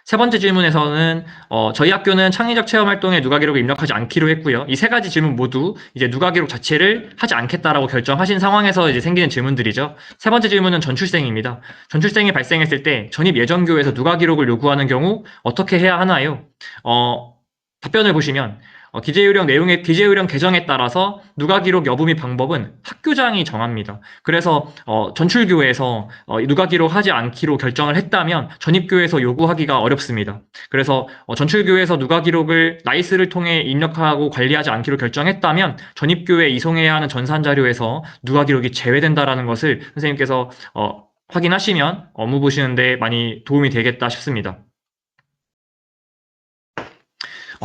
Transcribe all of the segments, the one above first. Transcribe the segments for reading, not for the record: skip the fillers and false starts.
세 번째 질문에서는 저희 학교는 창의적 체험 활동에 누가 기록을 입력하지 않기로 했고요. 이 세 가지 질문 모두 이제 누가 기록 자체를 하지 않겠다라고 결정하신 상황에서 이제 생기는 질문들이죠. 세 번째 질문은 전출생입니다. 전출생이 발생했을 때 전입 예정교에서 누가 기록을 요구하는 경우 어떻게 해야 하나요? 답변을 보시면 기재요령 개정에 따라서 누가 기록 여부 및 방법은 학교장이 정합니다. 그래서 전출교에서 누가 기록하지 않기로 결정을 했다면 전입교에서 요구하기가 어렵습니다. 그래서 전출교에서 누가 기록을 나이스를 통해 입력하고 관리하지 않기로 결정했다면 전입교에 이송해야 하는 전산 자료에서 누가 기록이 제외된다라는 것을 선생님께서 확인하시면 업무 보시는데 많이 도움이 되겠다 싶습니다.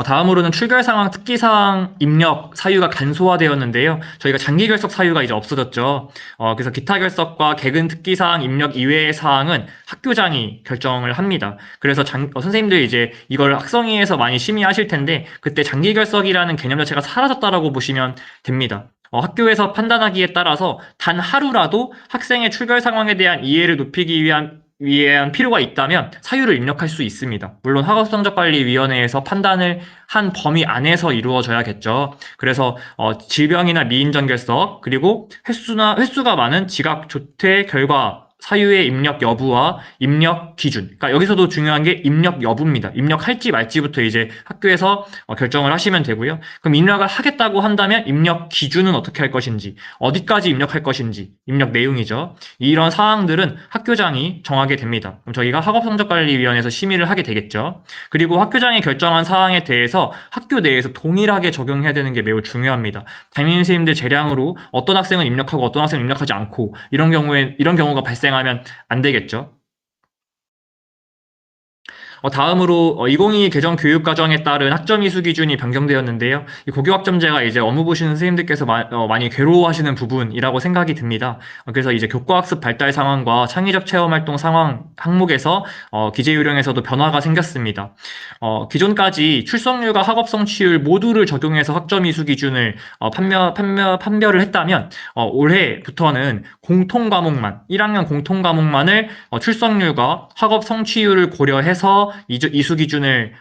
다음으로는 출결 상황, 특기 사항 입력 사유가 간소화되었는데요. 저희가 장기 결석 사유가 이제 없어졌죠. 그래서 기타 결석과 개근 특기 사항 입력 이외의 사항은 학교장이 결정을 합니다. 그래서 선생님들 이제 이걸 학성위에서 많이 심의하실 텐데 그때 장기 결석이라는 개념 자체가 사라졌다라고 보시면 됩니다. 학교에서 판단하기에 따라서 단 하루라도 학생의 출결 상황에 대한 이해를 높이기 위한 필요가 있다면 사유를 입력할 수 있습니다. 물론 학업성적관리위원회에서 판단을 한 범위 안에서 이루어져야겠죠. 그래서 질병이나 미인전 결석 그리고 횟수가 많은 지각 조퇴 결과 사유의 입력 여부와 입력 기준. 그러니까 여기서도 중요한 게 입력 여부입니다. 입력할지 말지부터 이제 학교에서 결정을 하시면 되고요. 그럼 입력을 하겠다고 한다면 입력 기준은 어떻게 할 것인지, 어디까지 입력할 것인지, 입력 내용이죠. 이런 사항들은 학교장이 정하게 됩니다. 그럼 저희가 학업성적관리위원회에서 심의를 하게 되겠죠. 그리고 학교장이 결정한 사항에 대해서 학교 내에서 동일하게 적용해야 되는 게 매우 중요합니다. 담임 선생님들 재량으로 어떤 학생은 입력하고 어떤 학생은 입력하지 않고 이런 경우가 발생하면 안 되겠죠. 다음으로 2022 개정 교육과정에 따른 학점 이수 기준이 변경되었는데요. 이 고교학점제가 이제 업무 보시는 선생님들께서 많이 괴로워하시는 부분이라고 생각이 듭니다. 그래서 이제 교과학습 발달 상황과 창의적 체험 활동 상황 항목에서 기재 요령에서도 변화가 생겼습니다. 기존까지 출석률과 학업 성취율 모두를 적용해서 학점 이수 기준을 판별을 했다면 올해부터는 공통 과목만 1학년 공통 과목만을 출석률과 학업 성취율을 고려해서 이수 기준을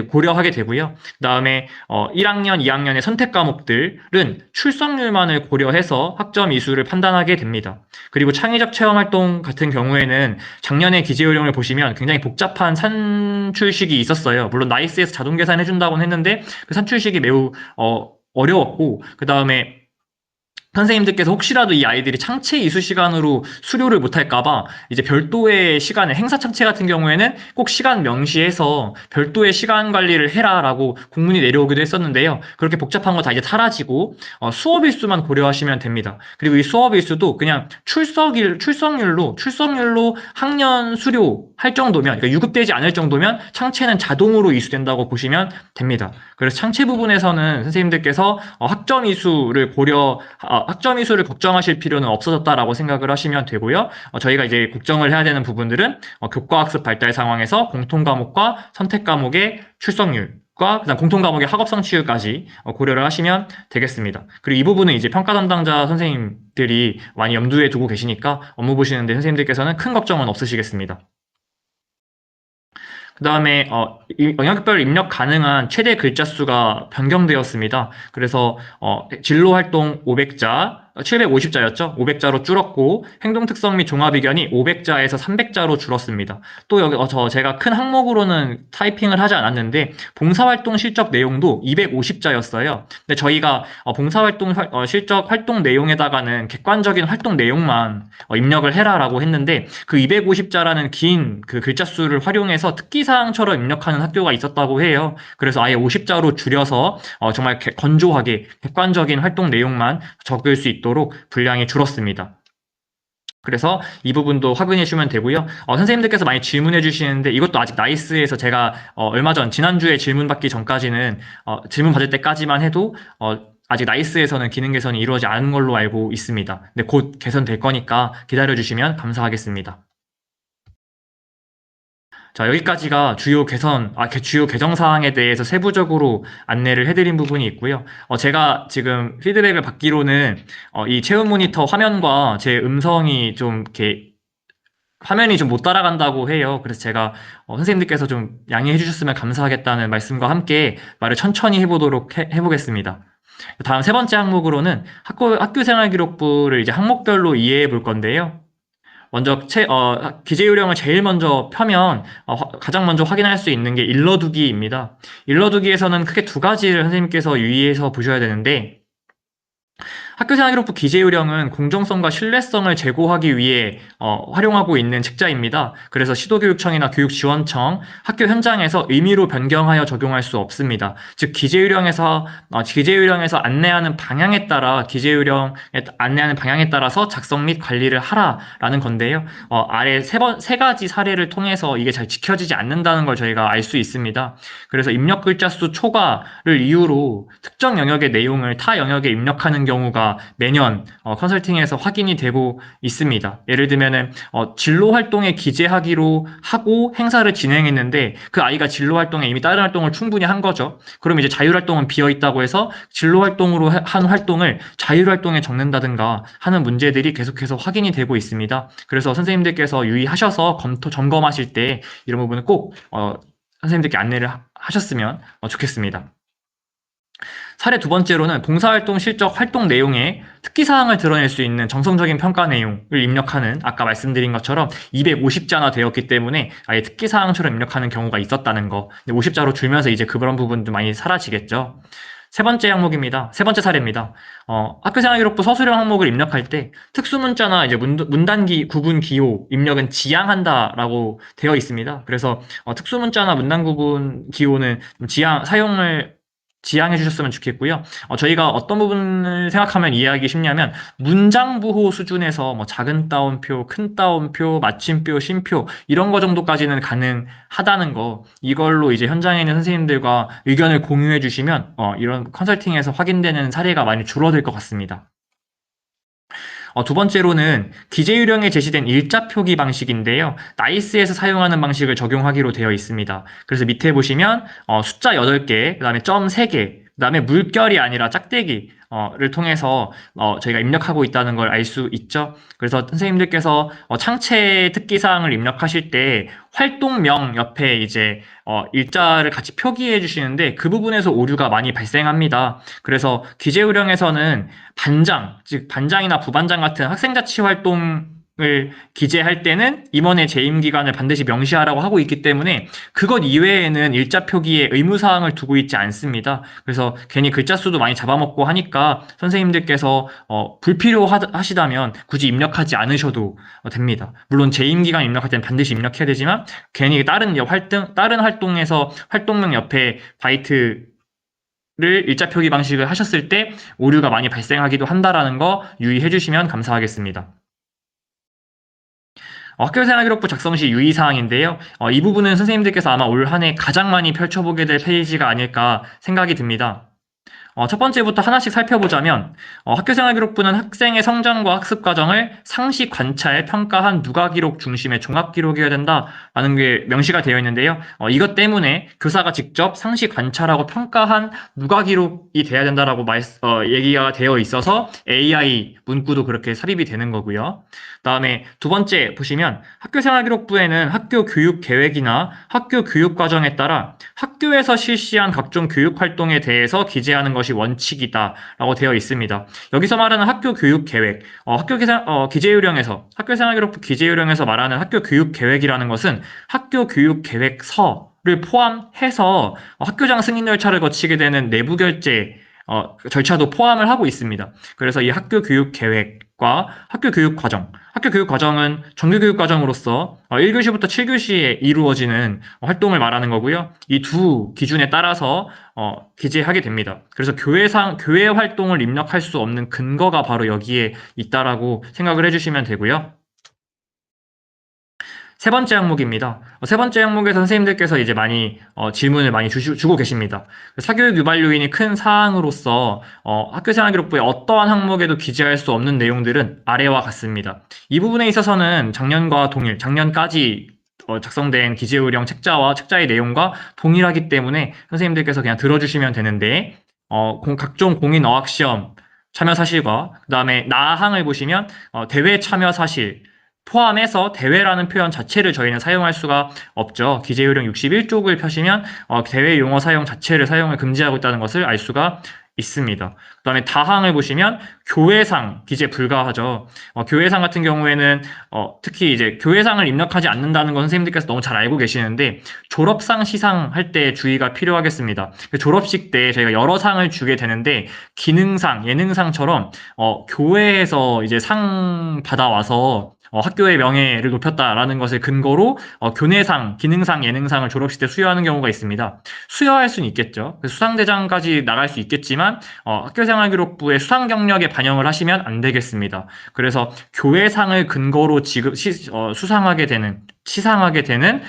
고려하게 되고요. 그다음에 1학년, 2학년의 선택 과목들은 출석률만을 고려해서 학점 이수를 판단하게 됩니다. 그리고 창의적 체험 활동 같은 경우에는 작년에 기재 요령을 보시면 굉장히 복잡한 산출식이 있었어요. 물론 나이스에서 자동 계산해 준다고는 했는데 그 산출식이 매우 어려웠고 그다음에 선생님들께서 혹시라도 이 아이들이 창체 이수 시간으로 수료를 못할까봐 이제 별도의 시간을 행사 창체 같은 경우에는 꼭 시간 명시해서 별도의 시간 관리를 해라라고 공문이 내려오기도 했었는데요. 그렇게 복잡한 거 다 이제 사라지고 수업 일수만 고려하시면 됩니다. 그리고 이 수업 일수도 그냥 출석률로 학년 수료 할 정도면 그러니까 유급되지 않을 정도면 창체는 자동으로 이수된다고 보시면 됩니다. 그래서 창체 부분에서는 선생님들께서 학점 이수를 걱정하실 필요는 없어졌다라고 생각을 하시면 되고요. 저희가 이제 걱정을 해야 되는 부분들은 교과학습 발달 상황에서 공통 과목과 선택 과목의 출석률과 그다음 공통 과목의 학업 성취율까지 고려를 하시면 되겠습니다. 그리고 이 부분은 이제 평가 담당자 선생님들이 많이 염두에 두고 계시니까 업무 보시는데 선생님들께서는 큰 걱정은 없으시겠습니다. 그 다음에 영역별 입력 가능한 최대 글자 수가 변경되었습니다. 그래서 진로 활동 500자, 750자였죠. 500자로 줄었고 행동 특성 및 종합 의견이 500자에서 300자로 줄었습니다. 또 여기 제가 큰 항목으로는 타이핑을 하지 않았는데 봉사활동 실적 내용도 250자였어요. 근데 저희가 봉사활동 실적 활동 내용에다가는 객관적인 활동 내용만 입력을 해라라고 했는데 그 250자라는 긴 그 글자 수를 활용해서 특기사항처럼 입력하는 학교가 있었다고 해요. 그래서 아예 50자로 줄여서 정말 건조하게 객관적인 활동 내용만 적을 수 있도록 분량이 줄었습니다. 그래서 이 부분도 확인해 주시면 되고요. 선생님들께서 많이 질문해 주시는데 이것도 아직 나이스에서 제가 얼마 전 지난주에 질문 받기 전까지는 질문 받을 때까지만 해도 아직 나이스에서는 기능 개선이 이루어지지 않은 걸로 알고 있습니다. 근데 곧 개선될 거니까 기다려 주시면 감사하겠습니다. 자, 여기까지가 주요 개정 사항에 대해서 세부적으로 안내를 해드린 부분이 있고요. 제가 지금 피드백을 받기로는 이 체험 모니터 화면과 제 음성이 좀 이렇게 화면이 좀 못 따라간다고 해요. 그래서 제가 선생님들께서 좀 양해해 주셨으면 감사하겠다는 말씀과 함께 말을 천천히 해보겠습니다. 다음 세 번째 항목으로는 학교 생활 기록부를 이제 항목별로 이해해 볼 건데요. 먼저 기재 요령을 제일 먼저 펴면 가장 먼저 확인할 수 있는 게 일러두기입니다. 일러두기에서는 크게 두 가지를 선생님께서 유의해서 보셔야 되는데 학교생활기록부 기재요령은 공정성과 신뢰성을 제고하기 위해 활용하고 있는 책자입니다. 그래서 시도교육청이나 교육지원청, 학교 현장에서 임의로 변경하여 적용할 수 없습니다. 즉 기재요령에서 안내하는 방향에 따라 기재요령에 안내하는 방향에 따라서 작성 및 관리를 하라라는 건데요. 아래 세 가지 사례를 통해서 이게 잘 지켜지지 않는다는 걸 저희가 알 수 있습니다. 그래서 입력 글자 수 초과를 이유로 특정 영역의 내용을 타 영역에 입력하는 경우가 매년 컨설팅에서 확인이 되고 있습니다. 예를 들면은 진로 활동에 기재하기로 하고 행사를 진행했는데 그 아이가 진로 활동에 이미 다른 활동을 충분히 한 거죠. 그럼 이제 자율 활동은 비어 있다고 해서 진로 활동으로 한 활동을 자율 활동에 적는다든가 하는 문제들이 계속해서 확인이 되고 있습니다. 그래서 선생님들께서 유의하셔서 점검하실 때 이런 부분을 꼭 선생님들께 안내를 하셨으면 좋겠습니다. 사례 두 번째로는 봉사활동 실적 활동 내용에 특기사항을 드러낼 수 있는 정성적인 평가 내용을 입력하는 아까 말씀드린 것처럼 250자나 되었기 때문에 아예 특기사항처럼 입력하는 경우가 있었다는 거. 50자로 줄면서 이제 그런 부분도 많이 사라지겠죠. 세 번째 항목입니다. 세 번째 사례입니다. 학교생활기록부 서술형 항목을 입력할 때 특수문자나 이제 문단기 구분 기호 입력은 지양한다라고 되어 있습니다. 그래서 특수문자나 문단 구분 기호는 사용을 지양해 주셨으면 좋겠고요. 저희가 어떤 부분을 생각하면 이해하기 쉽냐면 문장 부호 수준에서 뭐 작은 따옴표, 큰 따옴표, 마침표, 쉼표 이런 거 정도까지는 가능하다는 거 이걸로 이제 현장에 있는 선생님들과 의견을 공유해 주시면 이런 컨설팅에서 확인되는 사례가 많이 줄어들 것 같습니다. 두 번째로는 기재유령에 제시된 일자 표기 방식인데요. 나이스에서 사용하는 방식을 적용하기로 되어 있습니다. 그래서 밑에 보시면 숫자 8개, 그 다음에 점 3개, 그 다음에 물결이 아니라 짝대기를 통해서 저희가 입력하고 있다는 걸 알 수 있죠. 그래서 선생님들께서 창체 특기사항을 입력하실 때 활동명 옆에 이제 일자를 같이 표기해 주시는데 그 부분에서 오류가 많이 발생합니다. 그래서 기재요령에서는 반장, 즉 반장이나 부반장 같은 학생자치 활동을 기재할 때는 임원의 재임 기간을 반드시 명시하라고 하고 있기 때문에 그것 이외에는 일자 표기에 의무사항을 두고 있지 않습니다. 그래서 괜히 글자 수도 많이 잡아먹고 하니까 선생님들께서 불필요하시다면 굳이 입력하지 않으셔도 됩니다. 물론 재임 기간 입력할 때는 반드시 입력해야 되지만 괜히 다른 활동에서 활동명 옆에 바이트 를 일자 표기 방식을 하셨을 때 오류가 많이 발생하기도 한다라는 거 유의해 주시면 감사하겠습니다. 학교생활기록부 작성 시 유의사항인데요. 이 부분은 선생님들께서 아마 올 한 해 가장 많이 펼쳐보게 될 페이지가 아닐까 생각이 듭니다. 첫 번째부터 하나씩 살펴보자면 학교생활기록부는 학생의 성장과 학습 과정을 상시 관찰, 평가한 누가기록 중심의 종합기록이어야 된다라는 게 명시가 되어 있는데요. 이것 때문에 교사가 직접 상시 관찰하고 평가한 누가기록이 돼야 된다라고 얘기가 되어 있어서 AI 문구도 그렇게 삽입이 되는 거고요. 그다음에 두 번째 보시면 학교생활기록부에는 학교 교육 계획이나 학교 교육 과정에 따라 학교에서 실시한 각종 교육 활동에 대해서 기재하는 것이 원칙이다라고 되어 있습니다. 여기서 말하는 학교 교육 계획, 학교생활기록부 기재요령에서 말하는 학교 교육 계획이라는 것은 학교 교육 계획서를 포함해서 학교장 승인 절차를 거치게 되는 내부 결제 절차도 포함을 하고 있습니다. 그래서 이 학교 교육 계획과 학교 교육 과정은 정규교육 과정으로서 1교시부터 7교시에 이루어지는 활동을 말하는 거고요. 이 두 기준에 따라서 기재하게 됩니다. 그래서 교회 활동을 입력할 수 없는 근거가 바로 여기에 있다라고 생각을 해주시면 되고요. 세 번째 항목입니다. 세 번째 항목에서 선생님들께서 이제 많이 질문을 많이 주고 계십니다. 사교육 유발 요인이 큰 사항으로서 학교생활기록부의 어떠한 항목에도 기재할 수 없는 내용들은 아래와 같습니다. 이 부분에 있어서는 작년까지 작성된 기재요령 책자의 내용과 동일하기 때문에 선생님들께서 그냥 들어주시면 되는데 각종 공인 어학시험 참여 사실과 그 다음에 나항을 보시면 대회 참여 사실 포함해서 대회라는 표현 자체를 저희는 사용할 수가 없죠. 기재요령 61쪽을 펴시면 대회 용어 사용 자체를 사용을 금지하고 있다는 것을 알 수가 있습니다. 그다음에 다항을 보시면 교회상 기재 불가하죠. 교회상 같은 경우에는 특히 이제 교회상을 입력하지 않는다는 건 선생님들께서 너무 잘 알고 계시는데 졸업상 시상 할 때 주의가 필요하겠습니다. 그 졸업식 때 저희가 여러 상을 주게 되는데 기능상, 예능상처럼 교회에서 이제 상 받아와서 학교의 명예를 높였다라는 것을 근거로 교내상, 기능상, 예능상을 졸업식 때 수여하는 경우가 있습니다. 수여할 수는 있겠죠. 수상대장까지 나갈 수 있겠지만 학교생활기록부의 수상 경력에 반영을 하시면 안 되겠습니다. 그래서 교회상을 근거로 수상하게 되는 시상하게 되는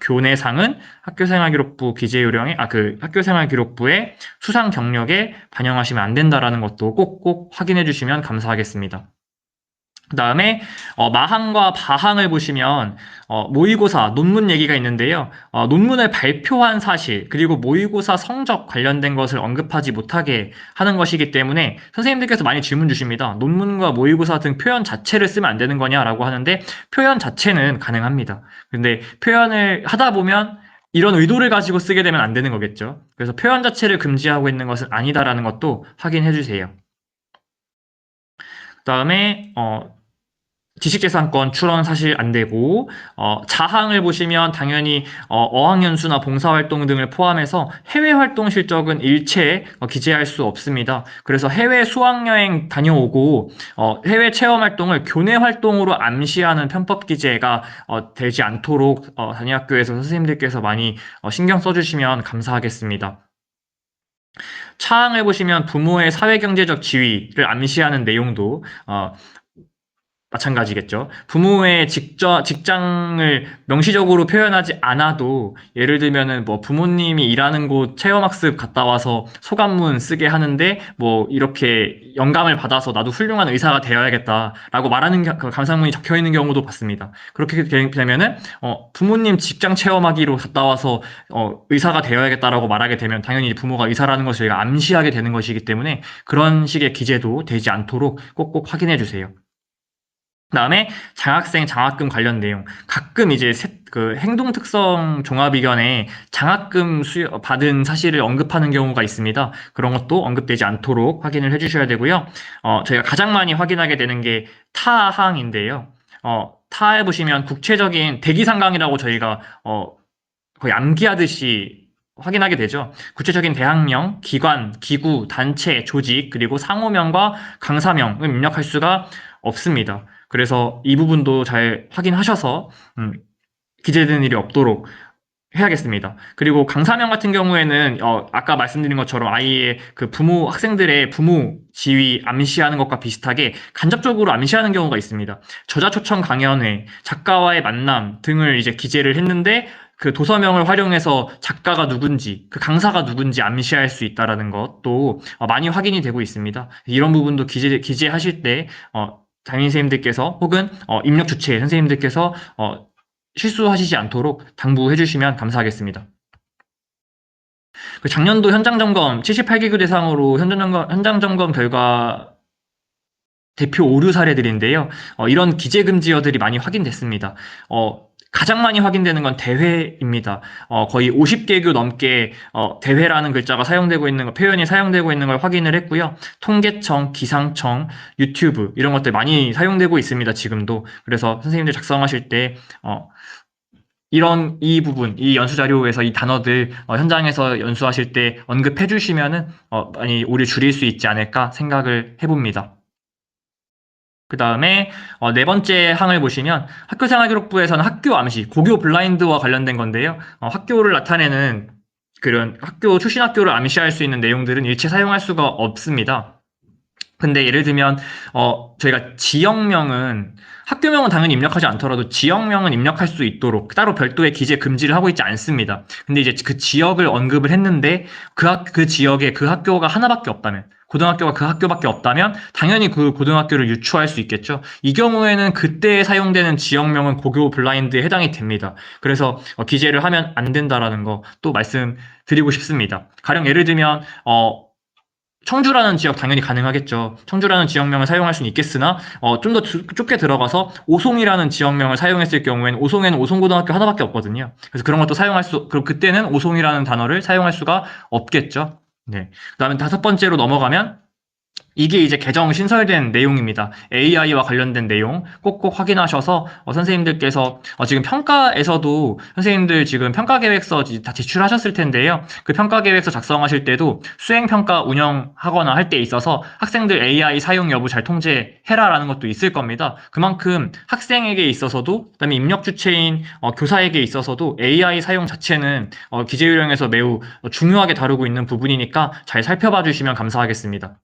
교내상은 학교생활기록부 기재요령에 학교생활기록부의 수상 경력에 반영하시면 안 된다라는 것도 꼭꼭 확인해 주시면 감사하겠습니다. 그 다음에 마항과 바항을 보시면 모의고사 논문 얘기가 있는데요. 논문을 발표한 사실 그리고 모의고사 성적 관련된 것을 언급하지 못하게 하는 것이기 때문에 선생님들께서 많이 질문 주십니다. 논문과 모의고사 등 표현 자체를 쓰면 안 되는 거냐라고 하는데 표현 자체는 가능합니다. 근데 표현을 하다 보면 이런 의도를 가지고 쓰게 되면 안 되는 거겠죠. 그래서 표현 자체를 금지하고 있는 것은 아니다라는 것도 확인해 주세요. 그다음에 지식재산권 출원 사실 안 되고, 자항을 보시면 당연히 어학연수나 봉사활동 등을 포함해서 해외 활동 실적은 일체 기재할 수 없습니다. 그래서 해외 수학여행 다녀오고 해외 체험 활동을 교내 활동으로 암시하는 편법 기재가 되지 않도록 단위학교에서 선생님들께서 많이 신경 써주시면 감사하겠습니다. 차항을 보시면 부모의 사회경제적 지위를 암시하는 내용도 마찬가지겠죠. 부모의 직장을 명시적으로 표현하지 않아도 예를 들면은 뭐 부모님이 일하는 곳 체험학습 갔다 와서 소감문 쓰게 하는데 뭐 이렇게 영감을 받아서 나도 훌륭한 의사가 되어야겠다라고 말하는 그 감상문이 적혀 있는 경우도 봤습니다. 그렇게 되면은 부모님 직장 체험하기로 갔다 와서 의사가 되어야겠다라고 말하게 되면 당연히 부모가 의사라는 것을 저희가 암시하게 되는 것이기 때문에 그런 식의 기재도 되지 않도록 꼭꼭 확인해 주세요. 그다음에 장학생 장학금 관련 내용. 가끔 이제 그 행동 특성 종합이견에 장학금 수여 받은 사실을 언급하는 경우가 있습니다. 그런 것도 언급되지 않도록 확인을 해주셔야 되고요. 저희가 가장 많이 확인하게 되는 게 타항인데요. 타에 보시면 국체적인 대기상강이라고 저희가 거의 암기하듯이 확인하게 되죠. 구체적인 대학명, 기관, 기구, 단체, 조직, 그리고 상호명과 강사명을 입력할 수가 없습니다. 그래서 이 부분도 잘 확인하셔서 기재되는 일이 없도록 해야겠습니다. 그리고 강사명 같은 경우에는 아까 말씀드린 것처럼 아이의 그 부모 학생들의 부모 지위 암시하는 것과 비슷하게 간접적으로 암시하는 경우가 있습니다. 저자 초청 강연회, 작가와의 만남 등을 이제 기재를 했는데 그 도서명을 활용해서 작가가 누군지, 그 강사가 누군지 암시할 수 있다라는 것도 많이 확인이 되고 있습니다. 이런 부분도 기재하실 때 담임 선생님들께서 혹은 입력 주체 선생님들께서 실수하시지 않도록 당부해 주시면 감사하겠습니다. 그 작년도 현장 점검 78개국 대상으로 현장 점검 결과 대표 오류 사례들인데요. 이런 기재 금지어들이 많이 확인됐습니다. 가장 많이 확인되는 건 대회입니다. 거의 50개교 넘게 대회라는 글자가 사용되고 있는 거, 표현이 사용되고 있는 걸 확인을 했고요. 통계청, 기상청, 유튜브 이런 것들 많이 사용되고 있습니다. 지금도. 그래서 선생님들 작성하실 때 이 부분, 이 연수 자료에서 이 단어들 현장에서 연수하실 때 언급해 주시면은 많이 오류 줄일 수 있지 않을까 생각을 해봅니다. 그 다음에 네 번째 항을 보시면 학교생활기록부에서는 학교 암시, 고교 블라인드와 관련된 건데요. 학교를 나타내는 그런 출신 학교를 암시할 수 있는 내용들은 일체 사용할 수가 없습니다. 근데 예를 들면 저희가 지역명은 학교명은 당연히 입력하지 않더라도 지역명은 입력할 수 있도록 따로 별도의 기재 금지를 하고 있지 않습니다. 근데 이제 그 지역을 언급을 했는데 그 지역에 그 학교가 하나밖에 없다면 고등학교가 그 학교밖에 없다면 당연히 그 고등학교를 유추할 수 있겠죠. 이 경우에는 그때 사용되는 지역명은 고교 블라인드에 해당이 됩니다. 그래서 기재를 하면 안 된다라는 거 또 말씀드리고 싶습니다. 가령 예를 들면 청주라는 지역 당연히 가능하겠죠. 청주라는 지역명을 사용할 수는 있겠으나 좀 더 좁게 들어가서 오송이라는 지역명을 사용했을 경우에는 오송에는 오송고등학교 하나밖에 없거든요. 그래서 그런 것도 그럼 그때는 오송이라는 단어를 사용할 수가 없겠죠. 네. 그다음에 다섯 번째로 넘어가면 이게 이제 개정 신설된 내용입니다. AI와 관련된 내용 꼭꼭 확인하셔서 선생님들께서 지금 평가에서도 선생님들 지금 평가 계획서 다 제출하셨을 텐데요. 그 평가 계획서 작성하실 때도 수행 평가 운영하거나 할 때 있어서 학생들 AI 사용 여부 잘 통제해라라는 것도 있을 겁니다. 그만큼 학생에게 있어서도 그다음에 입력 주체인 교사에게 있어서도 AI 사용 자체는 기재 요령에서 매우 중요하게 다루고 있는 부분이니까 잘 살펴봐 주시면 감사하겠습니다.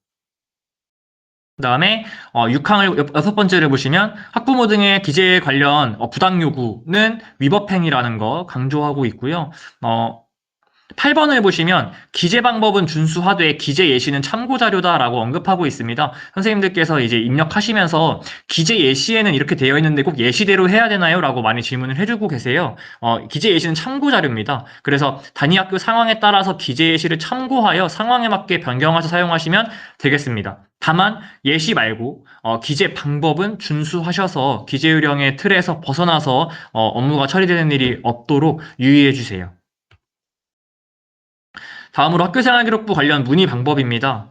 그다음에 6항을 여섯 번째를 보시면 학부모 등의 기재 관련 부당 요구는 위법 행위라는 거 강조하고 있고요. 8번을 보시면 기재 방법은 준수하되 기재 예시는 참고 자료다라고 언급하고 있습니다. 선생님들께서 이제 입력하시면서 기재 예시에는 이렇게 되어 있는데 꼭 예시대로 해야 되나요? 라고 많이 질문을 해주고 계세요. 기재 예시는 참고 자료입니다. 그래서 단위 학교 상황에 따라서 기재 예시를 참고하여 상황에 맞게 변경해서 사용하시면 되겠습니다. 다만 예시 말고 기재 방법은 준수하셔서 기재 요령의 틀에서 벗어나서 업무가 처리되는 일이 없도록 유의해 주세요. 다음으로 학교생활기록부 관련 문의 방법입니다.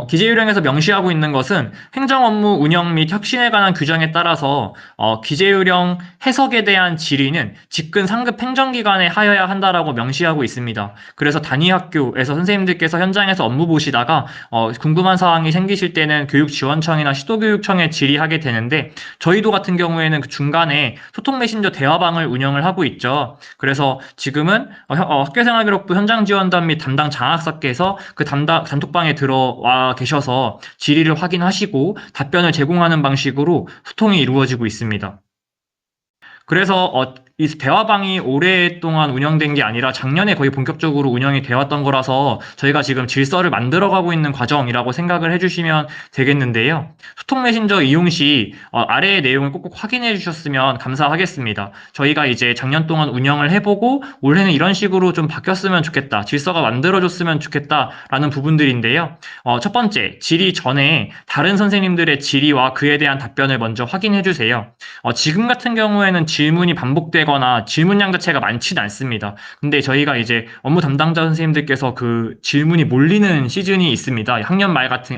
기재요령에서 명시하고 있는 것은 행정업무 운영 및 혁신에 관한 규정에 따라서 기재요령 해석에 대한 질의는 직근 상급 행정기관에 하여야 한다라고 명시하고 있습니다. 그래서 단위학교에서 선생님들께서 현장에서 업무 보시다가 궁금한 사항이 생기실 때는 교육지원청이나 시도교육청에 질의하게 되는데 저희도 같은 경우에는 그 중간에 소통 메신저 대화방을 운영을 하고 있죠. 그래서 지금은 학교생활기록부 현장지원단 및 담당 장학사께서 그 단톡방에 들어와 계셔서 질의를 확인하시고 답변을 제공하는 방식으로 소통이 이루어지고 있습니다. 그래서 이 대화방이 오랫동안 운영된 게 아니라 작년에 거의 본격적으로 운영이 되었던 거라서 저희가 지금 질서를 만들어가고 있는 과정이라고 생각을 해주시면 되겠는데요. 소통 메신저 이용 시 아래의 내용을 꼭꼭 확인해 주셨으면 감사하겠습니다. 저희가 이제 작년 동안 운영을 해보고 올해는 이런 식으로 좀 바뀌었으면 좋겠다. 질서가 만들어졌으면 좋겠다라는 부분들인데요. 첫 번째, 질의 전에 다른 선생님들의 질의와 그에 대한 답변을 먼저 확인해 주세요. 지금 같은 경우에는 질문이 반복되거나 질문량 자체가 많지는 않습니다. 근데 저희가 이제 업무 담당자 선생님들께서 그 질문이 몰리는 시즌이 있습니다.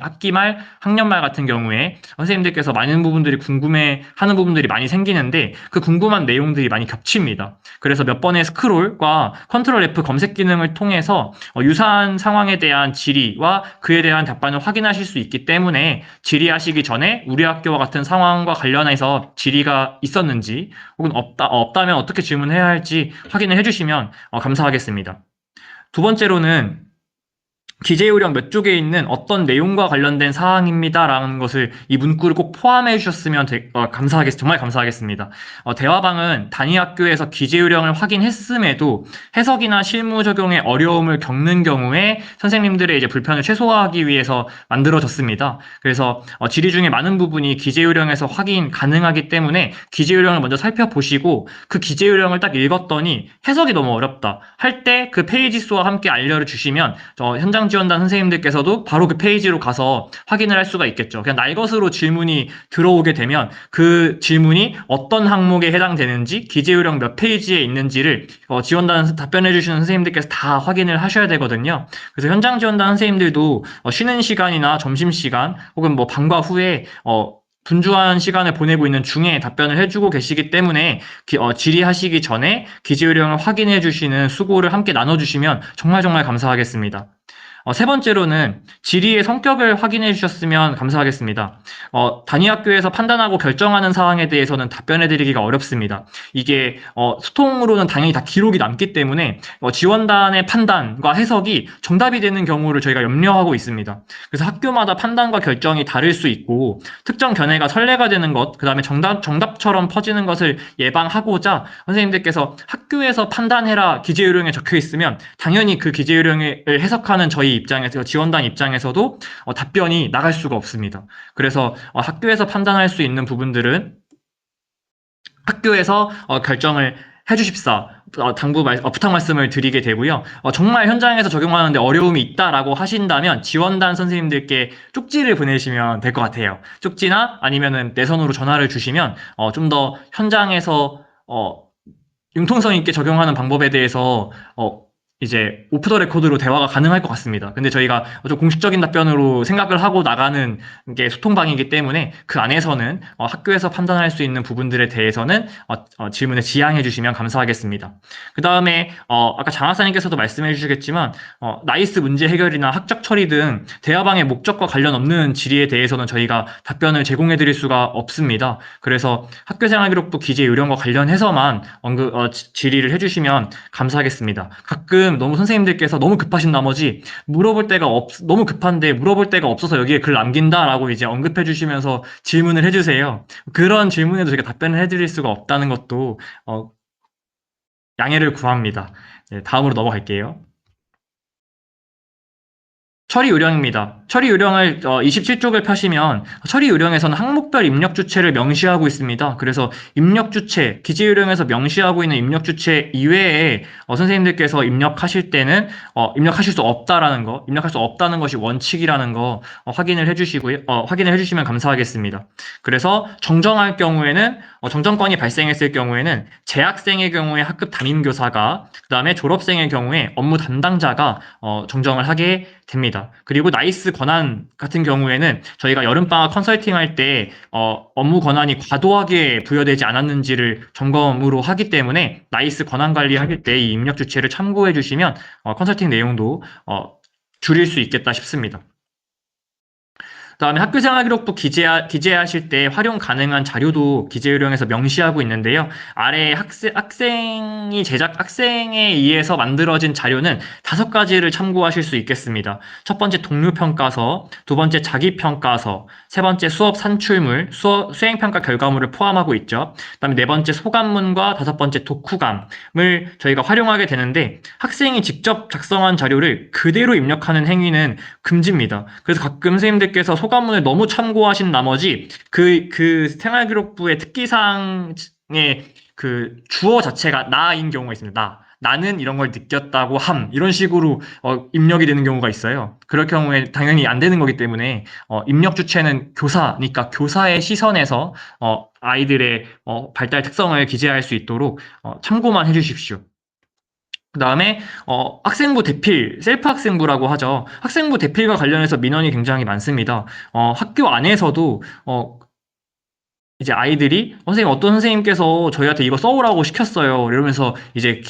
학기 말, 학년 말 같은 경우에 선생님들께서 많은 부분들이 궁금해하는 부분들이 많이 생기는데 그 궁금한 내용들이 많이 겹칩니다. 그래서 몇 번의 스크롤과 컨트롤 F 검색 기능을 통해서 유사한 상황에 대한 질의와 그에 대한 답변을 확인하실 수 있기 때문에 질의하시기 전에 우리 학교와 같은 상황과 관련해서 질의가 있었는지 혹은 없다면 어떻게 질문해야 할지 확인을 해주시면 감사하겠습니다. 두 번째로는 기재 요령 몇 쪽에 있는 어떤 내용과 관련된 사항입니다라는 것을 이 문구를 꼭 포함해 주셨으면 정말 감사하겠습니다. 대화방은 단위 학교에서 기재 요령을 확인했음에도 해석이나 실무 적용에 어려움을 겪는 경우에 선생님들의 이제 불편을 최소화하기 위해서 만들어졌습니다. 그래서 질의 중에 많은 부분이 기재 요령에서 확인 가능하기 때문에 기재 요령을 먼저 살펴보시고 그 기재 요령을 딱 읽었더니 해석이 너무 어렵다 할 때 그 페이지 수와 함께 알려주시면 현장 지원단 선생님들께서도 바로 그 페이지로 가서 확인을 할 수가 있겠죠. 그냥 날것으로 질문이 들어오게 되면 그 질문이 어떤 항목에 해당되는지 기재 요령 몇 페이지에 있는지를 지원단 답변해 주시는 선생님들께서 다 확인을 하셔야 되거든요. 그래서 현장 지원단 선생님들도 쉬는 시간이나 점심시간 혹은 뭐 방과 후에 분주한 시간을 보내고 있는 중에 답변을 해주고 계시기 때문에 질의하시기 전에 기재 요령을 확인해 주시는 수고를 함께 나눠주시면 정말 정말 감사하겠습니다. 세 번째로는 질의의 성격을 확인해 주셨으면 감사하겠습니다. 단위 학교에서 판단하고 결정하는 사항에 대해서는 답변해 드리기가 어렵습니다. 이게 소통으로는 당연히 다 기록이 남기 때문에 지원단의 판단과 해석이 정답이 되는 경우를 저희가 염려하고 있습니다. 그래서 학교마다 판단과 결정이 다를 수 있고 특정 견해가 선례가 되는 것, 그 다음에 정답처럼 퍼지는 것을 예방하고자 선생님들께서 학교에서 판단해라 기재 요령에 적혀 있으면 당연히 그 기재 요령을 해석하는 저희 입장에서 지원단 입장에서도 답변이 나갈 수가 없습니다. 그래서 학교에서 판단할 수 있는 부분들은 학교에서 결정을 해주십사 부탁 말씀을 드리게 되고요. 정말 현장에서 적용하는데 어려움이 있다라고 하신다면 지원단 선생님들께 쪽지를 보내시면 될 것 같아요. 쪽지나 아니면은 내 손으로 전화를 주시면 좀 더 현장에서 융통성 있게 적용하는 방법에 대해서 이제 오프 더 레코드로 대화가 가능할 것 같습니다. 근데 저희가 좀 공식적인 답변으로 생각을 하고 나가는 게 소통방이기 때문에 그 안에서는 학교에서 판단할 수 있는 부분들에 대해서는 질문을 지양해 주시면 감사하겠습니다. 그 다음에 아까 장학사님께서도 말씀해 주시겠지만 나이스 문제 해결이나 학적 처리 등 대화방의 목적과 관련 없는 질의에 대해서는 저희가 답변을 제공해 드릴 수가 없습니다. 그래서 학교생활기록부 기재 요령과 관련해서만 질의를 해주시면 감사하겠습니다. 가끔 너무 선생님들께서 너무 급하신 나머지 너무 급한데 물어볼 데가 없어서 여기에 글 남긴다라고 이제 언급해 주시면서 질문을 해주세요. 그런 질문에도 제가 답변을 해드릴 수가 없다는 것도 양해를 구합니다. 네, 다음으로 넘어갈게요. 처리 요령입니다. 처리 요령을 27쪽을 펴시면 처리 요령에서는 항목별 입력 주체를 명시하고 있습니다. 그래서 입력 주체, 기재 요령에서 명시하고 있는 입력 주체 이외에 선생님들께서 입력하실 때는 입력하실 수 없다라는 거, 입력할 수 없다는 것이 원칙이라는 거 확인을 해주시고요. 확인을 해주시면 감사하겠습니다. 그래서 정정할 경우에는 정정권이 발생했을 경우에는 재학생의 경우에 학급 담임교사가 그다음에 졸업생의 경우에 업무 담당자가 정정을 하게 됩니다. 그리고 나이스 권한 같은 경우에는 저희가 여름방학 컨설팅 할 때 업무 권한이 과도하게 부여되지 않았는지를 점검으로 하기 때문에 나이스 권한 관리하실 때 이 입력 주체를 참고해 주시면 컨설팅 내용도 줄일 수 있겠다 싶습니다. 그다음에 학교생활기록부 기재하실 때 활용 가능한 자료도 기재요령에서 명시하고 있는데요. 아래 학생에 의해서 만들어진 자료는 5가지를 참고하실 수 있겠습니다. 첫 번째 동료평가서, 두 번째 자기평가서, 세 번째 수업 산출물, 수행평가 결과물을 포함하고 있죠. 그다음에 네 번째 소감문과 다섯 번째 독후감을 저희가 활용하게 되는데 학생이 직접 작성한 자료를 그대로 입력하는 행위는 금지입니다. 그래서 가끔 선생님들께서 소감문을 너무 참고하신 나머지 그 생활기록부의 특기사항의 그 주어 자체가 나인 경우가 있습니다. 나는 이런 걸 느꼈다고 이런 식으로 입력이 되는 경우가 있어요. 그럴 경우에 당연히 안 되는 거기 때문에 입력 주체는 교사니까 교사의 시선에서 아이들의 발달 특성을 기재할 수 있도록 참고만 해주십시오. 그 다음에 학생부 대필, 셀프 학생부라고 하죠. 학생부 대필과 관련해서 민원이 굉장히 많습니다. 학교 안에서도 이제 아이들이 선생님 어떤 선생님께서 저희한테 이거 써오라고 시켰어요. 이러면서 이제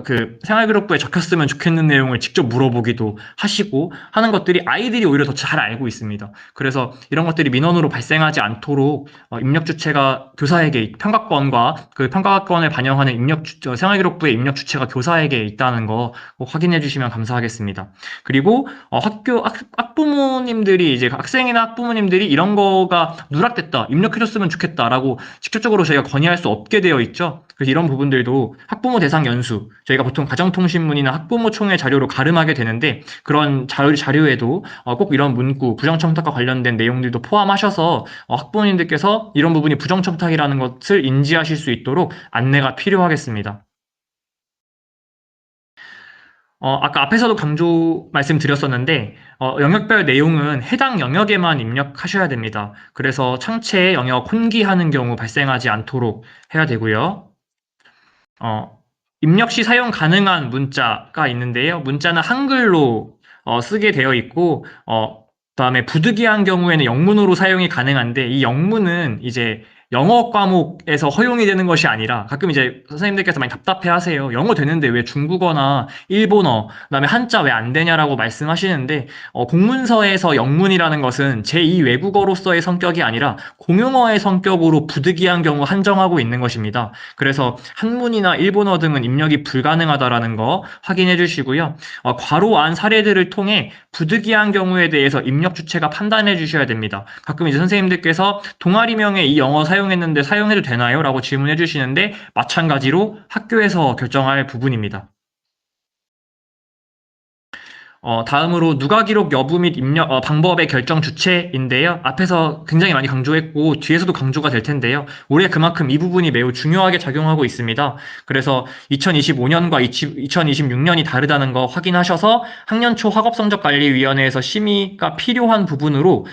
그 생활기록부에 적혔으면 좋겠는 내용을 직접 물어보기도 하시고 하는 것들이 아이들이 오히려 더 잘 알고 있습니다. 그래서 이런 것들이 민원으로 발생하지 않도록 입력 주체가 교사에게 평가권과 그 평가권을 반영하는 생활기록부의 입력 주체가 교사에게 있다는 거 꼭 확인해 주시면 감사하겠습니다. 그리고 학부모님들이 이제 학생이나 학부모님들이 이런 거가 누락됐다, 입력해줬으면 좋겠다라고 직접적으로 저희가 건의할 수 없게 되어 있죠. 그래서 이런 부분들도 학부모 대상 연수, 저희가 보통 가정통신문이나 학부모총회 자료로 가름하게 되는데 그런 자료에도 꼭 이런 문구, 부정청탁과 관련된 내용들도 포함하셔서 학부모님들께서 이런 부분이 부정청탁이라는 것을 인지하실 수 있도록 안내가 필요하겠습니다. 아까 앞에서도 강조 말씀드렸었는데, 영역별 내용은 해당 영역에만 입력하셔야 됩니다. 그래서 창체 영역 혼기하는 경우 발생하지 않도록 해야 되고요. 어, 입력 시 사용 가능한 문자가 있는데요. 문자는 한글로 쓰게 되어 있고, 그다음에 부득이한 경우에는 영문으로 사용이 가능한데, 이 영문은 이제 영어 과목에서 허용이 되는 것이 아니라 가끔 이제 선생님들께서 많이 답답해 하세요. 영어 되는데 왜 중국어나 일본어, 그다음에 한자 왜 안 되냐라고 말씀하시는데 공문서에서 영문이라는 것은 제2 외국어로서의 성격이 아니라 공용어의 성격으로 부득이한 경우 한정하고 있는 것입니다. 그래서 한문이나 일본어 등은 입력이 불가능하다라는 거 확인해 주시고요. 괄호 안 사례들을 통해 부득이한 경우에 대해서 입력 주체가 판단해 주셔야 됩니다. 가끔 이제 선생님들께서 동아리명에 이 영어 사용했는데 사용해도 되나요? 라고 질문해 주시는데 마찬가지로 학교에서 결정할 부분입니다. 다음으로 누가 기록 여부 및 입력, 방법의 결정 주체인데요. 앞에서 굉장히 많이 강조했고, 뒤에서도 강조가 될 텐데요. 올해 그만큼 이 부분이 매우 중요하게 작용하고 있습니다. 그래서 2025년과 2026년이 다르다는 거 확인하셔서 학년 초 학업성적관리위원회에서 심의가 필요한 부분으로,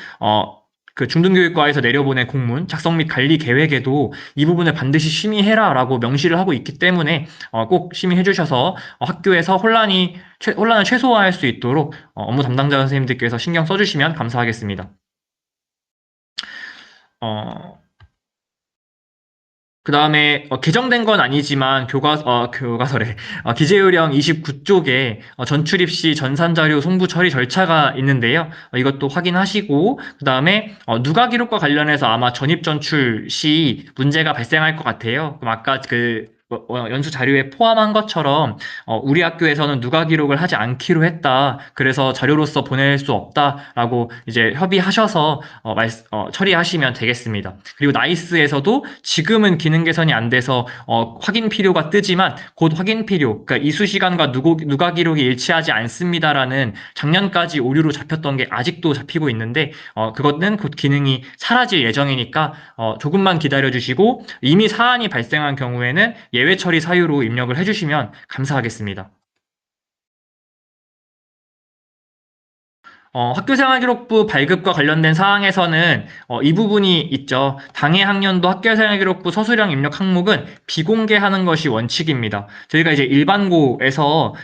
그 중등교육과에서 내려보낸 공문, 작성 및 관리 계획에도 이 부분을 반드시 심의해라라고 명시를 하고 있기 때문에 꼭 심의해 주셔서 학교에서 혼란을 최소화할 수 있도록 업무 담당자 선생님들께서 신경 써주시면 감사하겠습니다. 어, 그 다음에 개정된 건 아니지만 교과서래 기재요령 29쪽에 전출입 시 전산자료 송부 처리 절차가 있는데요. 이것도 확인하시고 그 다음에 누가 기록과 관련해서 아마 전입 전출 시 문제가 발생할 것 같아요. 그럼 아까 그 연수 자료에 포함한 것처럼 우리 학교에서는 누가 기록을 하지 않기로 했다. 그래서 자료로서 보낼 수 없다라고 이제 협의하셔서 처리하시면 되겠습니다. 그리고 나이스에서도 지금은 기능 개선이 안 돼서 확인 필요가 뜨지만 곧 확인 필요, 그러니까 이수 시간과 누가 기록이 일치하지 않습니다라는 작년까지 오류로 잡혔던 게 아직도 잡히고 있는데 그것은 곧 기능이 사라질 예정이니까 조금만 기다려 주시고 이미 사안이 발생한 경우에는 예외 처리 사유로 입력을 해주시면 감사하겠습니다. 학교생활기록부 발급과 관련된 사항에서는 이 부분이 있죠. 당해 학년도 학교생활기록부 서술형 입력 항목은 비공개하는 것이 원칙입니다. 저희가 이제 일반고에서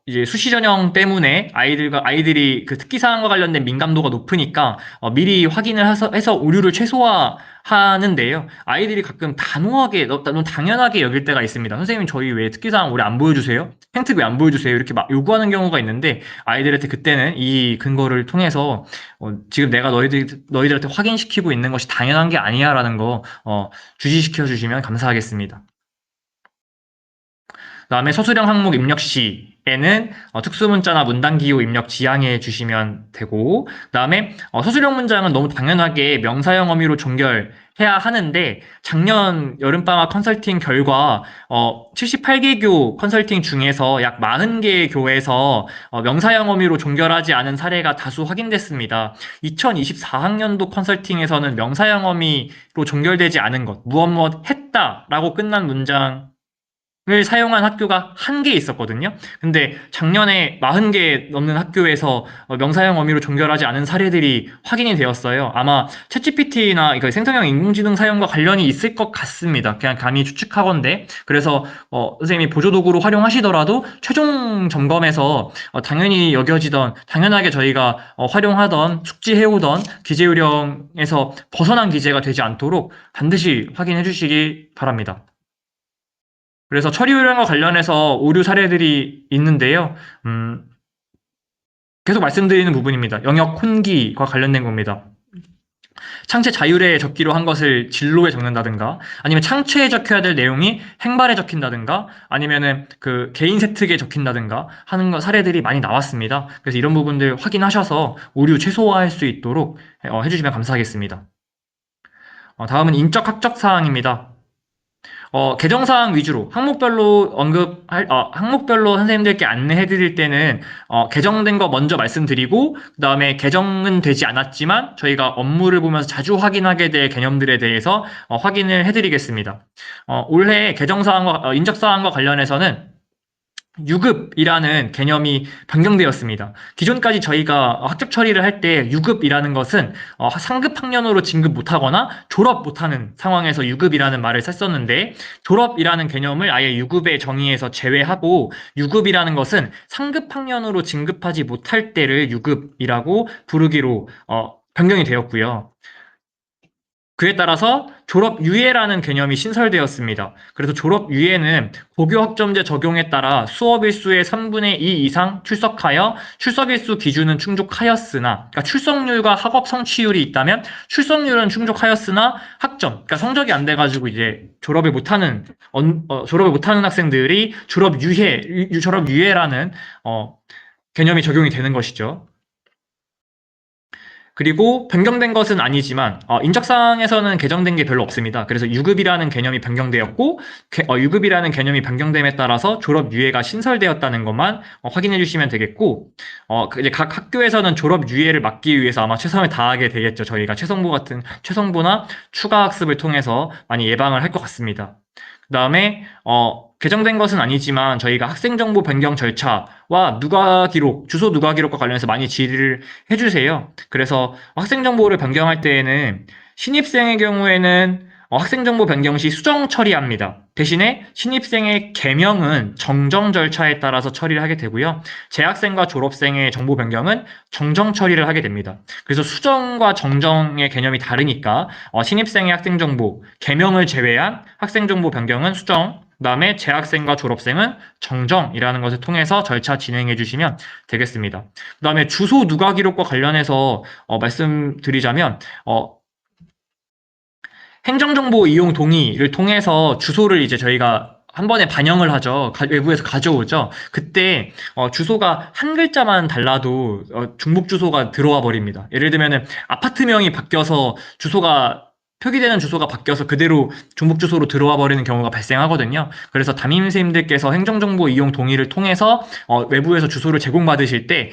이제 수시 전형 때문에 아이들이 그 특기 사항과 관련된 민감도가 높으니까 미리 확인을 해서 오류를 최소화하는데요. 아이들이 가끔 단호하게 너무 당연하게 여길 때가 있습니다. 선생님 저희 왜 특기 사항 올해 안 보여주세요? 생특 왜 안 보여주세요? 이렇게 막 요구하는 경우가 있는데 아이들한테 그때는 이 근거를 통해서 지금 내가 너희들한테 확인시키고 있는 것이 당연한 게 아니야라는 거 주시시켜 주시면 감사하겠습니다. 그다음에 서술형 항목 입력 시에는 특수문자나 문단기호 입력 지양해 주시면 되고 그다음에 서술형 문장은 너무 당연하게 명사형 어미로 종결해야 하는데 작년 여름방학 컨설팅 결과 78개 교 컨설팅 중에서 약 40개 교에서 명사형 어미로 종결하지 않은 사례가 다수 확인됐습니다. 2024학년도 컨설팅에서는 명사형 어미로 종결되지 않은 것, 무엇 했다라고 끝난 문장 을 사용한 학교가 한 개 있었거든요. 근데 작년에 40개 넘는 학교에서 명사형 어미로 종결하지 않은 사례들이 확인이 되었어요. 아마 챗GPT나 생성형 인공지능 사용과 관련이 있을 것 같습니다. 그냥 감히 추측하건데. 그래서 선생님이 보조도구로 활용하시더라도 최종 점검에서 당연하게 저희가 활용하던 숙지해오던 기재요령에서 벗어난 기재가 되지 않도록 반드시 확인해 주시기 바랍니다. 그래서 처리 요령과 관련해서 오류 사례들이 있는데요. 계속 말씀드리는 부분입니다. 영역 혼기과 관련된 겁니다. 창체 자율에 적기로 한 것을 진로에 적는다든가, 아니면 창체에 적혀야 될 내용이 행발에 적힌다든가, 아니면은 그 개인 세특에 적힌다든가 하는 사례들이 많이 나왔습니다. 그래서 이런 부분들 확인하셔서 오류 최소화할 수 있도록 해주시면 감사하겠습니다. 다음은 인적 학적 사항입니다. 개정사항 위주로 항목별로 선생님들께 안내해 드릴 때는 개정된 거 먼저 말씀드리고 그 다음에 개정은 되지 않았지만 저희가 업무를 보면서 자주 확인하게 될 개념들에 대해서 확인을 해 드리겠습니다. 올해 개정사항과 인적사항과 관련해서는 유급이라는 개념이 변경되었습니다. 기존까지 저희가 학적 처리를 할 때 유급이라는 것은 상급 학년으로 진급 못하거나 졸업 못하는 상황에서 유급이라는 말을 썼었는데 졸업이라는 개념을 아예 유급의 정의에서 제외하고 유급이라는 것은 상급 학년으로 진급하지 못할 때를 유급이라고 부르기로 변경이 되었고요. 그에 따라서 졸업유예라는 개념이 신설되었습니다. 그래서 졸업유예는 고교학점제 적용에 따라 수업일수의 3분의 2 이상 출석하여 출석일수 기준은 충족하였으나, 그러니까 출석률과 학업 성취율이 있다면 출석률은 충족하였으나 학점, 그러니까 성적이 안 돼가지고 이제 졸업을 못하는 학생들이 졸업유예라는 개념이 적용이 되는 것이죠. 그리고 변경된 것은 아니지만 인적사항에서는 개정된 게 별로 없습니다. 그래서 유급이라는 개념이 변경되었고 유급이라는 개념이 변경됨에 따라서 졸업 유예가 신설되었다는 것만 확인해 주시면 되겠고 이제 각 학교에서는 졸업 유예를 막기 위해서 아마 최선을 다하게 되겠죠. 저희가 최성부나 추가 학습을 통해서 많이 예방을 할 것 같습니다. 그다음에 개정된 것은 아니지만 저희가 학생정보 변경 절차와 누가 기록, 주소 누가 기록과 관련해서 많이 질의를 해주세요. 그래서 학생정보를 변경할 때에는 신입생의 경우에는 학생정보 변경 시 수정 처리합니다. 대신에 신입생의 개명은 정정 절차에 따라서 처리를 하게 되고요. 재학생과 졸업생의 정보 변경은 정정 처리를 하게 됩니다. 그래서 수정과 정정의 개념이 다르니까 신입생의 학생정보, 개명을 제외한 학생정보 변경은 수정, 그다음에 재학생과 졸업생은 정정이라는 것을 통해서 절차 진행해 주시면 되겠습니다. 그다음에 주소 누가 기록과 관련해서 말씀드리자면 행정정보 이용 동의를 통해서 주소를 이제 저희가 한 번에 반영을 하죠. 외부에서 가져오죠. 그때 주소가 한 글자만 달라도 중복 주소가 들어와 버립니다. 예를 들면은 아파트명이 바뀌어서 표기되는 주소가 바뀌어서 그대로 중복 주소로 들어와 버리는 경우가 발생하거든요. 그래서 담임 선생님들께서 행정정보 이용 동의를 통해서 외부에서 주소를 제공받으실 때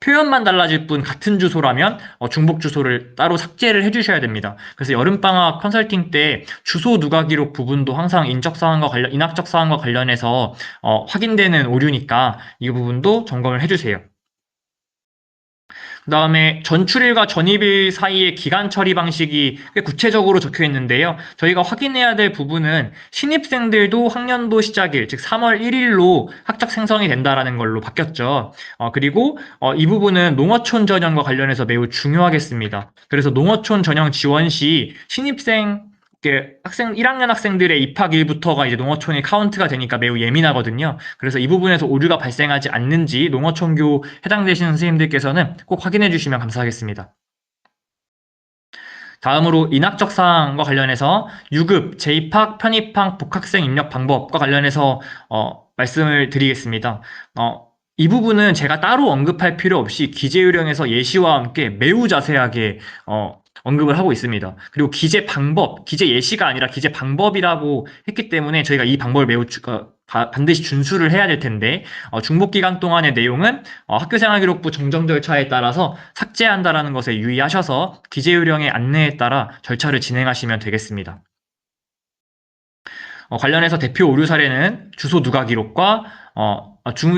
표현만 달라질 뿐 같은 주소라면 중복 주소를 따로 삭제를 해주셔야 됩니다. 그래서 여름방학 컨설팅 때 주소 누가 기록 부분도 항상 인학적 사항과 관련해서 확인되는 오류니까 이 부분도 점검을 해주세요. 그다음에 전출일과 전입일 사이의 기간 처리 방식이 꽤 구체적으로 적혀 있는데요. 저희가 확인해야 될 부분은 신입생들도 학년도 시작일, 즉 3월 1일로 학적 생성이 된다라는 걸로 바뀌었죠. 그리고 이 부분은 농어촌 전형과 관련해서 매우 중요하겠습니다. 그래서 농어촌 전형 지원 시 신입생 1학년 학생들의 입학일부터가 이제 농어촌이 카운트가 되니까 매우 예민하거든요. 그래서 이 부분에서 오류가 발생하지 않는지 농어촌교 해당되시는 선생님들께서는 꼭 확인해 주시면 감사하겠습니다. 다음으로 인학적 사항과 관련해서 유급, 재입학, 편입학, 복학생 입력 방법과 관련해서 말씀을 드리겠습니다. 이 부분은 제가 따로 언급할 필요 없이 기재요령에서 예시와 함께 매우 자세하게 언급을 하고 있습니다. 그리고 기재 예시가 아니라 기재 방법이라고 했기 때문에 저희가 이 방법을 반드시 준수를 해야 될 텐데 중복 기간 동안의 내용은 학교생활기록부 정정 절차에 따라서 삭제한다라는 것에 유의하셔서 기재요령의 안내에 따라 절차를 진행하시면 되겠습니다. 관련해서 대표 오류 사례는 주소 누가 기록과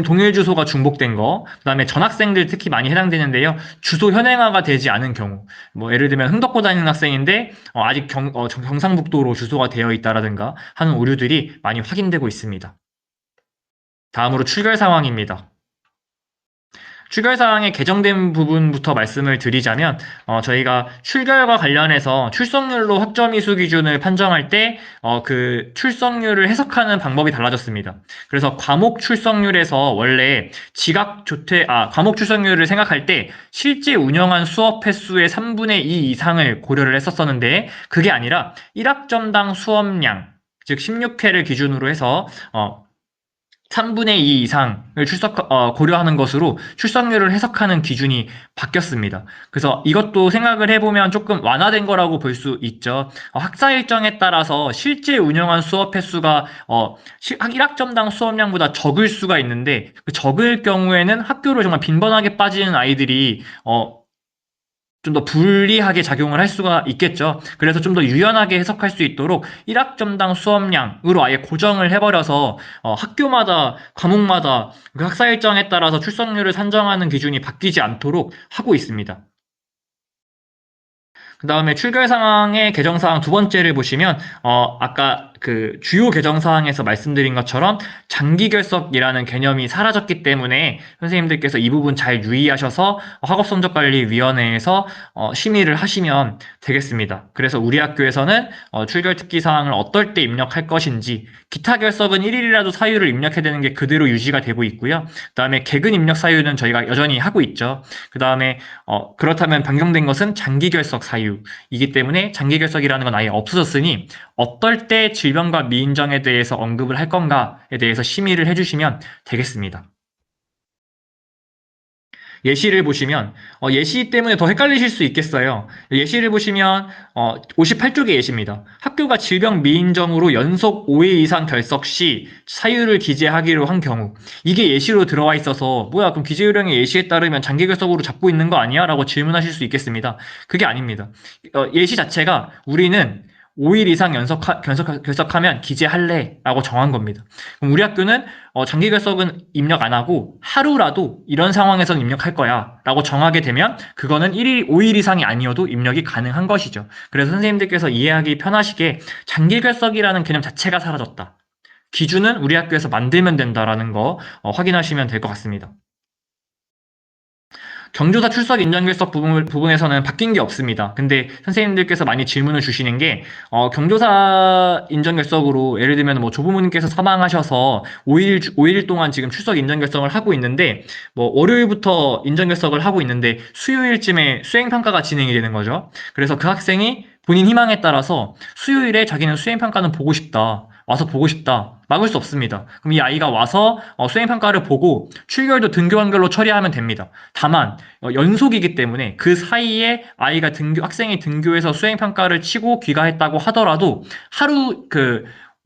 동일 주소가 중복된 거, 그다음에 전학생들 특히 많이 해당되는데요. 주소 현행화가 되지 않은 경우, 뭐 예를 들면 흥덕고 다니는 학생인데 아직 경상북도로 주소가 되어 있다라든가 하는 오류들이 많이 확인되고 있습니다. 다음으로 출결 상황입니다. 출결사항의 개정된 부분부터 말씀을 드리자면 저희가 출결과 관련해서 출석률로 학점이수 기준을 판정할 때 그 출석률을 해석하는 방법이 달라졌습니다. 그래서 과목 출석률에서 원래 과목 출석률을 생각할 때 실제 운영한 수업 횟수의 3분의 2 이상을 고려를 했었었는데 그게 아니라 1학점당 수업량 즉 16회를 기준으로 해서 3분의 2 이상을 고려하는 것으로 출석률을 해석하는 기준이 바뀌었습니다. 그래서 이것도 생각을 해보면 조금 완화된 거라고 볼 수 있죠. 학사 일정에 따라서 실제 운영한 수업 횟수가 1학점당 수업량보다 적을 수가 있는데 그 적을 경우에는 학교를 정말 빈번하게 빠지는 아이들이 좀 더 불리하게 작용을 할 수가 있겠죠. 그래서 좀 더 유연하게 해석할 수 있도록 1학점당 수업량으로 아예 고정을 해버려서 학교마다 과목마다 그 학사 일정에 따라서 출석률을 산정하는 기준이 바뀌지 않도록 하고 있습니다. 그 다음에 출결 상황의 개정 사항 두 번째를 보시면 아까 그 주요 개정 사항에서 말씀드린 것처럼 장기 결석이라는 개념이 사라졌기 때문에 선생님들께서 이 부분 잘 유의하셔서 학업성적관리위원회에서 심의를 하시면 되겠습니다. 그래서 우리 학교에서는 출결 특기 사항을 어떨 때 입력할 것인지 기타 결석은 1일이라도 사유를 입력해야 되는 게 그대로 유지가 되고 있고요. 그 다음에 개근 입력 사유는 저희가 여전히 하고 있죠. 그 다음에 그렇다면 변경된 것은 장기 결석 사유이기 때문에 장기 결석이라는 건 아예 없어졌으니 어떨 때 질병과 미인정에 대해서 언급을 할 건가에 대해서 심의를 해주시면 되겠습니다. 예시를 보시면 예시 때문에 더 헷갈리실 수 있겠어요. 예시를 보시면 58쪽의 예시입니다. 학교가 질병 미인정으로 연속 5일 이상 결석 시 사유를 기재하기로 한 경우 이게 예시로 들어와 있어서 뭐야 그럼 기재 요령의 예시에 따르면 장기 결석으로 잡고 있는 거 아니야? 라고 질문하실 수 있겠습니다. 그게 아닙니다. 예시 자체가 우리는 5일 이상 결석하면 기재할래 라고 정한 겁니다. 그럼 우리 학교는 장기 결석은 입력 안 하고 하루라도 이런 상황에서는 입력할 거야 라고 정하게 되면 그거는 5일 이상이 아니어도 입력이 가능한 것이죠. 그래서 선생님들께서 이해하기 편하시게 장기 결석이라는 개념 자체가 사라졌다. 기준은 우리 학교에서 만들면 된다라는 거 확인하시면 될 것 같습니다. 경조사 출석 인정 결석 부분에서는 바뀐 게 없습니다. 근데 선생님들께서 많이 질문을 주시는 게 경조사 인정 결석으로 예를 들면 뭐 조부모님께서 사망하셔서 5일 동안 지금 출석 인정 결석을 하고 있는데 뭐 월요일부터 인정 결석을 하고 있는데 수요일쯤에 수행 평가가 진행이 되는 거죠. 그래서 그 학생이 본인 희망에 따라서 수요일에 자기는 수행 평가는 보고 싶다. 와서 보고 싶다. 막을 수 없습니다. 그럼 이 아이가 와서 수행평가를 보고 출결도 등교한결로 처리하면 됩니다. 다만 연속이기 때문에 그 사이에 아이가 학생이 등교해서 수행평가를 치고 귀가했다고 하더라도 하루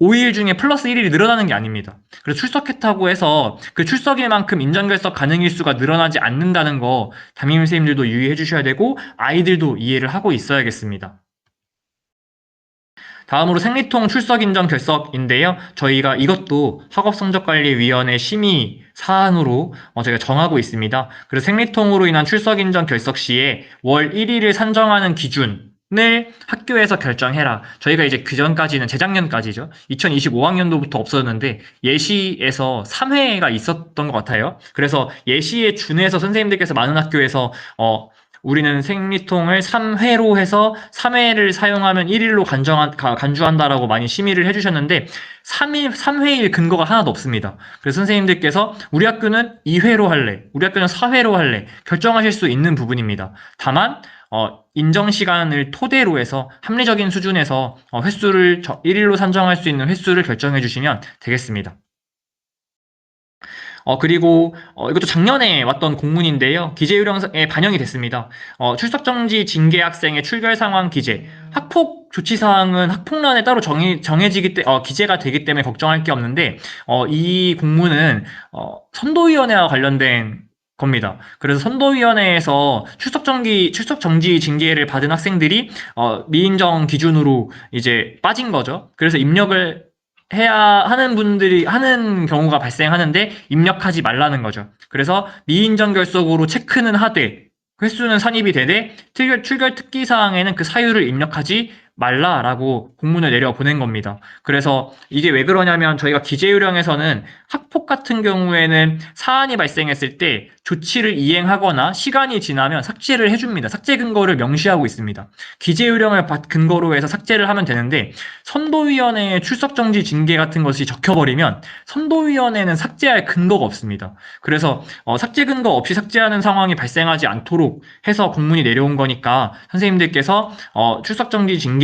5일 중에 플러스 1일이 늘어나는 게 아닙니다. 그래서 출석했다고 해서 그 출석일만큼 인정결석 가능일 수가 늘어나지 않는다는 거 담임 선생님들도 유의해 주셔야 되고 아이들도 이해를 하고 있어야겠습니다. 다음으로 생리통 출석 인정 결석인데요. 저희가 이것도 학업성적관리위원회 심의 사안으로 저희가 정하고 있습니다. 그래서 생리통으로 인한 출석 인정 결석 시에 월 1일을 산정하는 기준을 학교에서 결정해라. 저희가 이제 그전까지는 재작년까지죠. 2025학년도부터 없었는데 예시에서 3회가 있었던 것 같아요. 그래서 예시에 준해서 선생님들께서 많은 학교에서 우리는 생리통을 3회로 해서 3회를 사용하면 1일로 간주한다라고 많이 심의를 해주셨는데 3회일 근거가 하나도 없습니다. 그래서 선생님들께서 우리 학교는 2회로 할래, 우리 학교는 4회로 할래 결정하실 수 있는 부분입니다. 다만 인정 시간을 토대로 해서 합리적인 수준에서 횟수를 1일로 산정할 수 있는 횟수를 결정해 주시면 되겠습니다. 그리고 이것도 작년에 왔던 공문인데요. 기재 요령에 반영이 됐습니다. 출석 정지 징계 학생의 출결 상황 기재. 학폭 조치 사항은 학폭란에 따로 기재가 되기 때문에 걱정할 게 없는데 이 공문은 선도위원회와 관련된 겁니다. 그래서 선도위원회에서 출석 정지 징계를 받은 학생들이 미인정 기준으로 이제 빠진 거죠. 그래서 입력을 해야 하는 경우가 발생하는데 입력하지 말라는 거죠. 그래서 미인정 결석으로 체크는 하되 횟수는 산입이 되되 출결 특기 사항에는 그 사유를 입력하지 말라라고 공문을 내려 보낸 겁니다. 그래서 이게 왜 그러냐면 저희가 기재 요령에서는 학폭 같은 경우에는 사안이 발생했을 때 조치를 이행하거나 시간이 지나면 삭제를 해줍니다. 삭제 근거를 명시하고 있습니다. 기재 요령을 근거로 해서 삭제를 하면 되는데 선도위원회의 출석 정지 징계 같은 것이 적혀버리면 선도위원회는 삭제할 근거가 없습니다. 그래서 삭제 근거 없이 삭제하는 상황이 발생하지 않도록 해서 공문이 내려온 거니까 선생님들께서 출석 정지 징계로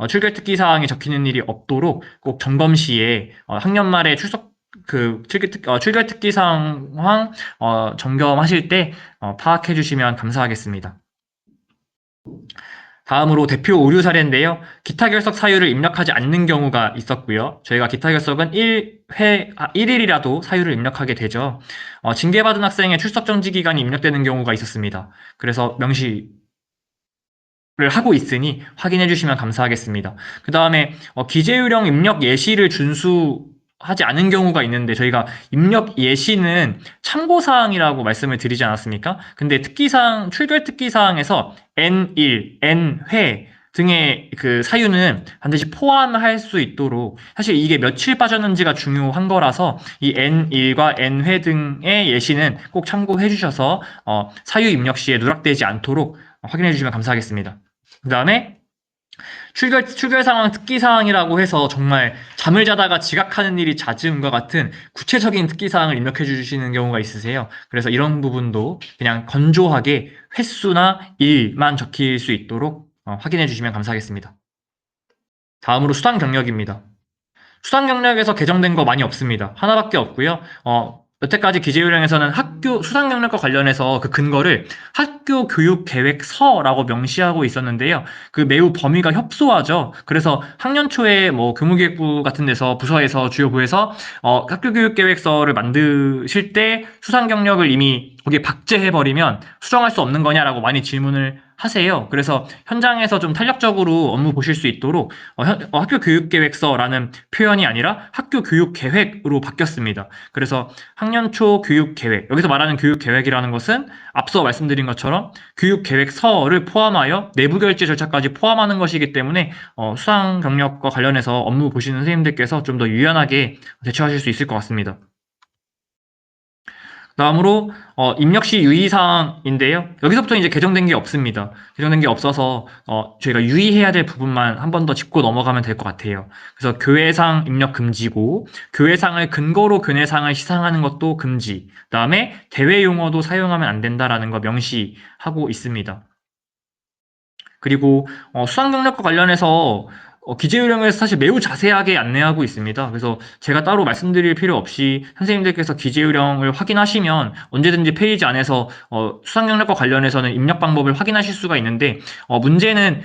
출결 특기 사항이 적히는 일이 없도록 꼭 점검 시에 학년 말에 출결 특기 상황 점검하실 때 파악해 주시면 감사하겠습니다. 다음으로 대표 오류 사례인데요. 기타 결석 사유를 입력하지 않는 경우가 있었고요. 저희가 기타 결석은 1일이라도 사유를 입력하게 되죠. 징계받은 학생의 출석 정지 기간이 입력되는 경우가 있었습니다. 그래서 명시를 하고 있으니 확인해 주시면 감사하겠습니다. 그 다음에 기재유령 입력 예시를 준수하지 않은 경우가 있는데 저희가 입력 예시는 참고사항이라고 말씀을 드리지 않았습니까? 근데 출결 특기사항에서 N1, N회 등의 그 사유는 반드시 포함할 수 있도록 사실 이게 며칠 빠졌는지가 중요한 거라서 이 N1과 N회 등의 예시는 꼭 참고해 주셔서 사유 입력 시에 누락되지 않도록 확인해 주시면 감사하겠습니다. 그 다음에 출결 상황 특기 사항이라고 해서 정말 잠을 자다가 지각하는 일이 잦음과 같은 구체적인 특기 사항을 입력해 주시는 경우가 있으세요. 그래서 이런 부분도 그냥 건조하게 횟수나 일만 적힐 수 있도록 확인해 주시면 감사하겠습니다. 다음으로 수당 경력입니다. 수당 경력에서 개정된 거 많이 없습니다. 하나밖에 없고요. 여태까지 기재요령에서는 학교 수상 경력과 관련해서 그 근거를 학교 교육 계획서라고 명시하고 있었는데요. 그 매우 범위가 협소하죠. 그래서 학년 초에 뭐 교무기획부 같은 데서 부서에서 주요 부에서 학교 교육 계획서를 만드실 때 수상 경력을 이미 거기에 박제해 버리면 수정할 수 없는 거냐라고 많이 질문을 하세요. 그래서 현장에서 좀 탄력적으로 업무 보실 수 있도록 학교 교육 계획서라는 표현이 아니라 학교 교육 계획으로 바뀌었습니다. 그래서 학년 초 교육 계획, 여기서 말하는 교육 계획이라는 것은 앞서 말씀드린 것처럼 교육 계획서를 포함하여 내부 결제 절차까지 포함하는 것이기 때문에 수상 경력과 관련해서 업무 보시는 선생님들께서 좀 더 유연하게 대처하실 수 있을 것 같습니다. 다음으로 입력 시 유의사항인데요. 여기서부터 이제 개정된 게 없습니다. 개정된 게 없어서 저희가 유의해야 될 부분만 한 번 더 짚고 넘어가면 될 것 같아요. 그래서 교회상 입력 금지고 교회상을 근거로 교내상을 시상하는 것도 금지. 그다음에 대외 용어도 사용하면 안 된다라는 거 명시하고 있습니다. 그리고 수상 경력과 관련해서 기재요령에서 사실 매우 자세하게 안내하고 있습니다. 그래서 제가 따로 말씀드릴 필요 없이 선생님들께서 기재요령을 확인하시면 언제든지 페이지 안에서 수상 경력과 관련해서는 입력 방법을 확인하실 수가 있는데 문제는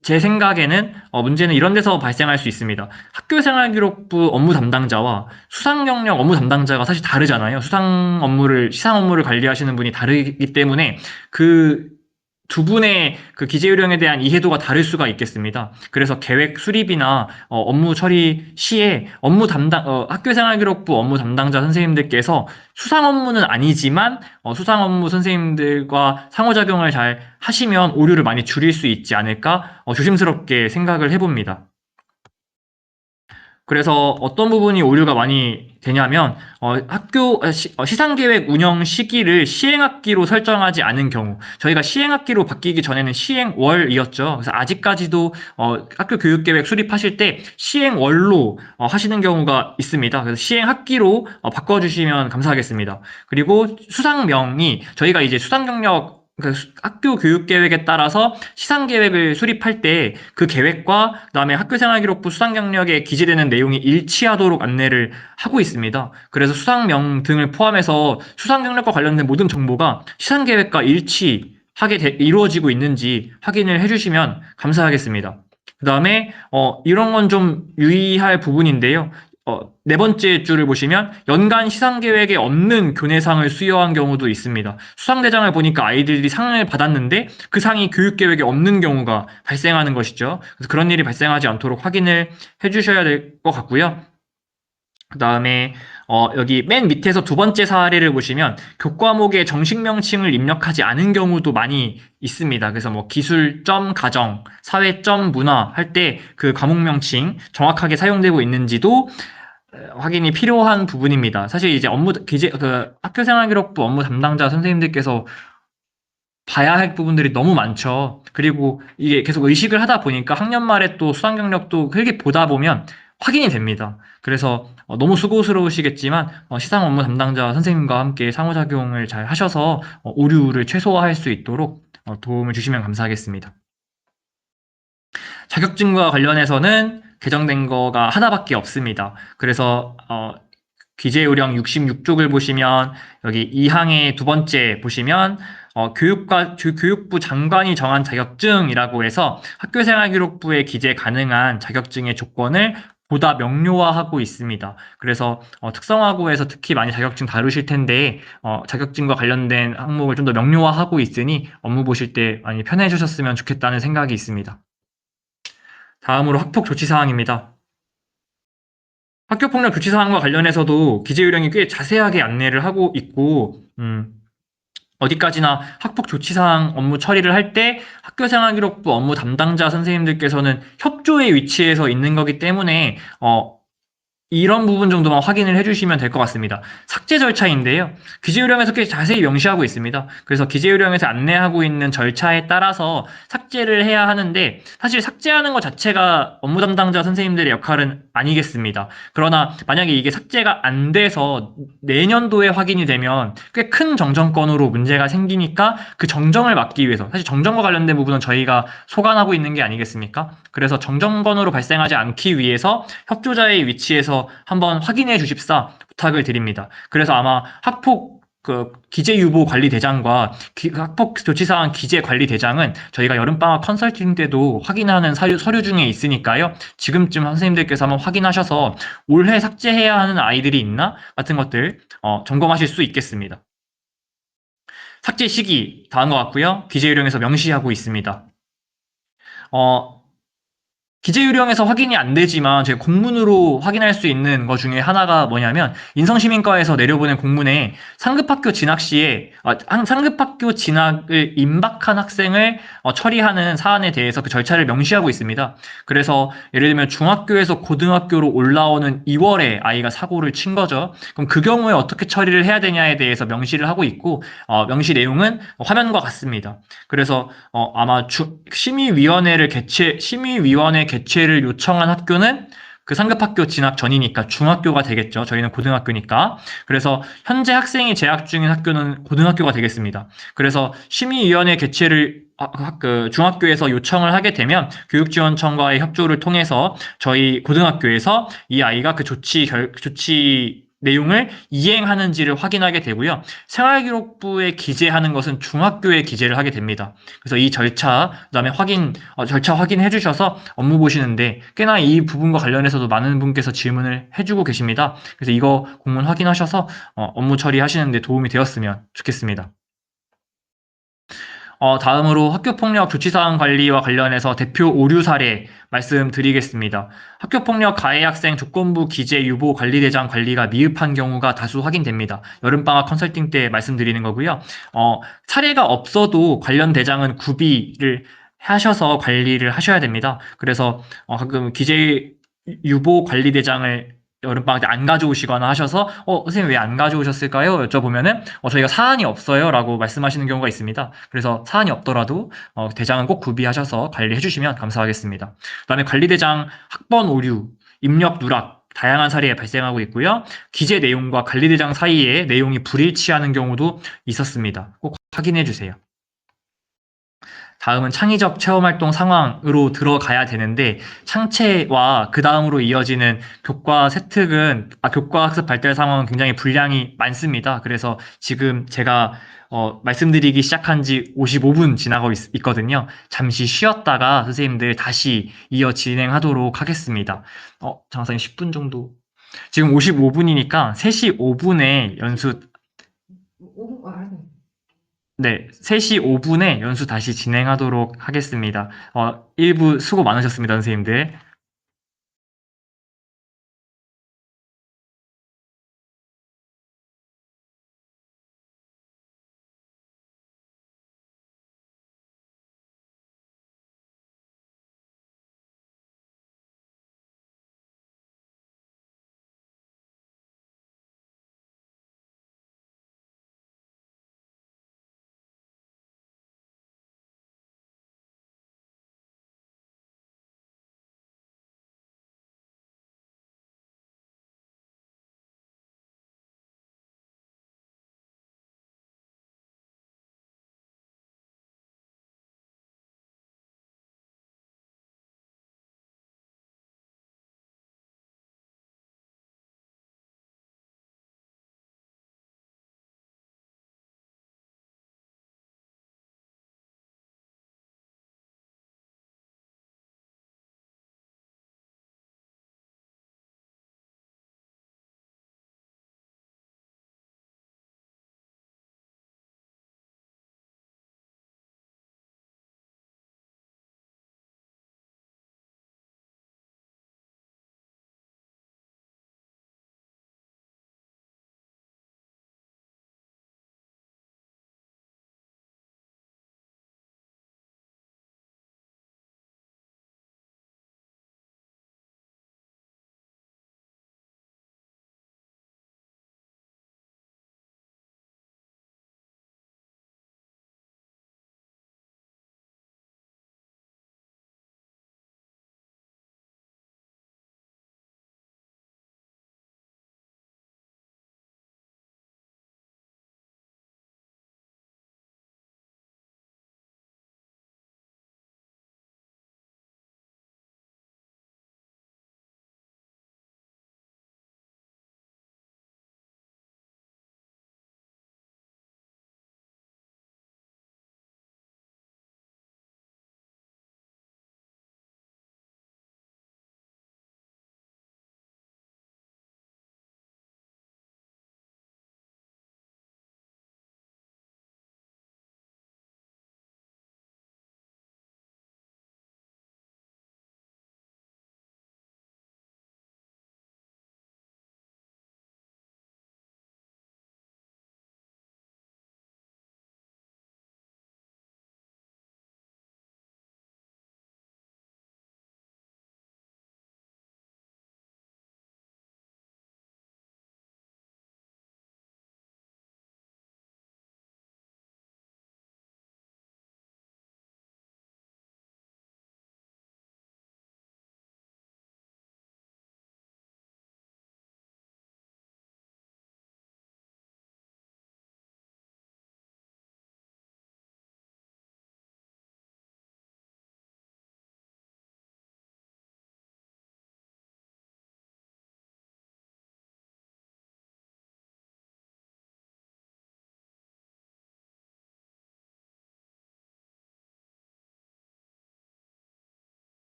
제 생각에는 문제는 이런 데서 발생할 수 있습니다. 학교생활기록부 업무 담당자와 수상경력 업무 담당자가 사실 다르잖아요. 시상 업무를 관리하시는 분이 다르기 때문에 그 두 분의 그 기재요령에 대한 이해도가 다를 수가 있겠습니다. 그래서 계획 수립이나 업무 처리 시에 학교생활기록부 업무 담당자 선생님들께서 수상 업무는 아니지만 수상 업무 선생님들과 상호작용을 잘 하시면 오류를 많이 줄일 수 있지 않을까 조심스럽게 생각을 해봅니다. 그래서 어떤 부분이 오류가 많이 되냐면 시상계획 운영 시기를 시행학기로 설정하지 않은 경우 저희가 시행학기로 바뀌기 전에는 시행월이었죠. 그래서 아직까지도 학교 교육계획 수립하실 때 시행월로 하시는 경우가 있습니다. 그래서 시행학기로 바꿔주시면 감사하겠습니다. 그리고 수상명이 저희가 이제 수상경력 그 학교 교육 계획에 따라서 시상 계획을 수립할 때 그 계획과 그다음에 학교생활기록부 수상 경력에 기재되는 내용이 일치하도록 안내를 하고 있습니다. 그래서 수상명 등을 포함해서 수상 경력과 관련된 모든 정보가 시상 계획과 이루어지고 있는지 확인을 해주시면 감사하겠습니다. 그다음에 이런 건 좀 유의할 부분인데요. 네 번째 줄을 보시면 연간 시상 계획에 없는 교내상을 수여한 경우도 있습니다. 수상대장을 보니까 아이들이 상을 받았는데 그 상이 교육 계획에 없는 경우가 발생하는 것이죠. 그래서 그런 일이 발생하지 않도록 확인을 해주셔야 될 것 같고요. 그 다음에 여기 맨 밑에서 두 번째 사례를 보시면 교과목에 정식 명칭을 입력하지 않은 경우도 많이 있습니다. 그래서 뭐 기술.가정, 사회.문화 할 때 그 과목 명칭 정확하게 사용되고 있는지도 확인이 필요한 부분입니다. 사실 이제 학교생활기록부 업무 담당자 선생님들께서 봐야 할 부분들이 너무 많죠. 그리고 이게 계속 의식을 하다 보니까 학년 말에 또 수상 경력도 이렇게 보다 보면 확인이 됩니다. 그래서 너무 수고스러우시겠지만 시상 업무 담당자 선생님과 함께 상호작용을 잘 하셔서 오류를 최소화할 수 있도록 도움을 주시면 감사하겠습니다. 자격증과 관련해서는 개정된 거가 하나밖에 없습니다. 그래서 기재요령 66쪽을 보시면 여기 2항의 두 번째 보시면 교육부 장관이 정한 자격증이라고 해서 학교생활기록부에 기재 가능한 자격증의 조건을 보다 명료화하고 있습니다. 그래서 특성화고에서 특히 많이 자격증 다루실 텐데 자격증과 관련된 항목을 좀 더 명료화하고 있으니 업무 보실 때 많이 편해지셨으면 좋겠다는 생각이 있습니다. 다음으로 학폭 조치 사항입니다. 학교폭력 조치 사항과 관련해서도 기재요령이 꽤 자세하게 안내를 하고 있고, 어디까지나 학폭 조치 사항 업무 처리를 할 때 학교생활기록부 업무 담당자 선생님들께서는 협조의 위치에서 있는 거기 때문에, 이런 부분 정도만 확인을 해주시면 될 것 같습니다. 삭제 절차인데요. 기재요령에서 꽤 자세히 명시하고 있습니다. 그래서 기재요령에서 안내하고 있는 절차에 따라서 삭제를 해야 하는데 사실 삭제하는 것 자체가 업무 담당자 선생님들의 역할은 아니겠습니다. 그러나 만약에 이게 삭제가 안 돼서 내년도에 확인이 되면 꽤 큰 정정권으로 문제가 생기니까 그 정정을 막기 위해서 사실 정정과 관련된 부분은 저희가 소관하고 있는 게 아니겠습니까? 그래서 정정권으로 발생하지 않기 위해서 협조자의 위치에서 그래서 한번 확인해 주십사 부탁을 드립니다. 그래서 아마 학폭 기재유보관리대장과 학폭조치사항 기재관리대장은 저희가 여름방학 컨설팅 때도 확인하는 서류 중에 있으니까요. 지금쯤 선생님들께서 한번 확인하셔서 올해 삭제해야 하는 아이들이 있나? 같은 것들 점검하실 수 있겠습니다. 삭제 시기 다 한 것 같고요. 기재요령에서 명시하고 있습니다. 어, 기재유령에서 확인이 안 되지만 제가 공문으로 확인할 수 있는 것 중에 하나가 뭐냐면 인성시민과에서 내려보낸 공문에 상급학교 진학 시에 상급학교 진학을 임박한 학생을 처리하는 사안에 대해서 그 절차를 명시하고 있습니다. 그래서 예를 들면 중학교에서 고등학교로 올라오는 2월에 아이가 사고를 친 거죠. 그럼 그 경우에 어떻게 처리를 해야 되냐에 대해서 명시를 하고 있고 명시 내용은 화면과 같습니다. 그래서 아마 심의위원회 개최를 요청한 학교는 그 상급학교 진학 전이니까 중학교가 되겠죠. 저희는 고등학교니까. 그래서 현재 학생이 재학 중인 학교는 고등학교가 되겠습니다. 그래서 심의위원회 개최를 중학교에서 요청을 하게 되면 교육지원청과의 협조를 통해서 저희 고등학교에서 이 아이가 그 조치 내용을 이행하는지를 확인하게 되고요. 생활기록부에 기재하는 것은 중학교에 기재를 하게 됩니다. 그래서 이 절차, 그다음에 절차 확인해 주셔서 업무 보시는데 꽤나 이 부분과 관련해서도 많은 분께서 질문을 해주고 계십니다. 그래서 이거 공문 확인하셔서 업무 처리하시는데 도움이 되었으면 좋겠습니다. 다음으로 학교폭력 조치사항 관리와 관련해서 대표 오류 사례 말씀드리겠습니다. 학교폭력 가해 학생 조건부 기재 유보 관리대장 관리가 미흡한 경우가 다수 확인됩니다. 여름방학 컨설팅 때 말씀드리는 거고요. 사례가 없어도 관련 대장은 구비를 하셔서 관리를 하셔야 됩니다. 그래서 가끔 기재 유보 관리대장을 여름방학 때 안 가져오시거나 하셔서 선생님 왜 안 가져오셨을까요? 여쭤보면은 저희가 사안이 없어요 라고 말씀하시는 경우가 있습니다. 그래서 사안이 없더라도 대장은 꼭 구비하셔서 관리해 주시면 감사하겠습니다. 그다음에 관리대장 학번 오류, 입력 누락 다양한 사례에 발생하고 있고요. 기재 내용과 관리대장 사이에 내용이 불일치하는 경우도 있었습니다. 꼭 확인해 주세요. 다음은 창의적 체험활동 상황으로 들어가야 되는데 창체와 그 다음으로 이어지는 교과 학습 발달 상황은 굉장히 분량이 많습니다. 그래서 지금 제가 말씀드리기 시작한 지 55분 지나고 있거든요. 잠시 쉬었다가 선생님들 다시 이어 진행하도록 하겠습니다. 장사님 10분 정도. 지금 55분이니까 3시 5분에 연수, 네, 3시 5분에 연수 다시 진행하도록 하겠습니다. 일부 수고 많으셨습니다, 선생님들.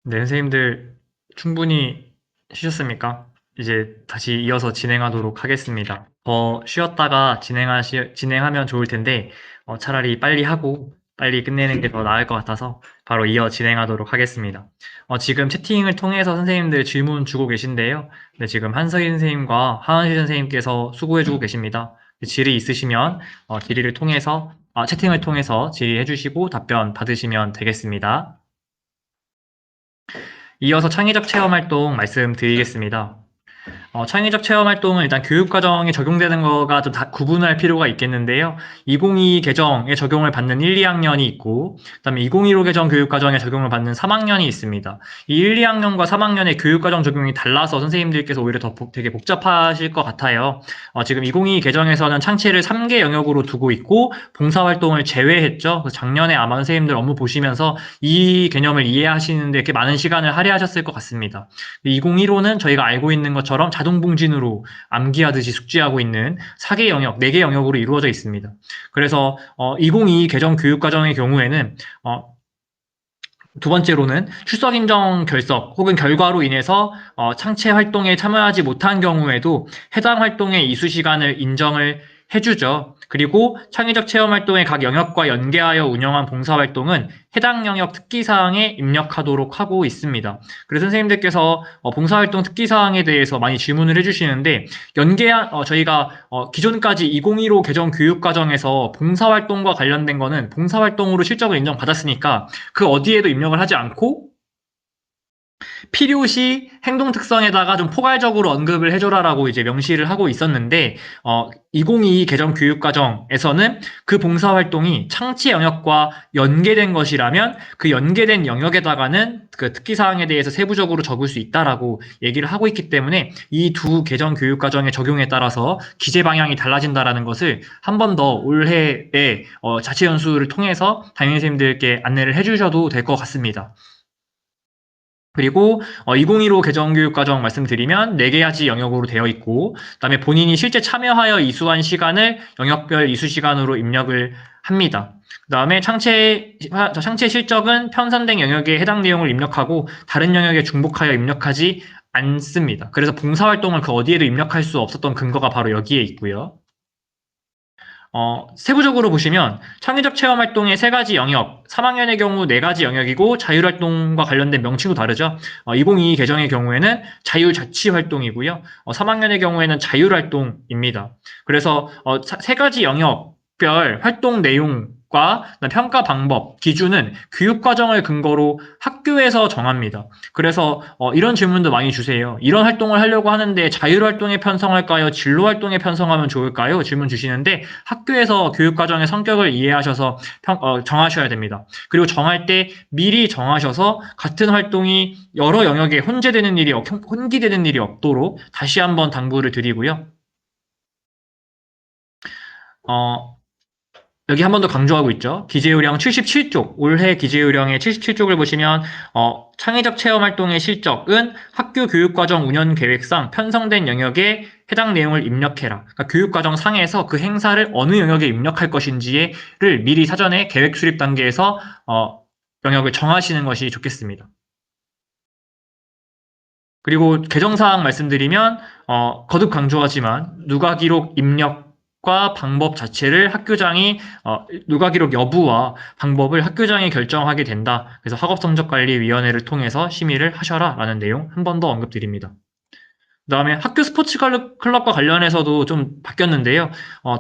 네, 선생님들 충분히 쉬셨습니까? 이제 다시 이어서 진행하도록 하겠습니다. 더 쉬었다가 진행하면 좋을 텐데, 차라리 빨리 하고 빨리 끝내는 게 더 나을 것 같아서 바로 이어 진행하도록 하겠습니다. 지금 채팅을 통해서 선생님들 질문 주고 계신데요. 네, 지금 한서희 선생님과 하은실 선생님께서 수고해주고 계십니다. 질의 있으시면 질의를 통해서, 채팅을 통해서 질의해 주시고 답변 받으시면 되겠습니다. 이어서 창의적 체험 활동 말씀드리겠습니다. 창의적 체험 활동은 일단 교육과정에 적용되는 거가 좀 구분할 필요가 있겠는데요. 2022 개정에 적용을 받는 1, 2학년이 있고, 그다음에 2015 개정 교육과정에 적용을 받는 3학년이 있습니다. 이 1, 2학년과 3학년의 교육과정 적용이 달라서 선생님들께서 오히려 더 되게 복잡하실 것 같아요. 지금 2022 개정에서는 창체를 3개 영역으로 두고 있고, 봉사활동을 제외했죠. 그래서 작년에 아마 선생님들 업무 보시면서 이 개념을 이해하시는데 이렇게 많은 시간을 할애하셨을 것 같습니다. 2015는 저희가 알고 있는 것처럼 자동봉진으로 암기하듯이 숙지하고 있는 4개 영역, 4개 영역으로 이루어져 있습니다. 그래서 2022 개정 교육과정의 경우에는 두 번째로는 출석 인정 결석 혹은 결과로 인해서 창체 활동에 참여하지 못한 경우에도 해당 활동의 이수 시간을 인정을 해주죠. 그리고 창의적 체험 활동의 각 영역과 연계하여 운영한 봉사활동은 해당 영역 특기사항에 입력하도록 하고 있습니다. 그래서 선생님들께서 봉사활동 특기사항에 대해서 많이 질문을 해주시는데 저희가 기존까지 2015 개정 교육과정에서 봉사활동과 관련된 거는 봉사활동으로 실적을 인정받았으니까 그 어디에도 입력을 하지 않고 필요시 행동 특성에다가 좀 포괄적으로 언급을 해줘라라고 이제 명시를 하고 있었는데 2022 개정 교육과정에서는 그 봉사활동이 창치 영역과 연계된 것이라면 그 연계된 영역에다가는 그 특기사항에 대해서 세부적으로 적을 수 있다라고 얘기를 하고 있기 때문에 이 두 개정 교육과정의 적용에 따라서 기재 방향이 달라진다라는 것을 한 번 더 올해의 자체 연수를 통해서 담임 선생님들께 안내를 해주셔도 될 것 같습니다. 그리고 2015 개정교육과정 말씀드리면 4개야지 영역으로 되어 있고 그다음에 본인이 실제 참여하여 이수한 시간을 영역별 이수 시간으로 입력을 합니다. 그다음에 창체 실적은 편성된 영역에 해당 내용을 입력하고 다른 영역에 중복하여 입력하지 않습니다. 그래서 봉사활동을 그 어디에도 입력할 수 없었던 근거가 바로 여기에 있고요. 세부적으로 보시면 창의적 체험 활동의 3가지 영역, 3학년의 경우 4가지 영역이고 자율활동과 관련된 명칭도 다르죠. 2022 개정의 경우에는 자율자치활동이고요. 3학년의 경우에는 자율활동입니다. 그래서 3가지 영역별 활동 내용과 평가 방법, 기준은 교육과정을 근거로 학교에서 정합니다. 그래서 이런 질문도 많이 주세요. 이런 활동을 하려고 하는데 자율활동에 편성할까요? 진로활동에 편성하면 좋을까요? 질문 주시는데 학교에서 교육과정의 성격을 이해하셔서 정하셔야 됩니다. 그리고 정할 때 미리 정하셔서 같은 활동이 여러 영역에 혼기되는 일이 없도록 다시 한번 당부를 드리고요. 어, 여기 한 번 더 강조하고 있죠. 기재요령 77쪽, 올해 기재요령의 77쪽을 보시면 창의적 체험 활동의 실적은 학교 교육과정 운영 계획상 편성된 영역에 해당 내용을 입력해라. 그러니까 교육과정 상에서 그 행사를 어느 영역에 입력할 것인지를 미리 사전에 계획 수립 단계에서 영역을 정하시는 것이 좋겠습니다. 그리고 개정사항 말씀드리면 거듭 강조하지만 누가 기록 입력과 방법 자체를 학교장이 누가 기록 여부와 방법을 학교장이 결정하게 된다. 그래서 학업성적관리위원회를 통해서 심의를 하셔라라는 내용 한 번 더 언급드립니다. 그다음에 학교 스포츠 클럽과 관련해서도 좀 바뀌었는데요.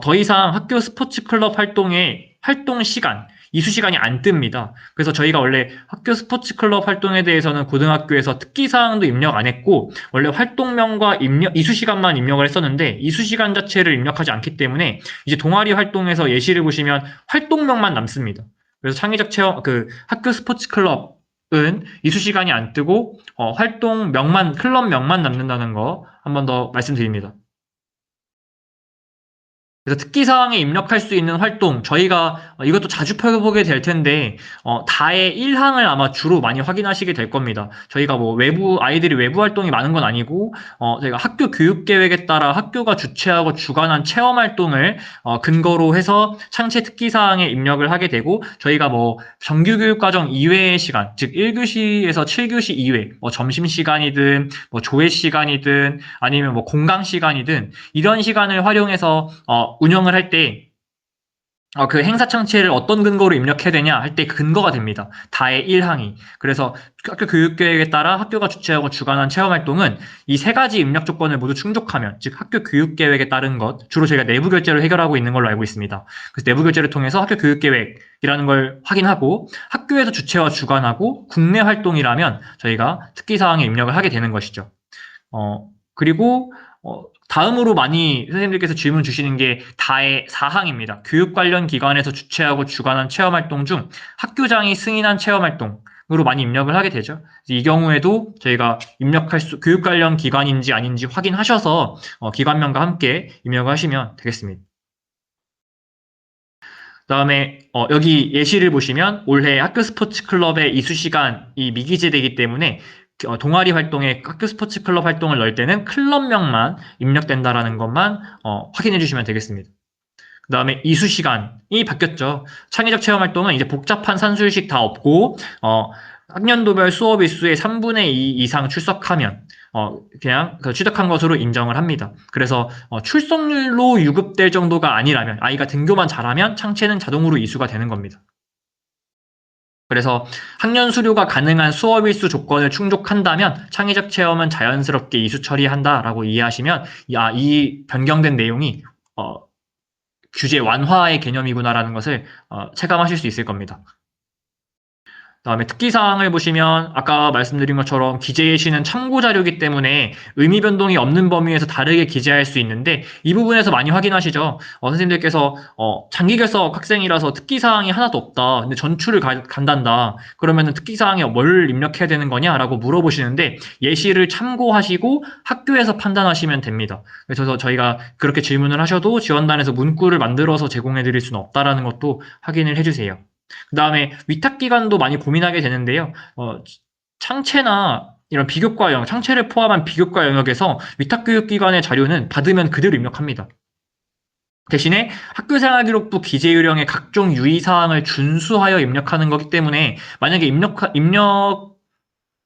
더 이상 학교 스포츠 클럽 활동의 활동 시간, 이수 시간이 안 뜹니다. 그래서 저희가 원래 학교 스포츠 클럽 활동에 대해서는 고등학교에서 특기 사항도 입력 안 했고 원래 활동명과 이수 시간만 입력을 했었는데 이수 시간 자체를 입력하지 않기 때문에 이제 동아리 활동에서 예시를 보시면 활동명만 남습니다. 그래서 창의적 체험 그 학교 스포츠 클럽 은 이수 시간이 안 뜨고 활동명만 클럽명만 남는다는 거 한 번 더 말씀드립니다. 그래서 특기사항에 입력할 수 있는 활동, 저희가 이것도 자주 펴보게 될 텐데, 다의 1항을 아마 주로 많이 확인하시게 될 겁니다. 저희가 뭐 아이들이 외부 활동이 많은 건 아니고, 저희가 학교 교육 계획에 따라 학교가 주최하고 주관한 체험 활동을 근거로 해서 창체 특기사항에 입력을 하게 되고, 저희가 뭐 정규교육과정 이외의 시간, 즉 1교시에서 7교시 이외, 뭐 점심시간이든, 뭐 조회 시간이든, 아니면 뭐 공강 시간이든, 이런 시간을 활용해서 운영을 할 때 그 행사 창체를 어떤 근거로 입력해야 되냐 할 때 근거가 됩니다. 다의 1항이. 그래서 학교 교육계획에 따라 학교가 주최하고 주관한 체험활동은 이 세 가지 입력 조건을 모두 충족하면, 즉 학교 교육계획에 따른 것, 주로 저희가 내부 결제로 해결하고 있는 걸로 알고 있습니다. 그래서 내부 결제를 통해서 학교 교육계획이라는 걸 확인하고 학교에서 주최와 주관하고 국내 활동이라면 저희가 특기사항에 입력을 하게 되는 것이죠. 그리고 다음으로 많이 선생님들께서 질문 주시는 게 다의 4항입니다. 교육 관련 기관에서 주최하고 주관한 체험활동 중 학교장이 승인한 체험활동으로 많이 입력을 하게 되죠. 이 경우에도 저희가 교육 관련 기관인지 아닌지 확인하셔서 기관명과 함께 입력을 하시면 되겠습니다. 그다음에 여기 예시를 보시면 올해 학교 스포츠 클럽의 이수 시간이 미기재되기 때문에 동아리 활동에 학교 스포츠 클럽 활동을 넣을 때는 클럽명만 입력된다라는 것만 확인해 주시면 되겠습니다. 그다음에 이수 시간이 바뀌었죠. 창의적 체험 활동은 이제 복잡한 산술식 다 없고 학년도별 수업 일수의 3분의 2 이상 출석하면 그냥 취득한 것으로 인정을 합니다. 그래서 출석률로 유급될 정도가 아니라면 아이가 등교만 잘하면 창체는 자동으로 이수가 되는 겁니다. 그래서 학년 수료가 가능한 수업 일수 조건을 충족한다면 창의적 체험은 자연스럽게 이수 처리한다라고 이해하시면 이 변경된 내용이 규제 완화의 개념이구나라는 것을 체감하실 수 있을 겁니다. 그다음에 특기사항을 보시면 아까 말씀드린 것처럼 기재 예시는 참고 자료이기 때문에 의미 변동이 없는 범위에서 다르게 기재할 수 있는데 이 부분에서 많이 확인하시죠. 선생님들께서 장기 결석 학생이라서 특기사항이 하나도 없다. 근데 전출을 간단다. 그러면은 특기사항에 뭘 입력해야 되는 거냐라고 물어보시는데 예시를 참고하시고 학교에서 판단하시면 됩니다. 그래서 저희가 그렇게 질문을 하셔도 지원단에서 문구를 만들어서 제공해 드릴 수는 없다라는 것도 확인을 해주세요. 그 다음에 위탁기관도 많이 고민하게 되는데요. 창체나 이런 비교과 영역, 창체를 포함한 비교과 영역에서 위탁교육기관의 자료는 받으면 그대로 입력합니다. 대신에 학교생활기록부 기재요령의 각종 유의사항을 준수하여 입력하는 거기 때문에 만약에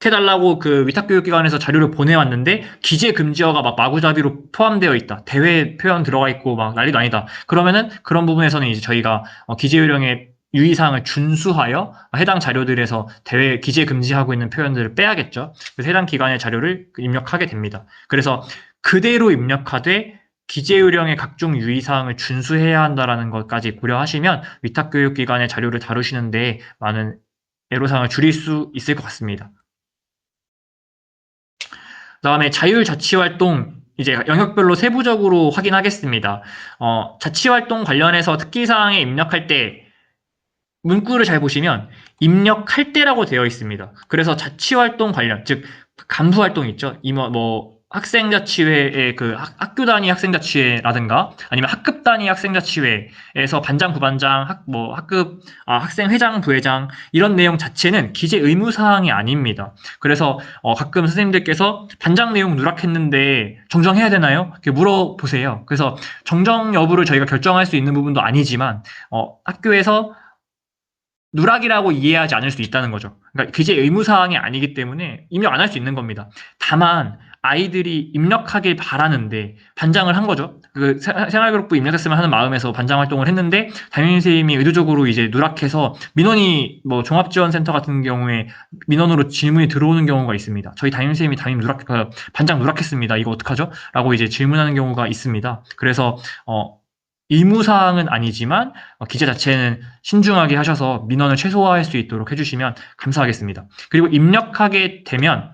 입력해달라고 그 위탁교육기관에서 자료를 보내왔는데 기재 금지어가 막 마구잡이로 포함되어 있다. 대회 표현 들어가 있고 막 난리도 아니다. 그러면은 그런 부분에서는 이제 저희가 기재요령의 유의사항을 준수하여 해당 자료들에서 대회 기재 금지하고 있는 표현들을 빼야겠죠. 그래서 해당 기관의 자료를 입력하게 됩니다. 그래서 그대로 입력하되 기재요령의 각종 유의사항을 준수해야 한다는 것까지 고려하시면 위탁교육기관의 자료를 다루시는데 많은 애로사항을 줄일 수 있을 것 같습니다. 그다음에 자율자치활동 이제 영역별로 세부적으로 확인하겠습니다. 자치활동 관련해서 특기사항에 입력할 때 문구를 잘 보시면 입력할 때라고 되어 있습니다. 그래서 자치활동 관련, 즉 간부활동 있죠. 학생자치회의 그 학교 단위 학생자치회라든가 아니면 학급 단위 학생자치회에서 반장, 부반장, 학생회장, 부회장 이런 내용 자체는 기재 의무 사항이 아닙니다. 그래서 가끔 선생님들께서 반장 내용 누락했는데 정정해야 되나요? 이렇게 물어보세요. 그래서 정정 여부를 저희가 결정할 수 있는 부분도 아니지만 학교에서 누락이라고 이해하지 않을 수 있다는 거죠. 그러니까 기재 의무 사항이 아니기 때문에 입력 안 할 수 있는 겁니다. 다만 아이들이 입력하길 바라는데 반장을 한 거죠. 그 생활기록부 입력했으면 하는 마음에서 반장 활동을 했는데 담임 선생님이 의도적으로 이제 누락해서 민원이 뭐 종합지원센터 같은 경우에 민원으로 질문이 들어오는 경우가 있습니다. 저희 담임 선생님이 반장 누락했습니다. 이거 어떡하죠? 라고 이제 질문하는 경우가 있습니다. 그래서 의무사항은 아니지만 기재 자체는 신중하게 하셔서 민원을 최소화할 수 있도록 해주시면 감사하겠습니다. 그리고 입력하게 되면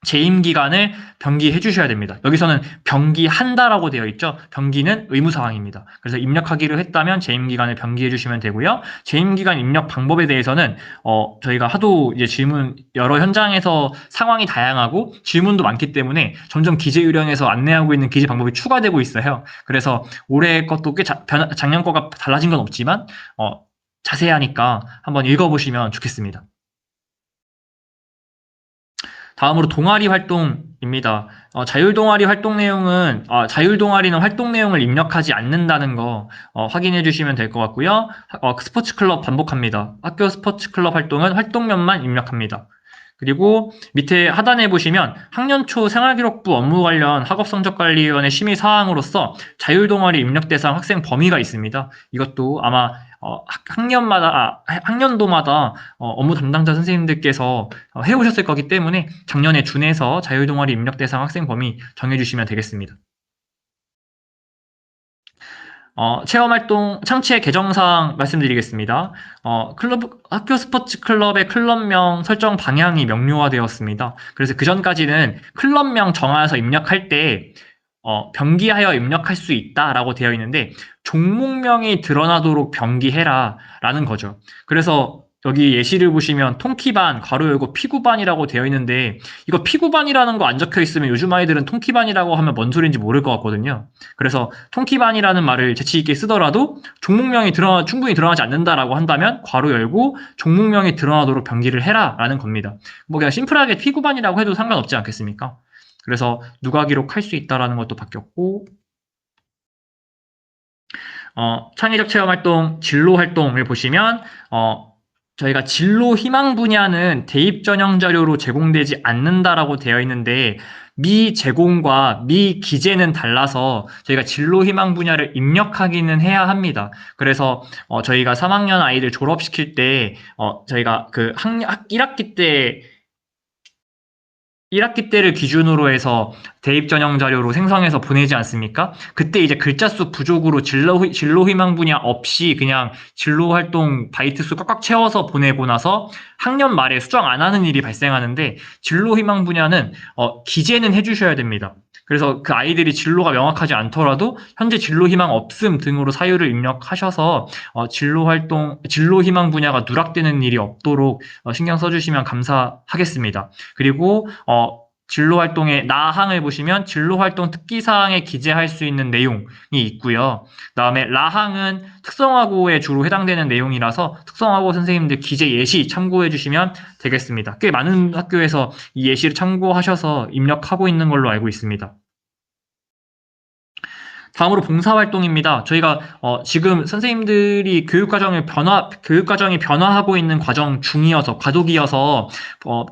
재임 기간을 병기해 주셔야 됩니다. 여기서는 병기한다라고 되어 있죠. 병기는 의무 사항입니다. 그래서 입력하기로 했다면 재임 기간을 병기해 주시면 되고요. 재임 기간 입력 방법에 대해서는 저희가 하도 이제 질문 여러 현장에서 상황이 다양하고 질문도 많기 때문에 점점 기재 요령에서 안내하고 있는 기재 방법이 추가되고 있어요. 그래서 올해 것도 꽤 작년 거가 달라진 건 없지만 자세하니까 한번 읽어보시면 좋겠습니다. 다음으로 동아리 활동입니다. 자율 동아리 활동 내용은 자율 동아리는 활동 내용을 입력하지 않는다는 거 확인해 주시면 될 것 같고요. 스포츠 클럽 반복합니다. 학교 스포츠 클럽 활동은 활동명만 입력합니다. 그리고 밑에 하단에 보시면 학년 초 생활기록부 업무 관련 학업성적관리위원회 심의 사항으로서 자율동아리 입력 대상 학생 범위가 있습니다. 이것도 아마 학년도마다 업무 담당자 선생님들께서 해오셨을 거기 때문에 작년에 준해서 자율동아리 입력 대상 학생 범위 정해주시면 되겠습니다. 체험활동 창체 개정사항 말씀드리겠습니다. 학교 스포츠 클럽의 클럽명 설정 방향이 명료화되었습니다. 그래서 그 전까지는 클럽명 정하여서 입력할 때 병기하여 입력할 수 있다라고 되어 있는데 종목명이 드러나도록 병기해라 라는 거죠. 그래서 여기 예시를 보시면 통키반 괄호 열고 피구반이라고 되어 있는데 이거 피구반이라는 거 안 적혀 있으면 요즘 아이들은 통키반이라고 하면 뭔 소리인지 모를 것 같거든요. 그래서 통키반이라는 말을 재치 있게 쓰더라도 종목명이 충분히 드러나지 않는다라고 한다면 괄호 열고 종목명이 드러나도록 병기를 해라라는 겁니다. 뭐 그냥 심플하게 피구반이라고 해도 상관없지 않겠습니까? 그래서 누가 기록할 수 있다라는 것도 바뀌었고 창의적 체험 활동, 진로 활동을 보시면 저희가 진로 희망 분야는 대입 전형 자료로 제공되지 않는다라고 되어 있는데 미제공과 미기재는 달라서 저희가 진로 희망 분야를 입력하기는 해야 합니다. 그래서 저희가 3학년 아이들 졸업시킬 때 저희가 그 1학기 때 1학기 때를 기준으로 해서 대입 전형 자료로 생성해서 보내지 않습니까? 그때 이제 글자 수 부족으로 진로 희망 분야 없이 그냥 진로 활동 바이트 수 꽉꽉 채워서 보내고 나서 학년 말에 수정 안 하는 일이 발생하는데 진로 희망 분야는 기재는 해주셔야 됩니다. 그래서 그 아이들이 진로가 명확하지 않더라도 현재 진로 희망 없음 등으로 사유를 입력하셔서 진로 희망 분야가 누락되는 일이 없도록 신경 써주시면 감사하겠습니다. 그리고 진로 활동의 나항을 보시면 진로 활동 특기 사항에 기재할 수 있는 내용이 있고요. 그다음에 라항은 특성화고에 주로 해당되는 내용이라서 특성화고 선생님들 기재 예시 참고해 주시면 되겠습니다. 꽤 많은 학교에서 이 예시를 참고하셔서 입력하고 있는 걸로 알고 있습니다. 다음으로 봉사활동입니다. 저희가 지금 선생님들이 교육과정이 변화하고 있는 과정 중이어서 과도기여서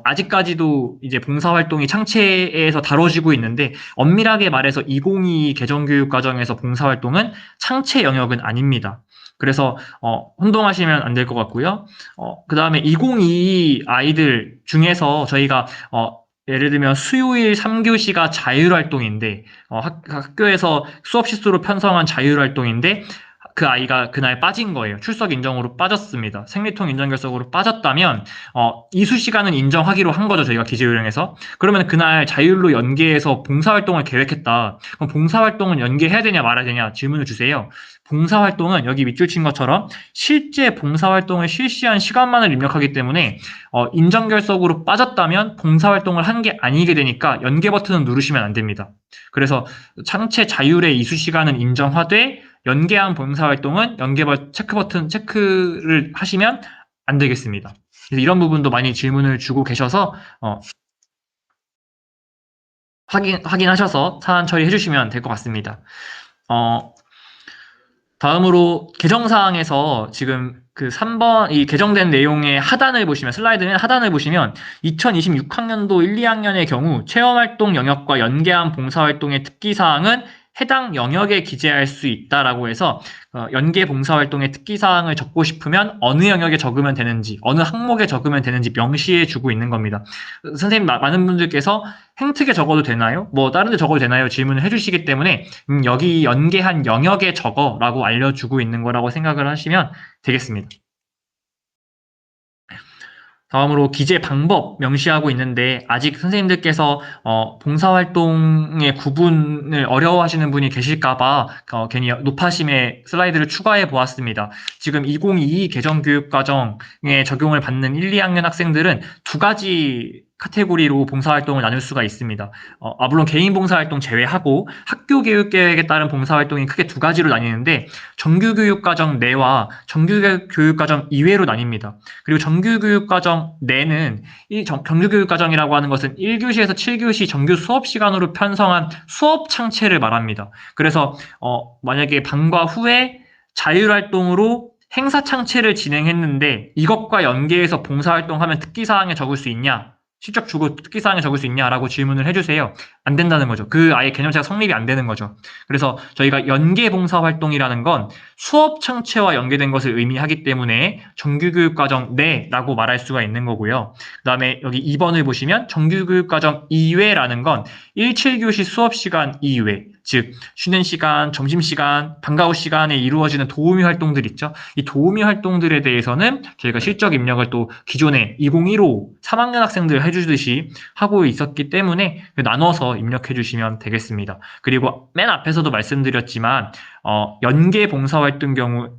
아직까지도 이제 봉사활동이 창체에서 다뤄지고 있는데 엄밀하게 말해서 2022 개정교육과정에서 봉사활동은 창체 영역은 아닙니다. 그래서 혼동하시면 안 될 것 같고요. 그 다음에 2022 아이들 중에서 저희가 예를 들면 수요일 3교시가 자율활동인데 학교에서 수업 시수로 편성한 자율활동인데 그 아이가 그날 빠진 거예요. 출석 인정으로 빠졌습니다. 생리통 인정 결석으로 빠졌다면 이수 시간은 인정하기로 한 거죠. 저희가 기재 요령에서. 그러면 그날 자율로 연계해서 봉사활동을 계획했다. 그럼 봉사활동은 연계해야 되냐 말아야 되냐 질문을 주세요. 봉사활동은 여기 밑줄 친 것처럼 실제 봉사활동을 실시한 시간만을 입력하기 때문에 인정 결석으로 빠졌다면 봉사활동을 한 게 아니게 되니까 연계 버튼을 누르시면 안 됩니다. 그래서 창체 자율의 이수 시간은 인정하되 연계한 봉사활동은 체크 버튼 체크를 하시면 안 되겠습니다. 그래서 이런 부분도 많이 질문을 주고 계셔서 확인하셔서 사안 처리해 주시면 될 것 같습니다. 다음으로 개정사항에서 지금 그 3번 이 개정된 내용의 하단을 보시면 슬라이드는 하단을 보시면 2026학년도 1, 2학년의 경우 체험활동 영역과 연계한 봉사활동의 특기사항은 해당 영역에 기재할 수 있다라고 해서 연계 봉사활동의 특기사항을 적고 싶으면 어느 영역에 적으면 되는지 어느 항목에 적으면 되는지 명시해 주고 있는 겁니다. 선생님 많은 분들께서 행특에 적어도 되나요? 뭐 다른 데 적어도 되나요? 질문을 해주시기 때문에 여기 연계한 영역에 적어라고 알려주고 있는 거라고 생각을 하시면 되겠습니다. 다음으로 기재 방법 명시하고 있는데 아직 선생님들께서 봉사활동의 구분을 어려워하시는 분이 계실까봐 괜히 노파심에 슬라이드를 추가해 보았습니다. 지금 2022 개정교육과정에 적용을 받는 1, 2학년 학생들은 두 가지 카테고리로 봉사활동을 나눌 수가 있습니다. 물론 개인 봉사활동 제외하고 학교 교육계획에 따른 봉사활동이 크게 두 가지로 나뉘는데 정규교육과정 내와 정규교육과정 이외로 나뉩니다. 그리고 정규교육과정 내는 이 정규교육과정이라고 하는 것은 1교시에서 7교시 정규 수업 시간으로 편성한 수업 창체를 말합니다. 그래서 만약에 방과 후에 자율활동으로 행사 창체를 진행했는데 이것과 연계해서 봉사활동하면 특기사항에 적을 수 있냐? 실적 주고 특기사항에 적을 수 있냐라고 질문을 해주세요. 안 된다는 거죠. 그 아예 개념 자체가 성립이 안 되는 거죠. 그래서 저희가 연계봉사활동이라는 건 수업 창체와 연계된 것을 의미하기 때문에 정규교육과정 내라고 말할 수가 있는 거고요. 그 다음에 여기 2번을 보시면 정규교육과정 이외라는 건 1, 7교시 수업 시간 이외, 즉 쉬는 시간, 점심시간, 방과 후 시간에 이루어지는 도우미 활동들 있죠. 이 도우미 활동들에 대해서는 저희가 실적 입력을 또 기존에 2015 3학년 학생들 해주듯이 하고 있었기 때문에 나눠서 입력해 주시면 되겠습니다. 그리고 맨 앞에서도 말씀드렸지만 연계 봉사활동의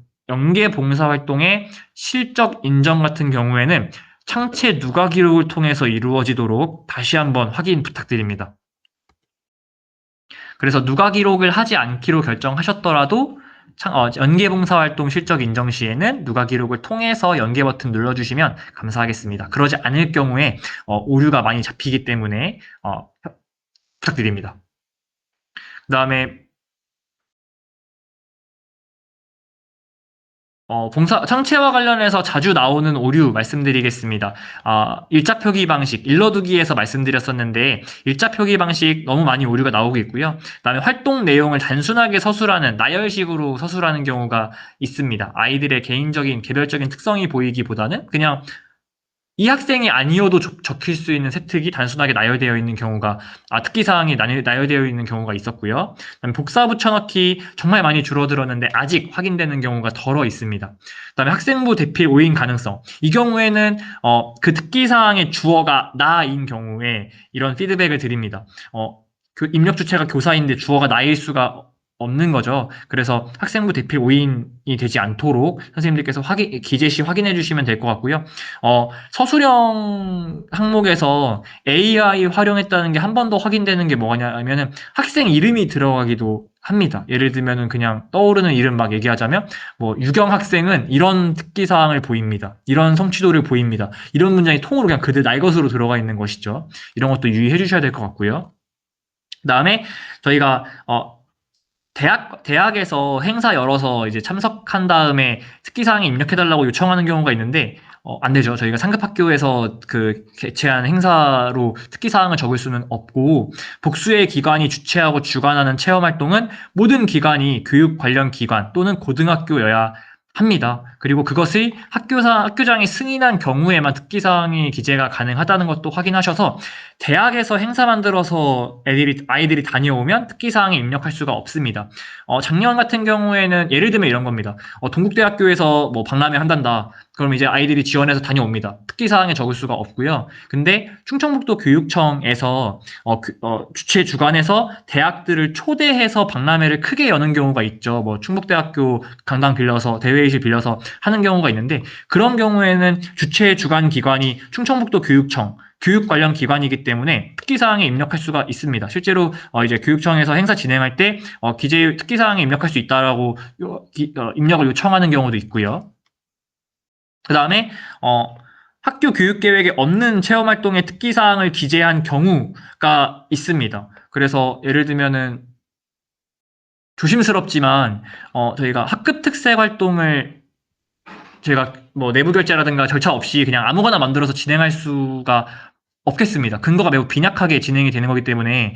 실적 인정 같은 경우에는 창체 누가 기록을 통해서 이루어지도록 다시 한번 확인 부탁드립니다. 그래서 누가 기록을 하지 않기로 결정하셨더라도 연계봉사활동 실적 인정 시에는 누가 기록을 통해서 연계 버튼 눌러주시면 감사하겠습니다. 그러지 않을 경우에 오류가 많이 잡히기 때문에 부탁드립니다. 그 다음에 창체와 관련해서 자주 나오는 오류 말씀드리겠습니다. 일자 표기 방식, 일러두기에서 말씀드렸었는데, 일자 표기 방식 너무 많이 오류가 나오고 있고요. 그다음에 활동 내용을 단순하게 서술하는, 나열식으로 서술하는 경우가 있습니다. 아이들의 개인적인, 개별적인 특성이 보이기보다는 그냥 이 학생이 아니어도 적힐 수 있는 세특이 단순하게 나열되어 있는 경우가, 특기사항이 나열되어 있는 경우가 있었고요. 그다음에 복사 붙여넣기 정말 많이 줄어들었는데 아직 확인되는 경우가 덜어 있습니다. 그다음에 학생부 대필 오인 가능성. 이 경우에는 그 특기사항의 주어가 나인 경우에 이런 피드백을 드립니다. 그 입력 주체가 교사인데 주어가 나일 수가 없는 거죠. 그래서 학생부 대필 오인이 되지 않도록 선생님들께서 기재 시 확인해 주시면 될 것 같고요. 서술형 항목에서 AI 활용했다는 게 한 번 더 확인되는 게 뭐냐면은 학생 이름이 들어가기도 합니다. 예를 들면은 그냥 떠오르는 이름 막 얘기하자면 뭐 유경 학생은 이런 특기 사항을 보입니다. 이런 성취도를 보입니다. 이런 문장이 통으로 그냥 그들 날 것으로 들어가 있는 것이죠. 이런 것도 유의해 주셔야 될 것 같고요. 그다음에 저희가 대학에서 행사 열어서 이제 참석한 다음에 특기사항에 입력해달라고 요청하는 경우가 있는데, 안 되죠. 저희가 상급 학교에서 개최한 행사로 특기사항을 적을 수는 없고, 복수의 기관이 주최하고 주관하는 체험활동은 모든 기관이 교육 관련 기관 또는 고등학교여야 합니다. 그리고 그것을 학교장이 승인한 경우에만 특기사항이 기재가 가능하다는 것도 확인하셔서 대학에서 행사 만들어서 아이들이 다녀오면 특기사항에 입력할 수가 없습니다. 작년 같은 경우에는 예를 들면 이런 겁니다. 동국대학교에서 뭐 박람회 한단다. 그럼 이제 아이들이 지원해서 다녀옵니다. 특기사항에 적을 수가 없고요. 근데 충청북도 교육청에서 주최 주관해서 대학들을 초대해서 박람회를 크게 여는 경우가 있죠. 뭐 충북대학교 강당 빌려서 대회의실 빌려서 하는 경우가 있는데 그런 경우에는 주최 주관 기관이 충청북도 교육청 교육 관련 기관이기 때문에 특기사항에 입력할 수가 있습니다. 실제로 이제 교육청에서 행사 진행할 때 기재 특기사항에 입력할 수 있다라고 입력을 요청하는 경우도 있고요. 그 다음에 학교 교육 계획에 없는 체험 활동의 특기사항을 기재한 경우가 있습니다. 그래서 예를 들면은 조심스럽지만 저희가 학급 특색 활동을 저희가 뭐 내부 결제라든가 절차 없이 그냥 아무거나 만들어서 진행할 수가 없겠습니다. 근거가 매우 빈약하게 진행이 되는 거기 때문에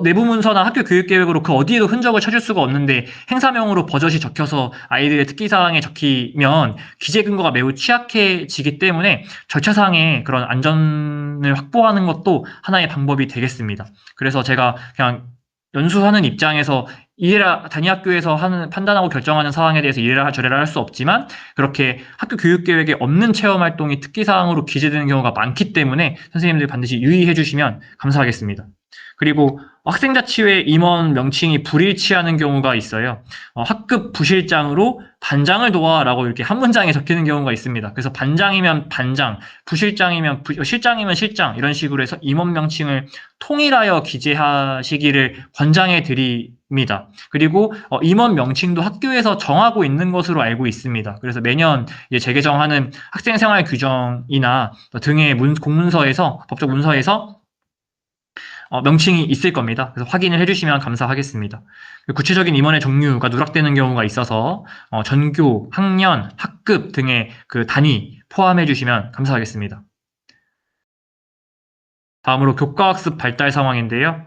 내부 문서나 학교 교육 계획으로 그 어디에도 흔적을 찾을 수가 없는데 행사명으로 버젓이 적혀서 아이들의 특기사항에 적히면 기재 근거가 매우 취약해지기 때문에 절차상의 그런 안전을 확보하는 것도 하나의 방법이 되겠습니다. 그래서 제가 그냥 연수하는 입장에서 이래라 단위 학교에서 하는 판단하고 결정하는 사항에 대해서 이래라 저래라 할 수 없지만 그렇게 학교 교육 계획에 없는 체험 활동이 특기 사항으로 기재되는 경우가 많기 때문에 선생님들이 반드시 유의해 주시면 감사하겠습니다. 그리고 학생자치회 임원 명칭이 불일치하는 경우가 있어요. 학급 부실장으로 반장을 도와라고 이렇게 한 문장에 적히는 경우가 있습니다. 그래서 반장이면 반장, 부실장이면 실장이면 실장 이런 식으로 해서 임원 명칭을 통일하여 기재하시기를 권장해 드립니다. 그리고 임원 명칭도 학교에서 정하고 있는 것으로 알고 있습니다. 그래서 매년 재개정하는 학생생활 규정이나 등의 공문서에서 법적 문서에서 명칭이 있을 겁니다. 그래서 확인을 해주시면 감사하겠습니다. 구체적인 임원의 종류가 누락되는 경우가 있어서 전교, 학년, 학급 등의 그 단위 포함해 주시면 감사하겠습니다. 다음으로 교과학습 발달 상황인데요.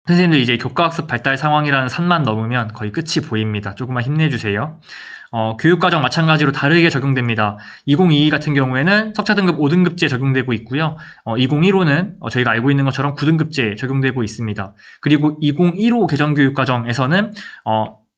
선생님들 이제 교과학습 발달 상황이라는 산만 넘으면 거의 끝이 보입니다. 조금만 힘내주세요. 교육과정 마찬가지로 다르게 적용됩니다. 2022 같은 경우에는 석차 등급 5등급제 적용되고 있고요. 2015는 저희가 알고 있는 것처럼 9등급제 적용되고 있습니다. 그리고 2015 개정교육과정에서는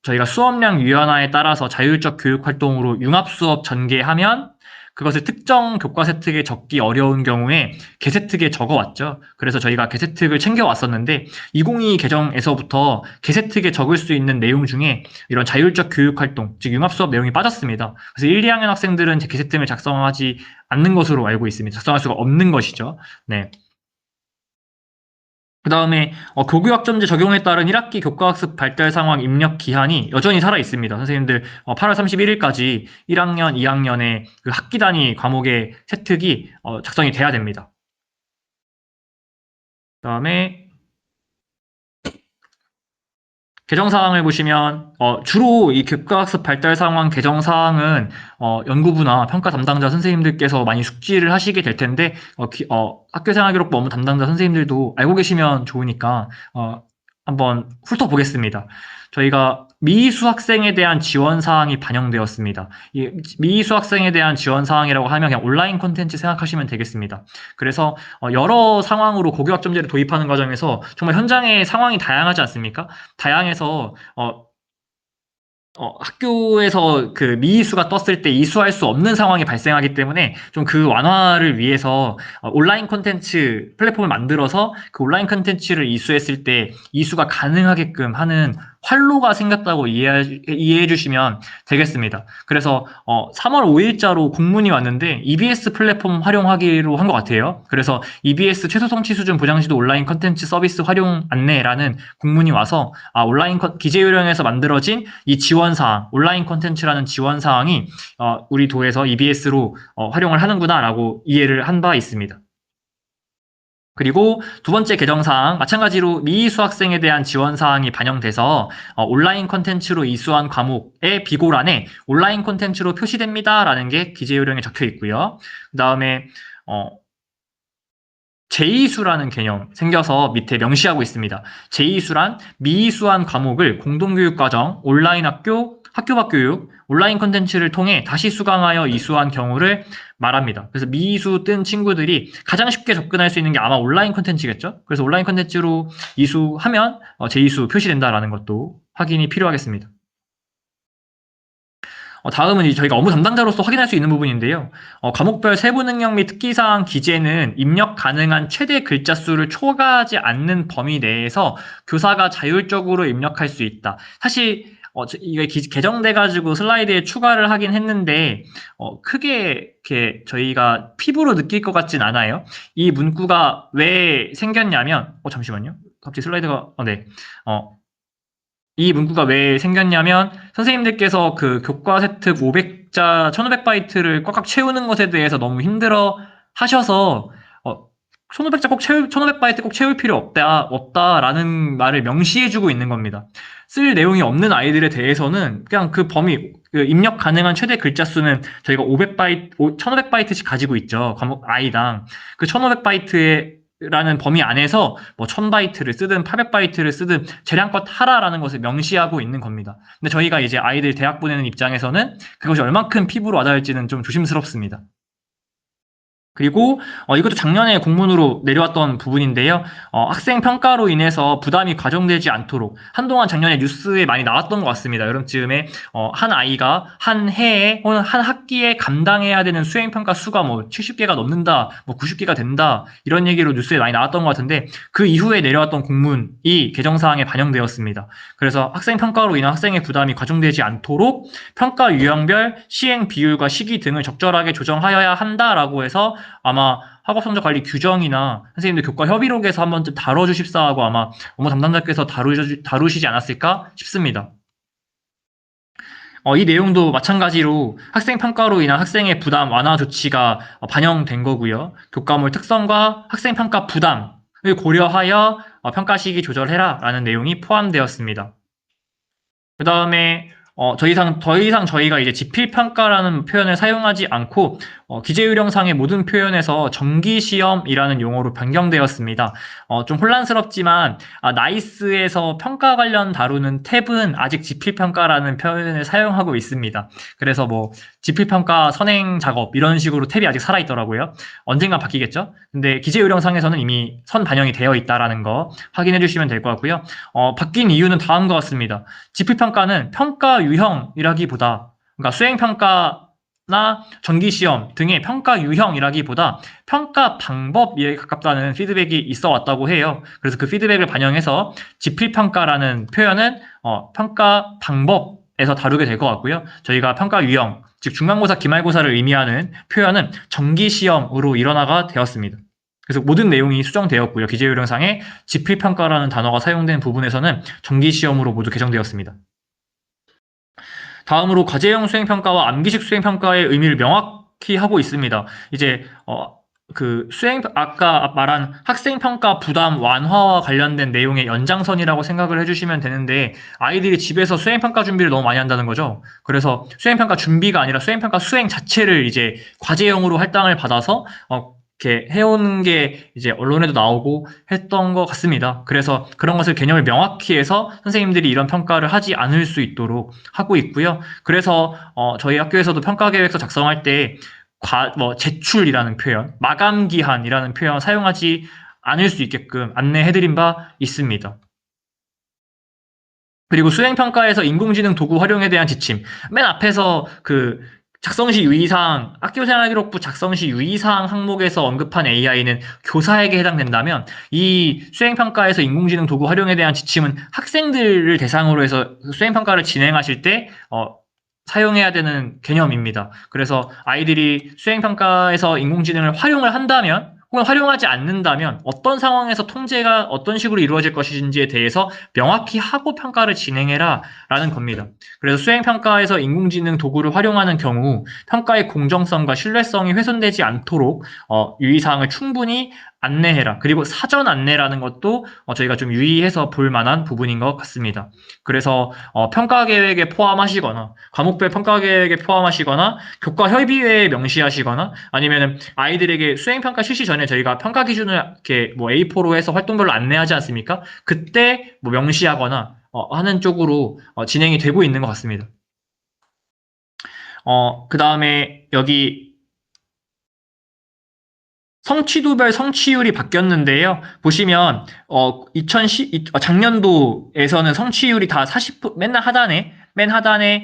저희가 수업량 유연화에 따라서 자율적 교육 활동으로 융합수업 전개하면 그것을 특정 교과 세특에 적기 어려운 경우에 개세특에 적어왔죠. 그래서 저희가 개세특을 챙겨왔었는데 2022 개정에서부터 개세특에 적을 수 있는 내용 중에 이런 자율적 교육 활동, 즉 융합수업 내용이 빠졌습니다. 그래서 1, 2학년 학생들은 개세특을 작성하지 않는 것으로 알고 있습니다. 작성할 수가 없는 것이죠. 네. 그 다음에 교구학점제 적용에 따른 1학기 교과학습 발달 상황 입력 기한이 여전히 살아 있습니다. 선생님들 8월 31일까지 1학년, 2학년의 그 학기 단위 과목의 세특이 작성이 돼야 됩니다. 그 다음에 개정 사항을 보시면 주로 이 교과학습 발달 상황 개정 사항은 연구부나 평가 담당자 선생님들께서 많이 숙지를 하시게 될 텐데 학교 생활기록부 업무 담당자 선생님들도 알고 계시면 좋으니까 한번 훑어보겠습니다. 저희가 미수 학생에 대한 지원 사항이 반영되었습니다. 이 미수 학생에 대한 지원 사항이라고 하면 그냥 온라인 콘텐츠 생각하시면 되겠습니다. 그래서 여러 상황으로 고교학점제를 도입하는 과정에서 정말 현장의 상황이 다양하지 않습니까? 다양해서 학교에서 그 미이수가 떴을 때 이수할 수 없는 상황이 발생하기 때문에 좀 그 완화를 위해서 온라인 콘텐츠 플랫폼을 만들어서 그 온라인 콘텐츠를 이수했을 때 이수가 가능하게끔 하는 활로가 생겼다고 이해해 주시면 되겠습니다. 그래서 3월 5일자로 공문이 왔는데 EBS 플랫폼 활용하기로 한 것 같아요. 그래서 EBS 최소 성취 수준 보장지도 온라인 콘텐츠 서비스 활용 안내라는 공문이 와서 온라인 기재 요령에서 만들어진 이 지원 사항, 온라인 콘텐츠라는 지원 사항이 우리 도에서 EBS로 활용을 하는구나라고 이해를 한 바 있습니다. 그리고 두 번째 개정사항, 마찬가지로 미이수 학생에 대한 지원사항이 반영돼서 온라인 콘텐츠로 이수한 과목의 비고란에 온라인 콘텐츠로 표시됩니다라는 게 기재요령에 적혀 있고요. 그 다음에 제2수라는 개념 생겨서 밑에 명시하고 있습니다. 제2수란 미이수한 과목을 공동교육과정, 온라인 학교, 학교 밖 교육, 온라인 콘텐츠를 통해 다시 수강하여 이수한 경우를 말합니다. 그래서 미이수 뜬 친구들이 가장 쉽게 접근할 수 있는 게 아마 온라인 콘텐츠겠죠? 그래서 온라인 콘텐츠로 이수하면 제2수 표시된다라는 것도 확인이 필요하겠습니다. 다음은 저희가 업무 담당자로서 확인할 수 있는 부분인데요. 과목별 세부 능력 및 특기사항 기재는 입력 가능한 최대 글자 수를 초과하지 않는 범위 내에서 교사가 자율적으로 입력할 수 있다. 사실 이게 개정돼가지고 슬라이드에 추가를 하긴 했는데 크게 이렇게 저희가 피부로 느낄 것 같진 않아요. 이 문구가 왜 생겼냐면 잠시만요. 갑자기 슬라이드가 네. 이 문구가 왜 생겼냐면 선생님들께서 그 교과 세특 500자 1500바이트를 꽉꽉 채우는 것에 대해서 너무 힘들어 하셔서 1500자 꼭 1500바이트 꼭 채울 필요 없다라는 말을 명시해주고 있는 겁니다. 쓸 내용이 없는 아이들에 대해서는 그냥 그 범위, 그 입력 가능한 최대 글자 수는 저희가 500바이트, 1500바이트씩 가지고 있죠. 과목 아이당. 그 1500바이트의 라는 범위 안에서 뭐 1000바이트를 쓰든 800바이트를 쓰든 재량껏 하라라는 것을 명시하고 있는 겁니다. 근데 저희가 이제 아이들 대학 보내는 입장에서는 그것이 얼만큼 피부로 와닿을지는 좀 조심스럽습니다. 그리고 이것도 작년에 공문으로 내려왔던 부분인데요. 학생 평가로 인해서 부담이 가중되지 않도록 한동안 작년에 뉴스에 많이 나왔던 것 같습니다. 여름쯤에 한 아이가 한 해에 혹은 한 학기에 감당해야 되는 수행 평가 수가 뭐 70개가 넘는다, 뭐 90개가 된다 이런 얘기로 뉴스에 많이 나왔던 것 같은데 그 이후에 내려왔던 공문이 개정사항에 반영되었습니다. 그래서 학생 평가로 인한 학생의 부담이 가중되지 않도록 평가 유형별 시행 비율과 시기 등을 적절하게 조정하여야 한다라고 해서 아마 학업성적관리 규정이나 선생님들 교과 협의록에서 한번 좀 다뤄주십사 하고 아마 업무 담당자께서 다루시지 않았을까 싶습니다. 이 내용도 마찬가지로 학생 평가로 인한 학생의 부담 완화 조치가 반영된 거고요. 교과물 특성과 학생 평가 부담을 고려하여 평가 시기 조절해라 라는 내용이 포함되었습니다. 그 다음에 더 이상 저희가 이제 지필평가라는 표현을 사용하지 않고 기재요령상의 모든 표현에서 정기시험이라는 용어로 변경되었습니다. 좀 혼란스럽지만 나이스에서 평가 관련 다루는 탭은 아직 지필평가라는 표현을 사용하고 있습니다. 그래서 뭐 지필평가 선행 작업 이런 식으로 탭이 아직 살아있더라고요. 언젠가 바뀌겠죠? 근데 기재요령상에서는 이미 선 반영이 되어 있다라는 거 확인해 주시면 될 것 같고요. 바뀐 이유는 다음과 같습니다. 지필평가는 평가 유형이라기보다, 그러니까 수행평가나 정기시험 등의 평가 유형이라기보다 평가 방법에 가깝다는 피드백이 있어 왔다고 해요. 그래서 그 피드백을 반영해서 지필평가라는 표현은 평가 방법에서 다루게 될 것 같고요. 저희가 평가 유형, 즉 중간고사, 기말고사를 의미하는 표현은 정기시험으로 일어나가 되었습니다. 그래서 모든 내용이 수정되었고요. 기재요령상에 지필평가라는 단어가 사용된 부분에서는 정기시험으로 모두 개정되었습니다. 다음으로 과제형 수행평가와 암기식 수행평가의 의미를 명확히 하고 있습니다. 이제 아까 말한 학생평가 부담 완화와 관련된 내용의 연장선이라고 생각을 해주시면 되는데, 아이들이 집에서 수행평가 준비를 너무 많이 한다는 거죠. 그래서 수행평가 준비가 아니라 수행평가 수행 자체를 이제 과제형으로 할당을 받아서, 이렇게 해온 게 이제 언론에도 나오고 했던 것 같습니다. 그래서 그런 것을 개념을 명확히 해서 선생님들이 이런 평가를 하지 않을 수 있도록 하고 있고요. 그래서 저희 학교에서도 평가 계획서 작성할 때 제출이라는 표현, 마감 기한이라는 표현 사용하지 않을 수 있게끔 안내해드린 바 있습니다. 그리고 수행평가에서 인공지능 도구 활용에 대한 지침. 맨 앞에서 작성시 유의사항, 학교생활기록부 작성시 유의사항 항목에서 언급한 AI는 교사에게 해당된다면, 이 수행평가에서 인공지능 도구 활용에 대한 지침은 학생들을 대상으로 해서 수행평가를 진행하실 때, 사용해야 되는 개념입니다. 그래서 아이들이 수행평가에서 인공지능을 활용을 한다면, 혹은 활용하지 않는다면 어떤 상황에서 통제가 어떤 식으로 이루어질 것인지에 대해서 명확히 하고 평가를 진행해라 라는 겁니다. 그래서 수행평가에서 인공지능 도구를 활용하는 경우 평가의 공정성과 신뢰성이 훼손되지 않도록 유의사항을 충분히 안내해라. 그리고 사전 안내라는 것도 저희가 좀 유의해서 볼 만한 부분인 것 같습니다. 그래서 평가 계획에 포함하시거나 과목별 평가 계획에 포함하시거나 교과 협의회에 명시하시거나 아니면 아이들에게 수행평가 실시 전에 저희가 평가 기준을 이렇게 뭐 A4로 해서 활동별로 안내하지 않습니까? 그때 뭐 명시하거나 하는 쪽으로 진행이 되고 있는 것 같습니다. 그 다음에 여기 성취도별 성취율이 바뀌었는데요. 보시면 작년도에서는 성취율이 다 40%, 맨 하단에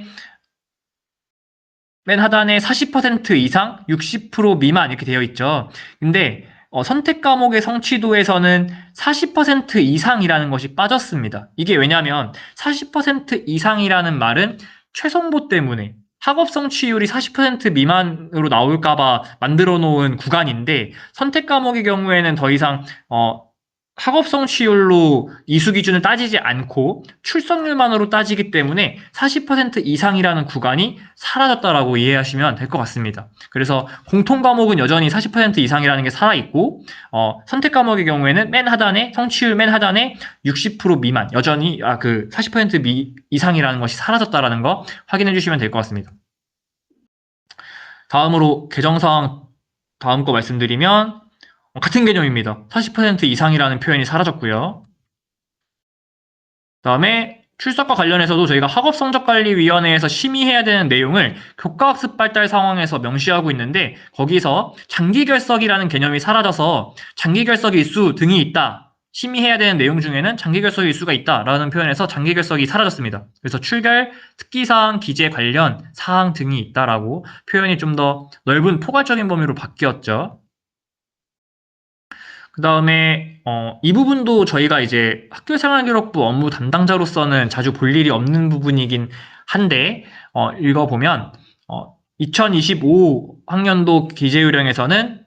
40% 이상, 60% 미만 이렇게 되어 있죠. 근데 선택 과목의 성취도에서는 40% 이상이라는 것이 빠졌습니다. 이게 왜냐하면 40% 이상이라는 말은 최성보 때문에 학업 성취율이 40% 미만으로 나올까봐 만들어 놓은 구간인데, 선택 과목의 경우에는 더 이상 학업 성취율로 이수 기준을 따지지 않고 출석률만으로 따지기 때문에 40% 이상이라는 구간이 사라졌다라고 이해하시면 될 것 같습니다. 그래서 공통 과목은 여전히 40% 이상이라는 게 살아있고, 선택 과목의 경우에는 성취율 맨 하단에 60% 미만, 여전히 40% 이상이라는 것이 사라졌다라는 거 확인해 주시면 될 것 같습니다. 다음으로 개정사항 다음 거 말씀드리면 같은 개념입니다. 40% 이상이라는 표현이 사라졌고요. 다음에 출석과 관련해서도 저희가 학업성적관리위원회에서 심의해야 되는 내용을 교과학습 발달 상황에서 명시하고 있는데 거기서 장기결석이라는 개념이 사라져서 장기결석 일수 등이 있다. 심의해야 되는 내용 중에는 장기결석 일수가 있다라는 표현에서 장기결석이 사라졌습니다. 그래서 출결, 특기사항, 기재 관련 사항 등이 있다라고 표현이 좀 더 넓은 포괄적인 범위로 바뀌었죠. 그 다음에 이 부분도 저희가 이제 학교생활기록부 업무 담당자로서는 자주 볼 일이 없는 부분이긴 한데 읽어보면 2025 학년도 기재요령에서는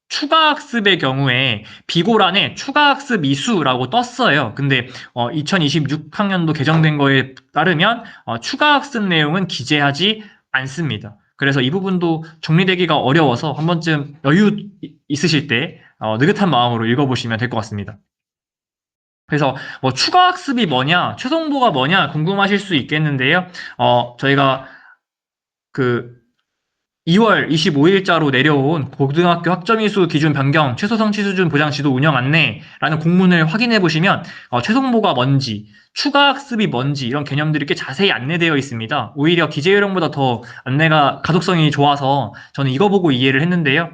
추가학습의 경우에 비고란에 추가학습 이수라고 떴어요. 근데 2026학년도 개정된 거에 따르면 추가학습 내용은 기재하지 않습니다. 그래서 이 부분도 정리되기가 어려워서 한 번쯤 여유 있으실 때 느긋한 마음으로 읽어보시면 될 것 같습니다. 그래서 뭐 추가학습이 뭐냐, 최종보가 뭐냐 궁금하실 수 있겠는데요. 저희가 그 2월 25일자로 내려온 고등학교 학점이수 기준 변경 최소 성취 수준 보장 지도 운영 안내라는 공문을 확인해 보시면 최종보가 뭔지, 추가 학습이 뭔지 이런 개념들이 꽤 자세히 안내되어 있습니다. 오히려 기재요령보다 더 안내가 가독성이 좋아서 저는 이거 보고 이해를 했는데요.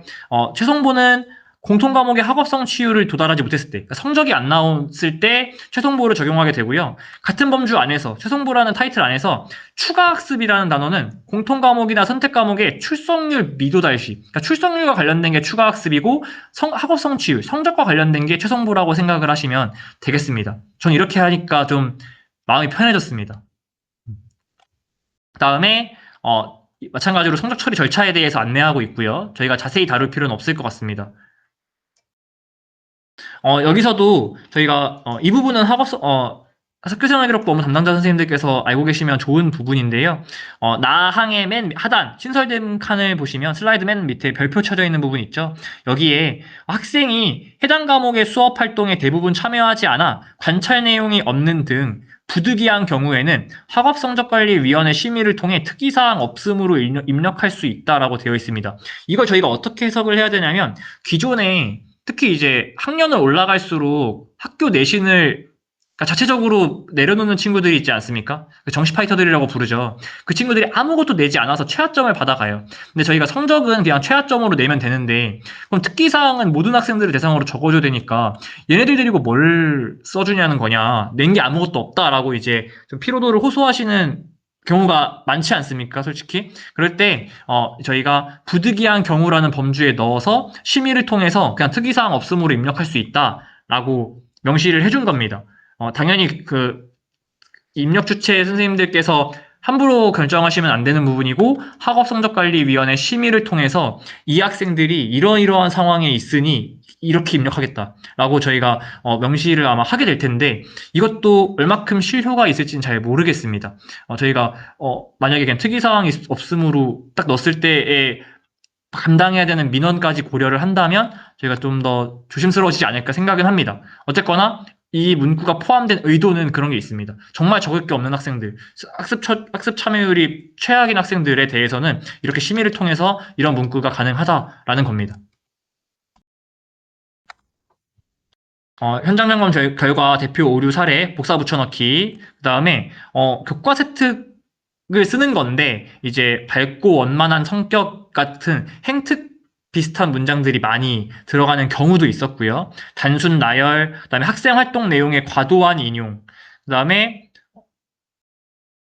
최종보는 공통 과목의 학업성 치유를 도달하지 못했을 때, 그러니까 성적이 안 나왔을 때 최종보를 적용하게 되고요. 같은 범주 안에서 최종보라는 타이틀 안에서 추가 학습이라는 단어는 공통 과목이나 선택 과목의 출석률 미도달시, 그러니까 출석률과 관련된 게 추가 학습이고 학업성 치유, 성적과 관련된 게 최종보라고 생각을 하시면 되겠습니다. 전 이렇게 하니까 좀 마음이 편해졌습니다. 그다음에 마찬가지로 성적 처리 절차에 대해서 안내하고 있고요. 저희가 자세히 다룰 필요는 없을 것 같습니다. 여기서도 저희가 이 부분은 학교생활기록부 업무 담당자 선생님들께서 알고 계시면 좋은 부분인데요. 나항의 맨 하단 신설된 칸을 보시면 슬라이드 맨 밑에 별표 쳐져 있는 부분 있죠. 여기에 학생이 해당 과목의 수업 활동에 대부분 참여하지 않아 관찰 내용이 없는 등 부득이한 경우에는 학업성적관리위원회 심의를 통해 특이사항 없음으로 입력할 수 있다라고 되어 있습니다. 이걸 저희가 어떻게 해석을 해야 되냐면 기존에 특히 이제 학년을 올라갈수록 학교 내신을 그러니까 자체적으로 내려놓는 친구들이 있지 않습니까? 정시 파이터들이라고 부르죠. 그 친구들이 아무것도 내지 않아서 최하점을 받아가요. 근데 저희가 성적은 그냥 최하점으로 내면 되는데 그럼 특기사항은 모든 학생들을 대상으로 적어줘야 되니까 얘네들 데리고 뭘 써주냐는 거냐. 낸 게 아무것도 없다라고 이제 좀 피로도를 호소하시는 경우가 많지 않습니까? 솔직히. 그럴 때, 저희가 부득이한 경우라는 범주에 넣어서 심의를 통해서 그냥 특이사항 없음으로 입력할 수 있다라고 명시를 해준 겁니다. 당연히 그 입력 주체 선생님들께서 함부로 결정하시면 안 되는 부분이고 학업성적관리위원회 심의를 통해서 이 학생들이 이러이러한 상황에 있으니 이렇게 입력하겠다라고 저희가 명시를 아마 하게 될 텐데 이것도 얼마큼 실효가 있을지는 잘 모르겠습니다. 저희가 만약에 그냥 특이사항이 없음으로 딱 넣었을 때에 감당해야 되는 민원까지 고려를 한다면 저희가 좀 더 조심스러워지지 않을까 생각은 합니다. 어쨌거나 이 문구가 포함된 의도는 그런 게 있습니다. 정말 적을 게 없는 학생들, 학습 참여율이 최악인 학생들에 대해서는 이렇게 심의를 통해서 이런 문구가 가능하다라는 겁니다. 현장 점검 결과 대표 오류 사례 복사 붙여넣기 그 다음에 교과 세특을 쓰는 건데 이제 밝고 원만한 성격 같은 행특 비슷한 문장들이 많이 들어가는 경우도 있었고요. 단순 나열, 그다음에 학생 활동 내용의 과도한 인용, 그다음에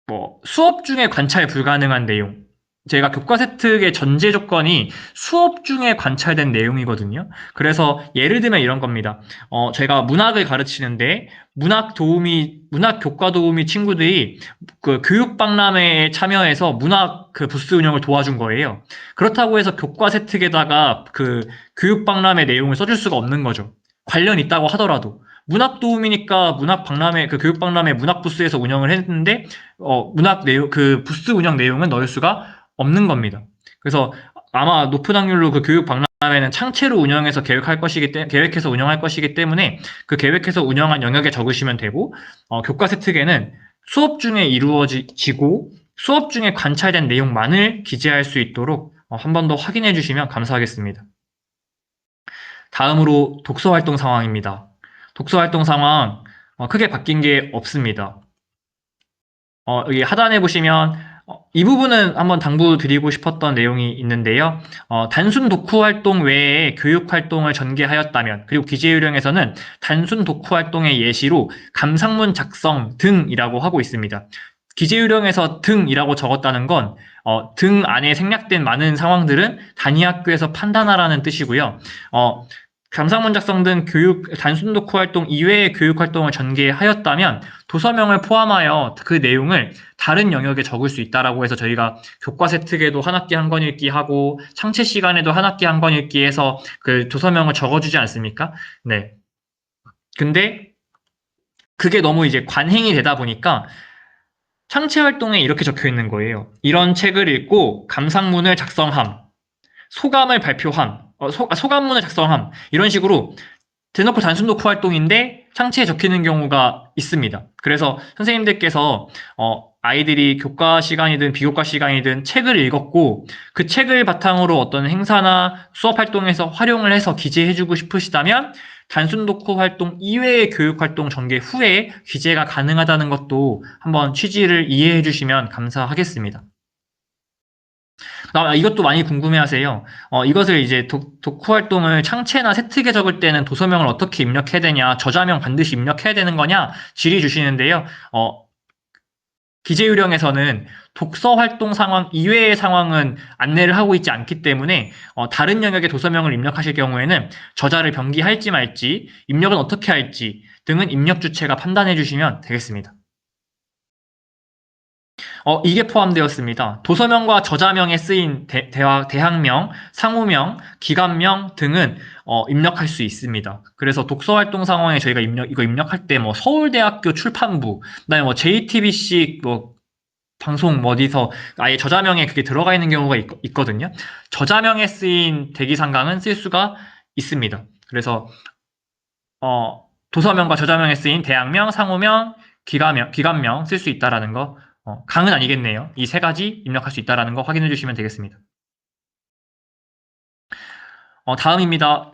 뭐 수업 중에 관찰 불가능한 내용. 제가 교과 세특의 전제 조건이 수업 중에 관찰된 내용이거든요. 그래서 예를 들면 이런 겁니다. 제가 문학을 가르치는데 문학 교과 도우미 친구들이 그 교육 박람회에 참여해서 문학 그 부스 운영을 도와준 거예요. 그렇다고 해서 교과 세특에다가 그 교육 박람회 내용을 써줄 수가 없는 거죠. 관련 있다고 하더라도. 문학 도우미니까 문학 박람회 그 교육 박람회 문학 부스에서 운영을 했는데 문학 내용, 그 부스 운영 내용은 넣을 수가 없는 겁니다. 그래서 아마 높은 확률로 그 교육 박람회는 창체로 운영해서 계획해서 운영할 것이기 때문에 그 계획해서 운영한 영역에 적으시면 되고, 교과 세특에는 수업 중에 이루어지고 수업 중에 관찰된 내용만을 기재할 수 있도록 한 번 더 확인해 주시면 감사하겠습니다. 다음으로 독서 활동 상황입니다. 독서 활동 상황 크게 바뀐 게 없습니다. 여기 하단에 보시면 이 부분은 한번 당부드리고 싶었던 내용이 있는데요. 단순 독후 활동 외에 교육 활동을 전개하였다면, 그리고 기재 요령에서는 단순 독후 활동의 예시로 감상문 작성 등이라고 하고 있습니다. 기재 요령에서 등이라고 적었다는 건 등 안에 생략된 많은 상황들은 단위 학교에서 판단하라는 뜻이고요. 감상문 작성 등 단순 독후 활동 이외의 교육 활동을 전개하였다면 도서명을 포함하여 그 내용을 다른 영역에 적을 수 있다라고 해서 저희가 교과 세특에도 한 학기 한 권 읽기 하고 창체 시간에도 한 학기 한 권 읽기 해서 그 도서명을 적어주지 않습니까? 네. 근데 그게 너무 이제 관행이 되다 보니까 창체 활동에 이렇게 적혀 있는 거예요. 이런 책을 읽고 감상문을 작성함, 소감을 발표함, 소감문을 작성함, 이런 식으로 대놓고 단순 독후 활동인데 창체에 적히는 경우가 있습니다. 그래서 선생님들께서 아이들이 교과 시간이든 비교과 시간이든 책을 읽었고 그 책을 바탕으로 어떤 행사나 수업 활동에서 활용을 해서 기재해주고 싶으시다면 단순 독후 활동 이외의 교육 활동 전개 후에 기재가 가능하다는 것도 한번 취지를 이해해 주시면 감사하겠습니다. 이것도 많이 궁금해하세요. 이것을 이제 독후 활동을 창체나 세특에 적을 때는 도서명을 어떻게 입력해야 되냐, 저자명 반드시 입력해야 되는 거냐 질의 주시는데요. 기재 요령에서는 독서 활동 상황 이외의 상황은 안내를 하고 있지 않기 때문에 다른 영역의 도서명을 입력하실 경우에는 저자를 병기할지 말지, 입력은 어떻게 할지 등은 입력 주체가 판단해 주시면 되겠습니다. 이게 포함되었습니다. 도서명과 저자명에 쓰인 대학명, 상호명, 기관명 등은 입력할 수 있습니다. 그래서 독서활동 상황에 저희가 이거 입력할 때 뭐 서울대학교 출판부, 그다음에 뭐 JTBC 뭐 방송 뭐 어디서 아예 저자명에 그게 들어가 있는 경우가 있거든요. 저자명에 쓰인 대기상강은 쓸 수가 있습니다. 그래서 도서명과 저자명에 쓰인 대학명, 상호명, 기관명 쓸 수 있다라는 거, 강은 아니겠네요. 이 세 가지 입력할 수 있다라는 거 확인해 주시면 되겠습니다. 다음입니다.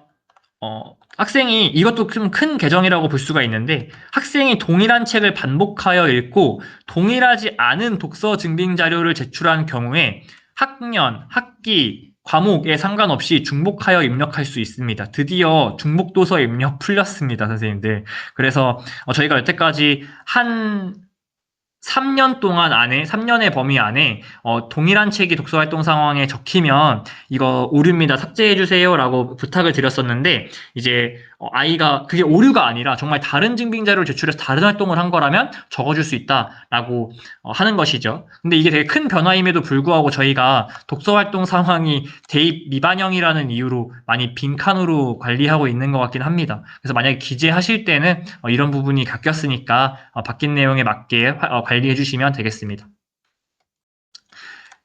학생이 이것도 좀 큰 개정이라고 볼 수가 있는데 학생이 동일한 책을 반복하여 읽고 동일하지 않은 독서 증빙 자료를 제출한 경우에 학년, 학기, 과목에 상관없이 중복하여 입력할 수 있습니다. 드디어 중복도서 입력 풀렸습니다, 선생님들. 그래서 저희가 여태까지 한 3년 동안 안에, 3년의 범위 안에, 동일한 책이 독서활동 상황에 적히면, 이거 오류입니다. 삭제해주세요라고 부탁을 드렸었는데, 이제, 아이가, 그게 오류가 아니라 정말 다른 증빙자료를 제출해서 다른 활동을 한 거라면 적어줄 수 있다라고 하는 것이죠. 근데 이게 되게 큰 변화임에도 불구하고 저희가 독서활동 상황이 대입 미반영이라는 이유로 많이 빈칸으로 관리하고 있는 것 같긴 합니다. 그래서 만약에 기재하실 때는 이런 부분이 바뀌었으니까 바뀐 내용에 맞게 관리해 주시면 되겠습니다.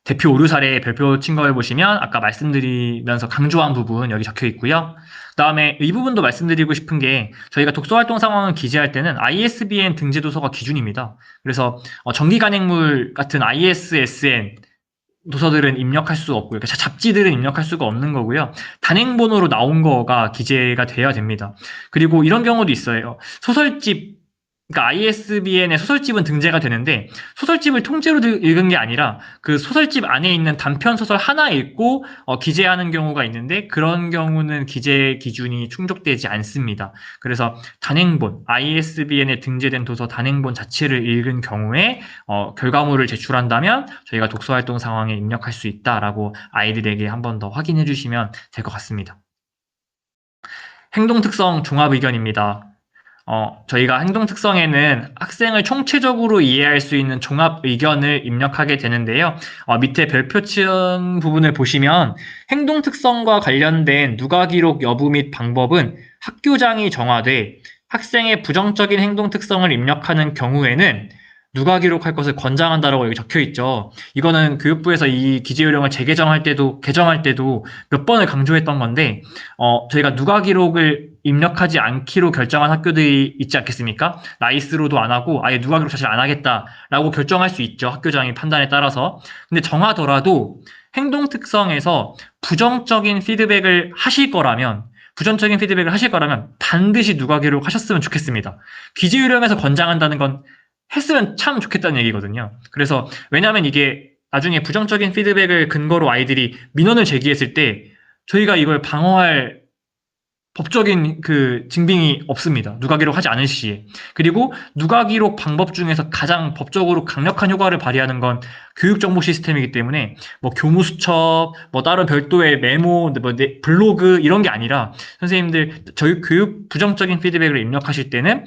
대표 오류 사례 별표 친 걸 보시면 아까 말씀드리면서 강조한 부분 여기 적혀 있고요. 그다음에 이 부분도 말씀드리고 싶은 게 저희가 독서활동 상황을 기재할 때는 ISBN 등재 도서가 기준입니다. 그래서 정기 간행물 같은 ISSN 도서들은 입력할 수 없고요. 그러니까 잡지들은 입력할 수가 없는 거고요. 단행본으로 나온 거가 기재가 돼야 됩니다. 그리고 이런 경우도 있어요. 소설집, 그러니까 ISBN의 소설집은 등재가 되는데 소설집을 통째로 읽은 게 아니라 그 소설집 안에 있는 단편 소설 하나 읽고 기재하는 경우가 있는데 그런 경우는 기재 기준이 충족되지 않습니다. 그래서 단행본, ISBN에 등재된 도서 단행본 자체를 읽은 경우에 결과물을 제출한다면 저희가 독서활동 상황에 입력할 수 있다라고 아이들에게 한 번 더 확인해 주시면 될 것 같습니다. 행동특성 종합의견입니다. 저희가 행동 특성에는 학생을 총체적으로 이해할 수 있는 종합 의견을 입력하게 되는데요. 밑에 별표 친 부분을 보시면 행동 특성과 관련된 누가 기록 여부 및 방법은 학교장이 정하되 학생의 부정적인 행동 특성을 입력하는 경우에는 누가 기록할 것을 권장한다라고 여기 적혀 있죠. 이거는 교육부에서 이 기재 요령을 개정할 때도 몇 번을 강조했던 건데, 저희가 누가 기록을 입력하지 않기로 결정한 학교들이 있지 않겠습니까? 나이스로도 안 하고 아예 누가 기록 자체를 안 하겠다라고 결정할 수 있죠. 학교장의 판단에 따라서. 근데 정하더라도 행동 특성에서 부정적인 피드백을 하실 거라면 반드시 누가 기록하셨으면 좋겠습니다. 기재 요령에서 권장한다는 건 했으면 참 좋겠다는 얘기거든요. 그래서 왜냐하면 이게 나중에 부정적인 피드백을 근거로 아이들이 민원을 제기했을 때 저희가 이걸 방어할 법적인 그 증빙이 없습니다. 누가 기록하지 않을 시에. 그리고 누가 기록 방법 중에서 가장 법적으로 강력한 효과를 발휘하는 건 교육정보 시스템이기 때문에 뭐 교무수첩, 뭐 다른 별도의 메모, 뭐 블로그 이런 게 아니라 선생님들 저희 교육 부정적인 피드백을 입력하실 때는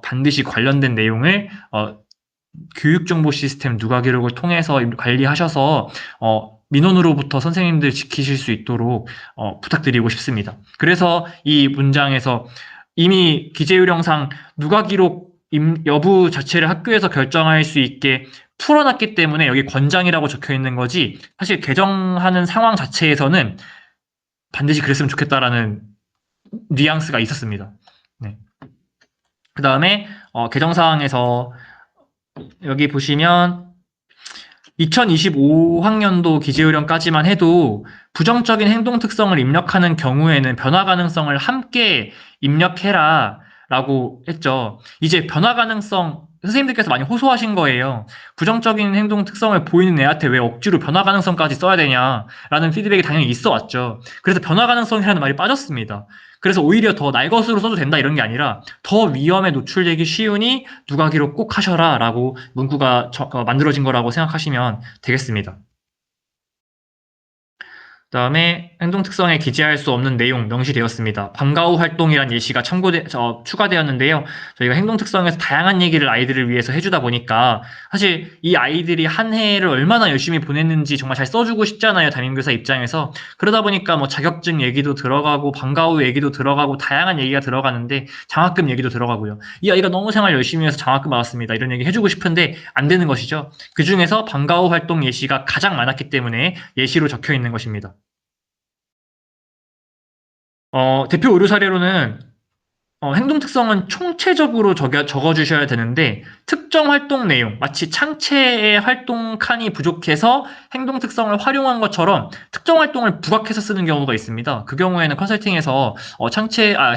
반드시 관련된 내용을 교육정보 시스템 누가 기록을 통해서 관리하셔서 민원으로부터 선생님들 지키실 수 있도록 부탁드리고 싶습니다. 그래서 이 문장에서 이미 기재요령상 누가 기록 여부 자체를 학교에서 결정할 수 있게 풀어놨기 때문에 여기 권장이라고 적혀 있는 거지 사실 개정하는 상황 자체에서는 반드시 그랬으면 좋겠다라는 뉘앙스가 있었습니다. 네. 그 다음에 개정사항에서 여기 보시면 2025학년도 기재요령까지만 해도 부정적인 행동 특성을 입력하는 경우에는 변화 가능성을 함께 입력해라 라고 했죠. 이제 변화 가능성 선생님들께서 많이 호소하신 거예요. 부정적인 행동 특성을 보이는 애한테 왜 억지로 변화 가능성까지 써야 되냐라는 피드백이 당연히 있어 왔죠. 그래서 변화 가능성이라는 말이 빠졌습니다. 그래서 오히려 더 날 것으로 써도 된다 이런 게 아니라 더 위험에 노출되기 쉬우니 누가 기록 꼭 하셔라 라고 문구가 만들어진 거라고 생각하시면 되겠습니다. 그다음에 행동 특성에 기재할 수 없는 내용 명시되었습니다. 방과 후 활동이란 예시가 추가되었는데요. 저희가 행동 특성에서 다양한 얘기를 아이들을 위해서 해주다 보니까 사실 이 아이들이 한 해를 얼마나 열심히 보냈는지 정말 잘 써주고 싶잖아요. 담임교사 입장에서. 그러다 보니까 뭐 자격증 얘기도 들어가고 방과 후 얘기도 들어가고 다양한 얘기가 들어가는데 장학금 얘기도 들어가고요. 이 아이가 너무 생활 열심히 해서 장학금 받았습니다. 이런 얘기 해주고 싶은데 안 되는 것이죠. 그 중에서 방과 후 활동 예시가 가장 많았기 때문에 예시로 적혀 있는 것입니다. 대표 의료 사례로는 행동 특성은 총체적으로 적어주셔야 되는데 특정 활동 내용, 마치 창체의 활동 칸이 부족해서 행동 특성을 활용한 것처럼 특정 활동을 부각해서 쓰는 경우가 있습니다. 그 경우에는 컨설팅에서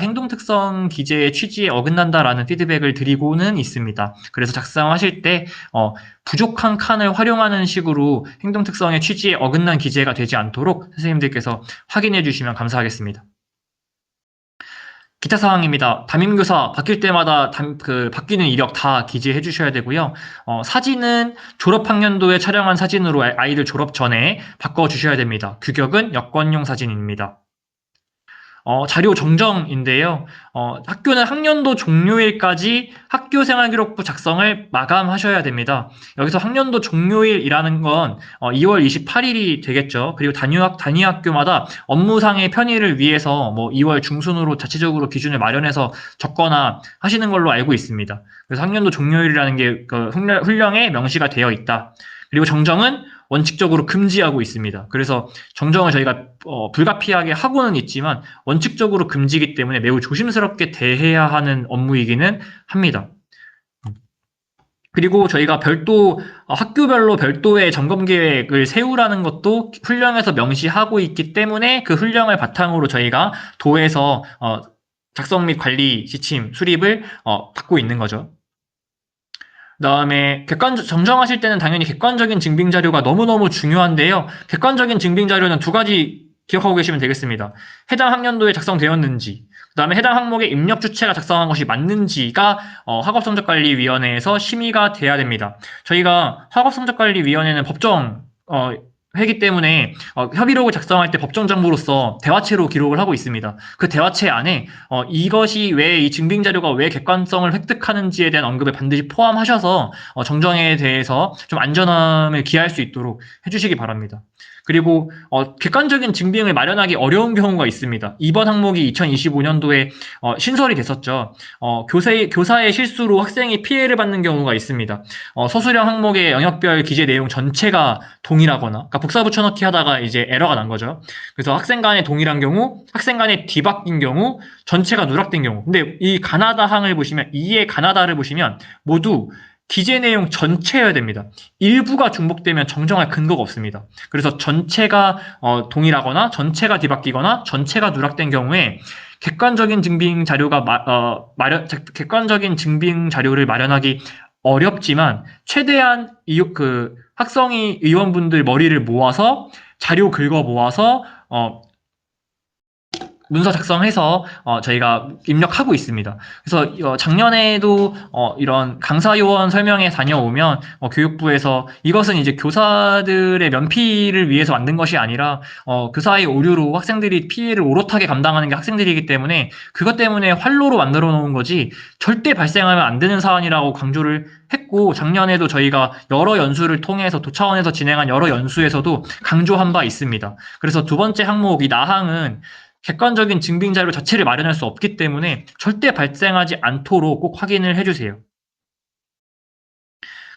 행동 특성 기재의 취지에 어긋난다라는 피드백을 드리고는 있습니다. 그래서 작성하실 때 부족한 칸을 활용하는 식으로 행동 특성의 취지에 어긋난 기재가 되지 않도록 선생님들께서 확인해 주시면 감사하겠습니다. 기타 사항입니다. 담임교사 바뀔 때마다 바뀌는 이력 다 기재해 주셔야 되고요. 사진은 졸업학년도에 촬영한 사진으로 아이들 졸업 전에 바꿔 주셔야 됩니다. 규격은 여권용 사진입니다. 자료 정정인데요. 학교는 학년도 종료일까지 학교생활기록부 작성을 마감하셔야 됩니다. 여기서 학년도 종료일이라는 건 2월 28일이 되겠죠. 그리고 단위 학교마다 업무상의 편의를 위해서 뭐 2월 중순으로 자체적으로 기준을 마련해서 적거나 하시는 걸로 알고 있습니다. 그래서 학년도 종료일이라는 게 훈령에 명시가 되어 있다. 그리고 정정은 원칙적으로 금지하고 있습니다. 그래서 정정을 저희가 불가피하게 하고는 있지만 원칙적으로 금지이기 때문에 매우 조심스럽게 대해야 하는 업무이기는 합니다. 그리고 저희가 학교별로 별도의 점검 계획을 세우라는 것도 훈령에서 명시하고 있기 때문에 그 훈령을 바탕으로 저희가 도에서 작성 및 관리 지침 수립을 받고 있는 거죠. 그다음에 정정하실 때는 당연히 객관적인 증빙 자료가 너무너무 중요한데요. 객관적인 증빙 자료는 두 가지 기억하고 계시면 되겠습니다. 해당 학년도에 작성되었는지, 그다음에 해당 항목의 입력 주체가 작성한 것이 맞는지가 학업성적관리위원회에서 심의가 돼야 됩니다. 저희가 학업성적관리위원회는 법정 회기 때문에 협의록을 작성할 때 법정 정보로서 대화체로 기록을 하고 있습니다. 그 대화체 안에 이것이 왜 이 증빙 자료가 왜 객관성을 획득하는지에 대한 언급을 반드시 포함하셔서 정정에 대해서 좀 안전함을 기할 수 있도록 해주시기 바랍니다. 그리고 객관적인 증빙을 마련하기 어려운 경우가 있습니다. 이번 항목이 2025년도에 신설이 됐었죠. 교사의 실수로 학생이 피해를 받는 경우가 있습니다. 서술형 항목의 영역별 기재 내용 전체가 동일하거나, 그러니까 복사 붙여넣기 하다가 이제 에러가 난 거죠. 그래서 학생 간에 동일한 경우, 학생 간에 뒤바뀐 경우, 전체가 누락된 경우. 근데 이 가나다 항을 보시면, 이의 가나다를 보시면 모두 기재 내용 전체여야 됩니다. 일부가 중복되면 정정할 근거가 없습니다. 그래서 전체가 동일하거나 전체가 뒤바뀌거나 전체가 누락된 경우에 객관적인 증빙 자료를 마련하기 어렵지만 최대한 그 학성위 의원분들 머리를 모아서 자료 긁어 모아서 문서 작성해서 저희가 입력하고 있습니다. 그래서 작년에도 이런 강사 요원 설명회 다녀오면 교육부에서 이것은 이제 교사들의 면피를 위해서 만든 것이 아니라 교사의 오류로 학생들이 피해를 오롯하게 감당하는 게 학생들이기 때문에 그것 때문에 활로로 만들어 놓은 거지 절대 발생하면 안 되는 사안이라고 강조를 했고, 작년에도 저희가 여러 연수를 통해서 도차원에서 진행한 여러 연수에서도 강조한 바 있습니다. 그래서 두 번째 항목 이 나항은 객관적인 증빙 자료 자체를 마련할 수 없기 때문에 절대 발생하지 않도록 꼭 확인을 해주세요.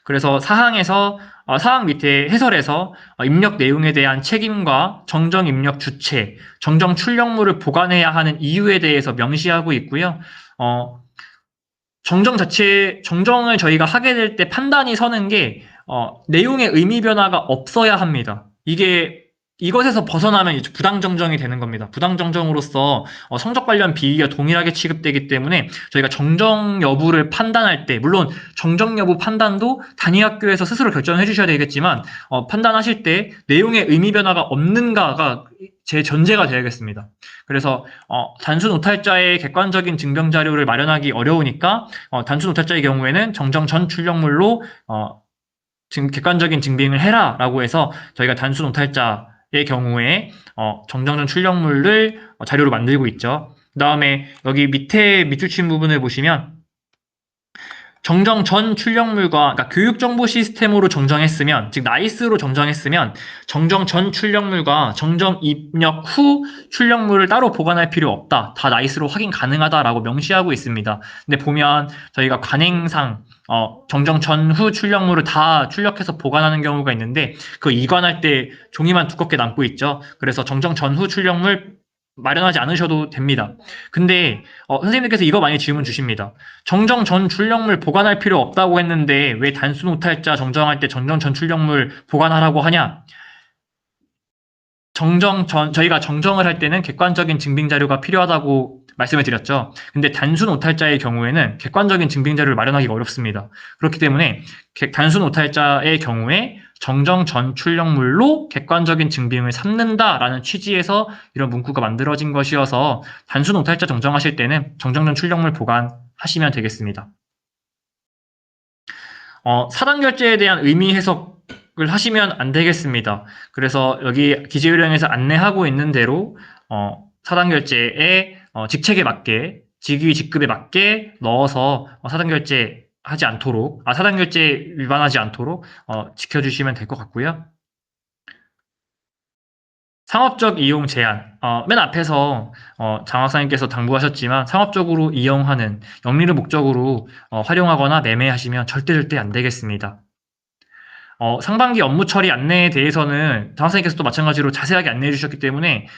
그래서 사항 밑에 해설에서 입력 내용에 대한 책임과 정정 입력 주체, 정정 출력물을 보관해야 하는 이유에 대해서 명시하고 있고요. 정정을 저희가 하게 될 때 판단이 서는 게 내용의 의미 변화가 없어야 합니다. 이것에서 벗어나면 이제 부당정정이 되는 겁니다. 부당정정으로서 성적 관련 비위가 동일하게 취급되기 때문에 저희가 정정 여부를 판단할 때, 물론 정정 여부 판단도 단위학교에서 스스로 결정해 주셔야 되겠지만 판단하실 때 내용의 의미 변화가 없는가가 제 전제가 되야겠습니다. 그래서 단순 오탈자의 객관적인 증명 자료를 마련하기 어려우니까 단순 오탈자의 경우에는 정정 전 출력물로 객관적인 증빙을 해라라고 해서 저희가 단순 오탈자의 경우에 정정 전 출력물을 자료로 만들고 있죠. 그 다음에 여기 밑에 밑줄친 부분을 보시면 정정 전 출력물과, 그러니까 교육정보 시스템으로 정정했으면, 즉 나이스로 정정했으면 정정 전 출력물과 정정 입력 후 출력물을 따로 보관할 필요 없다. 다 나이스로 확인 가능하다라고 명시하고 있습니다. 근데 보면 저희가 관행상 정정 전후 출력물을 다 출력해서 보관하는 경우가 있는데 그 이관할 때 종이만 두껍게 남고 있죠. 그래서 정정 전후 출력물 마련하지 않으셔도 됩니다. 근데 선생님께서 이거 많이 질문 주십니다. 정정 전 출력물 보관할 필요 없다고 했는데 왜 단순 오탈자 정정할 때 정정 전 출력물 보관하라고 하냐? 저희가 정정을 할 때는 객관적인 증빙 자료가 필요하다고 말씀을 드렸죠. 근데 단순 오탈자의 경우에는 객관적인 증빙 자료를 마련하기가 어렵습니다. 그렇기 때문에 단순 오탈자의 경우에 정정 전 출력물로 객관적인 증빙을 삼는다라는 취지에서 이런 문구가 만들어진 것이어서 단순 오탈자 정정하실 때는 정정 전 출력물 보관하시면 되겠습니다. 사당 결제에 대한 의미 해석을 하시면 안 되겠습니다. 그래서 여기 기재요령에서 안내하고 있는 대로 사당 결제에 직책에 맞게 직위 직급에 맞게 넣어서 사당 결제 하지 않도록 사당 결제 위반하지 않도록 지켜주시면 될 것 같고요. 상업적 이용 제한. 맨 앞에서 장학사님께서 당부하셨지만 상업적으로 이용하는 영리를 목적으로 활용하거나 매매하시면 절대 안 되겠습니다. 상반기 업무 처리 안내에 대해서는 장학사님께서 또 마찬가지로 자세하게 안내해 주셨기 때문에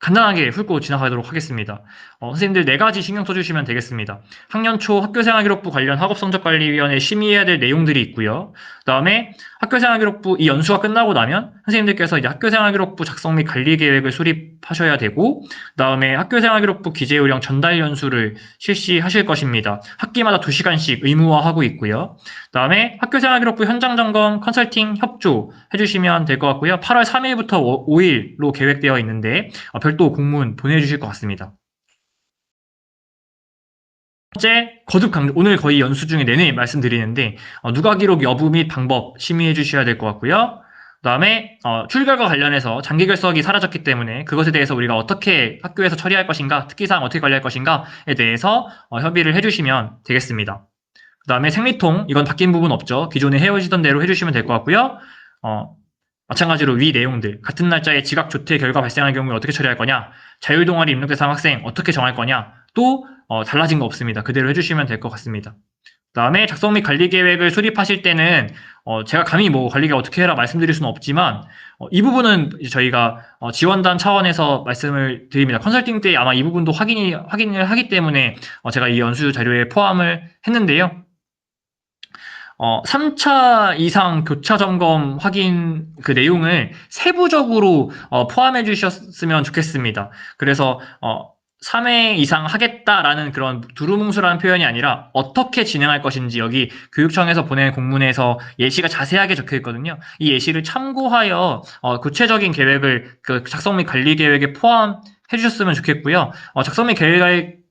간단하게 훑고 지나가도록 하겠습니다. 선생님들 4가지 신경 써주시면 되겠습니다. 학년 초 학교생활기록부 관련 학업성적관리위원회 심의해야 될 내용들이 있고요. 그 다음에 학교생활기록부 이 연수가 끝나고 나면 선생님들께서 이제 학교생활기록부 작성 및 관리 계획을 수립하셔야 되고, 그 다음에 학교생활기록부 기재요령 전달 연수를 실시하실 것입니다. 학기마다 2시간씩 의무화하고 있고요. 그 다음에 학교생활기록부 현장점검 컨설팅 협조 해주시면 될 것 같고요. 8월 3일부터 5일로 계획되어 있는데 별도 공문 보내주실 것 같습니다. 번째, 거듭 강조, 오늘 거의 연수 중에 내내 말씀드리는데 누가 기록 여부 및 방법 심의해 주셔야 될 것 같고요. 그 다음에 출결과 관련해서 장기결석이 사라졌기 때문에 그것에 대해서 우리가 어떻게 학교에서 처리할 것인가, 특기사항 어떻게 관리할 것인가에 대해서 협의를 해주시면 되겠습니다. 그 다음에 생리통, 이건 바뀐 부분 없죠. 기존에 해오시던 대로 해주시면 될 것 같고요. 마찬가지로 위 내용들, 같은 날짜에 지각 조퇴 결과 발생할 경우에 어떻게 처리할 거냐, 자율동아리 입력 대상 학생 어떻게 정할 거냐, 또 달라진 거 없습니다. 그대로 해주시면 될 것 같습니다. 그 다음에 작성 및 관리 계획을 수립하실 때는 제가 감히 뭐 관리가 어떻게 해라 말씀드릴 수는 없지만 이 부분은 저희가 지원단 차원에서 말씀을 드립니다. 컨설팅 때 아마 이 부분도 확인을 하기 때문에 제가 이 연수 자료에 포함을 했는데요. 3차 이상 교차 점검 확인 그 내용을 세부적으로 포함해 주셨으면 좋겠습니다. 그래서 3회 이상 하겠다라는 그런 두루뭉술한 표현이 아니라 어떻게 진행할 것인지 여기 교육청에서 보낸 공문에서 예시가 자세하게 적혀 있거든요. 이 예시를 참고하여 구체적인 계획을 그 작성 및 관리 계획에 포함해 주셨으면 좋겠고요. 작성 및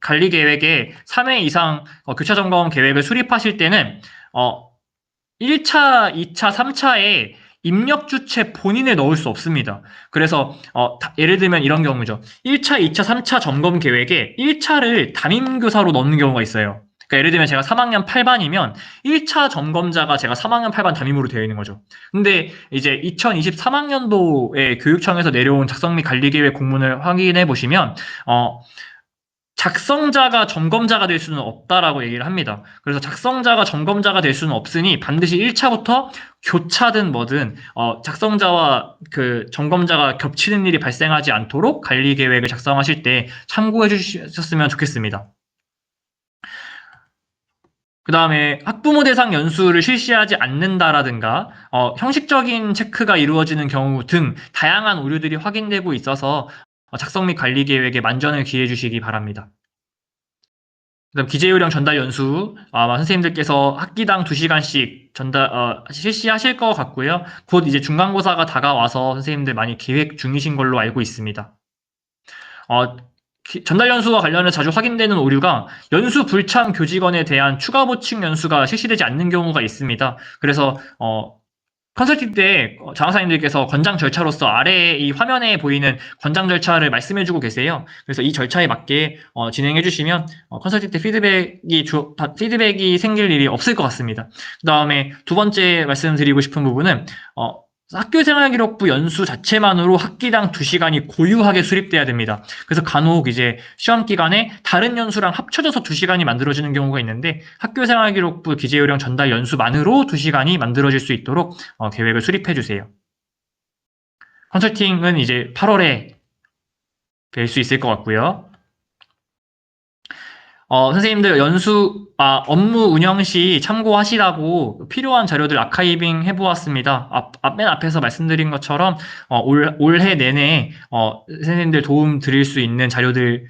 관리 계획에 3회 이상 교차 점검 계획을 수립하실 때는 1차, 2차, 3차에 입력 주체 본인을 넣을 수 없습니다. 그래서 예를 들면 이런 경우죠. 1차, 2차, 3차 점검 계획에 1차를 담임교사로 넣는 경우가 있어요. 그러니까 예를 들면 제가 3학년 8반이면 1차 점검자가 제가 3학년 8반 담임으로 되어 있는 거죠. 근데 이제 2023학년도에 교육청에서 내려온 작성 및 관리 계획 공문을 확인해 보시면 작성자가 점검자가 될 수는 없다라고 얘기를 합니다. 그래서 작성자가 점검자가 될 수는 없으니 반드시 1차부터 교차든 뭐든 작성자와 그 점검자가 겹치는 일이 발생하지 않도록 관리 계획을 작성하실 때 참고해 주셨으면 좋겠습니다. 그 다음에 학부모 대상 연수를 실시하지 않는다라든가 형식적인 체크가 이루어지는 경우 등 다양한 오류들이 확인되고 있어서 작성 및 관리 계획에 만전을 기해 주시기 바랍니다. 그다음 기재요령 전달 연수 아마 선생님들께서 학기당 2시간씩 실시하실 것 같고요. 곧 이제 중간고사가 다가와서 선생님들 많이 계획 중이신 걸로 알고 있습니다. 전달 연수와 관련해 자주 확인되는 오류가 연수 불참 교직원에 대한 추가 보충 연수가 실시되지 않는 경우가 있습니다. 그래서 컨설팅 때 장학사님들께서 권장 절차로서 아래에 이 화면에 보이는 권장 절차를 말씀해주고 계세요. 그래서 이 절차에 맞게 진행해주시면 컨설팅 때 피드백이 생길 일이 없을 것 같습니다. 그 다음에 두 번째 말씀드리고 싶은 부분은 학교생활기록부 연수 자체만으로 학기당 2시간이 고유하게 수립돼야 됩니다. 그래서 간혹 이제 시험 기간에 다른 연수랑 합쳐져서 2시간이 만들어지는 경우가 있는데 학교생활기록부 기재요령 전달 연수만으로 2시간이 만들어질 수 있도록 계획을 수립해 주세요. 컨설팅은 이제 8월에 될 수 있을 것 같고요. 선생님들 업무 운영 시 참고하시라고 필요한 자료들 아카이빙 해보았습니다. 맨 앞에서 말씀드린 것처럼, 올해 내내, 선생님들 도움 드릴 수 있는 자료들,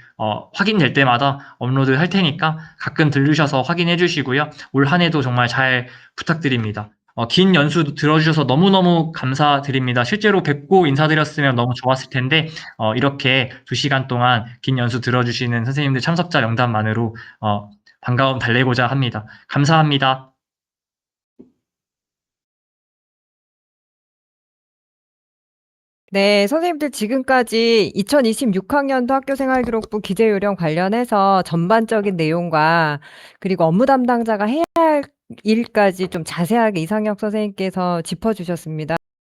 확인될 때마다 업로드 할 테니까 가끔 들르셔서 확인해 주시고요. 올 한 해도 정말 잘 부탁드립니다. 긴 연수 들어주셔서 너무너무 감사드립니다. 실제로 뵙고 인사드렸으면 너무 좋았을 텐데, 이렇게 2시간 동안 긴 연수 들어주시는 선생님들 참석자 명단만으로 반가움 달래고자 합니다. 감사합니다. 네, 선생님들 지금까지 2026학년도 학교생활기록부 기재요령 관련해서 전반적인 내용과 그리고 업무 담당자가 해야 할 일까지 좀 자세하게 이상혁 선생님께서 짚어주셨습니다.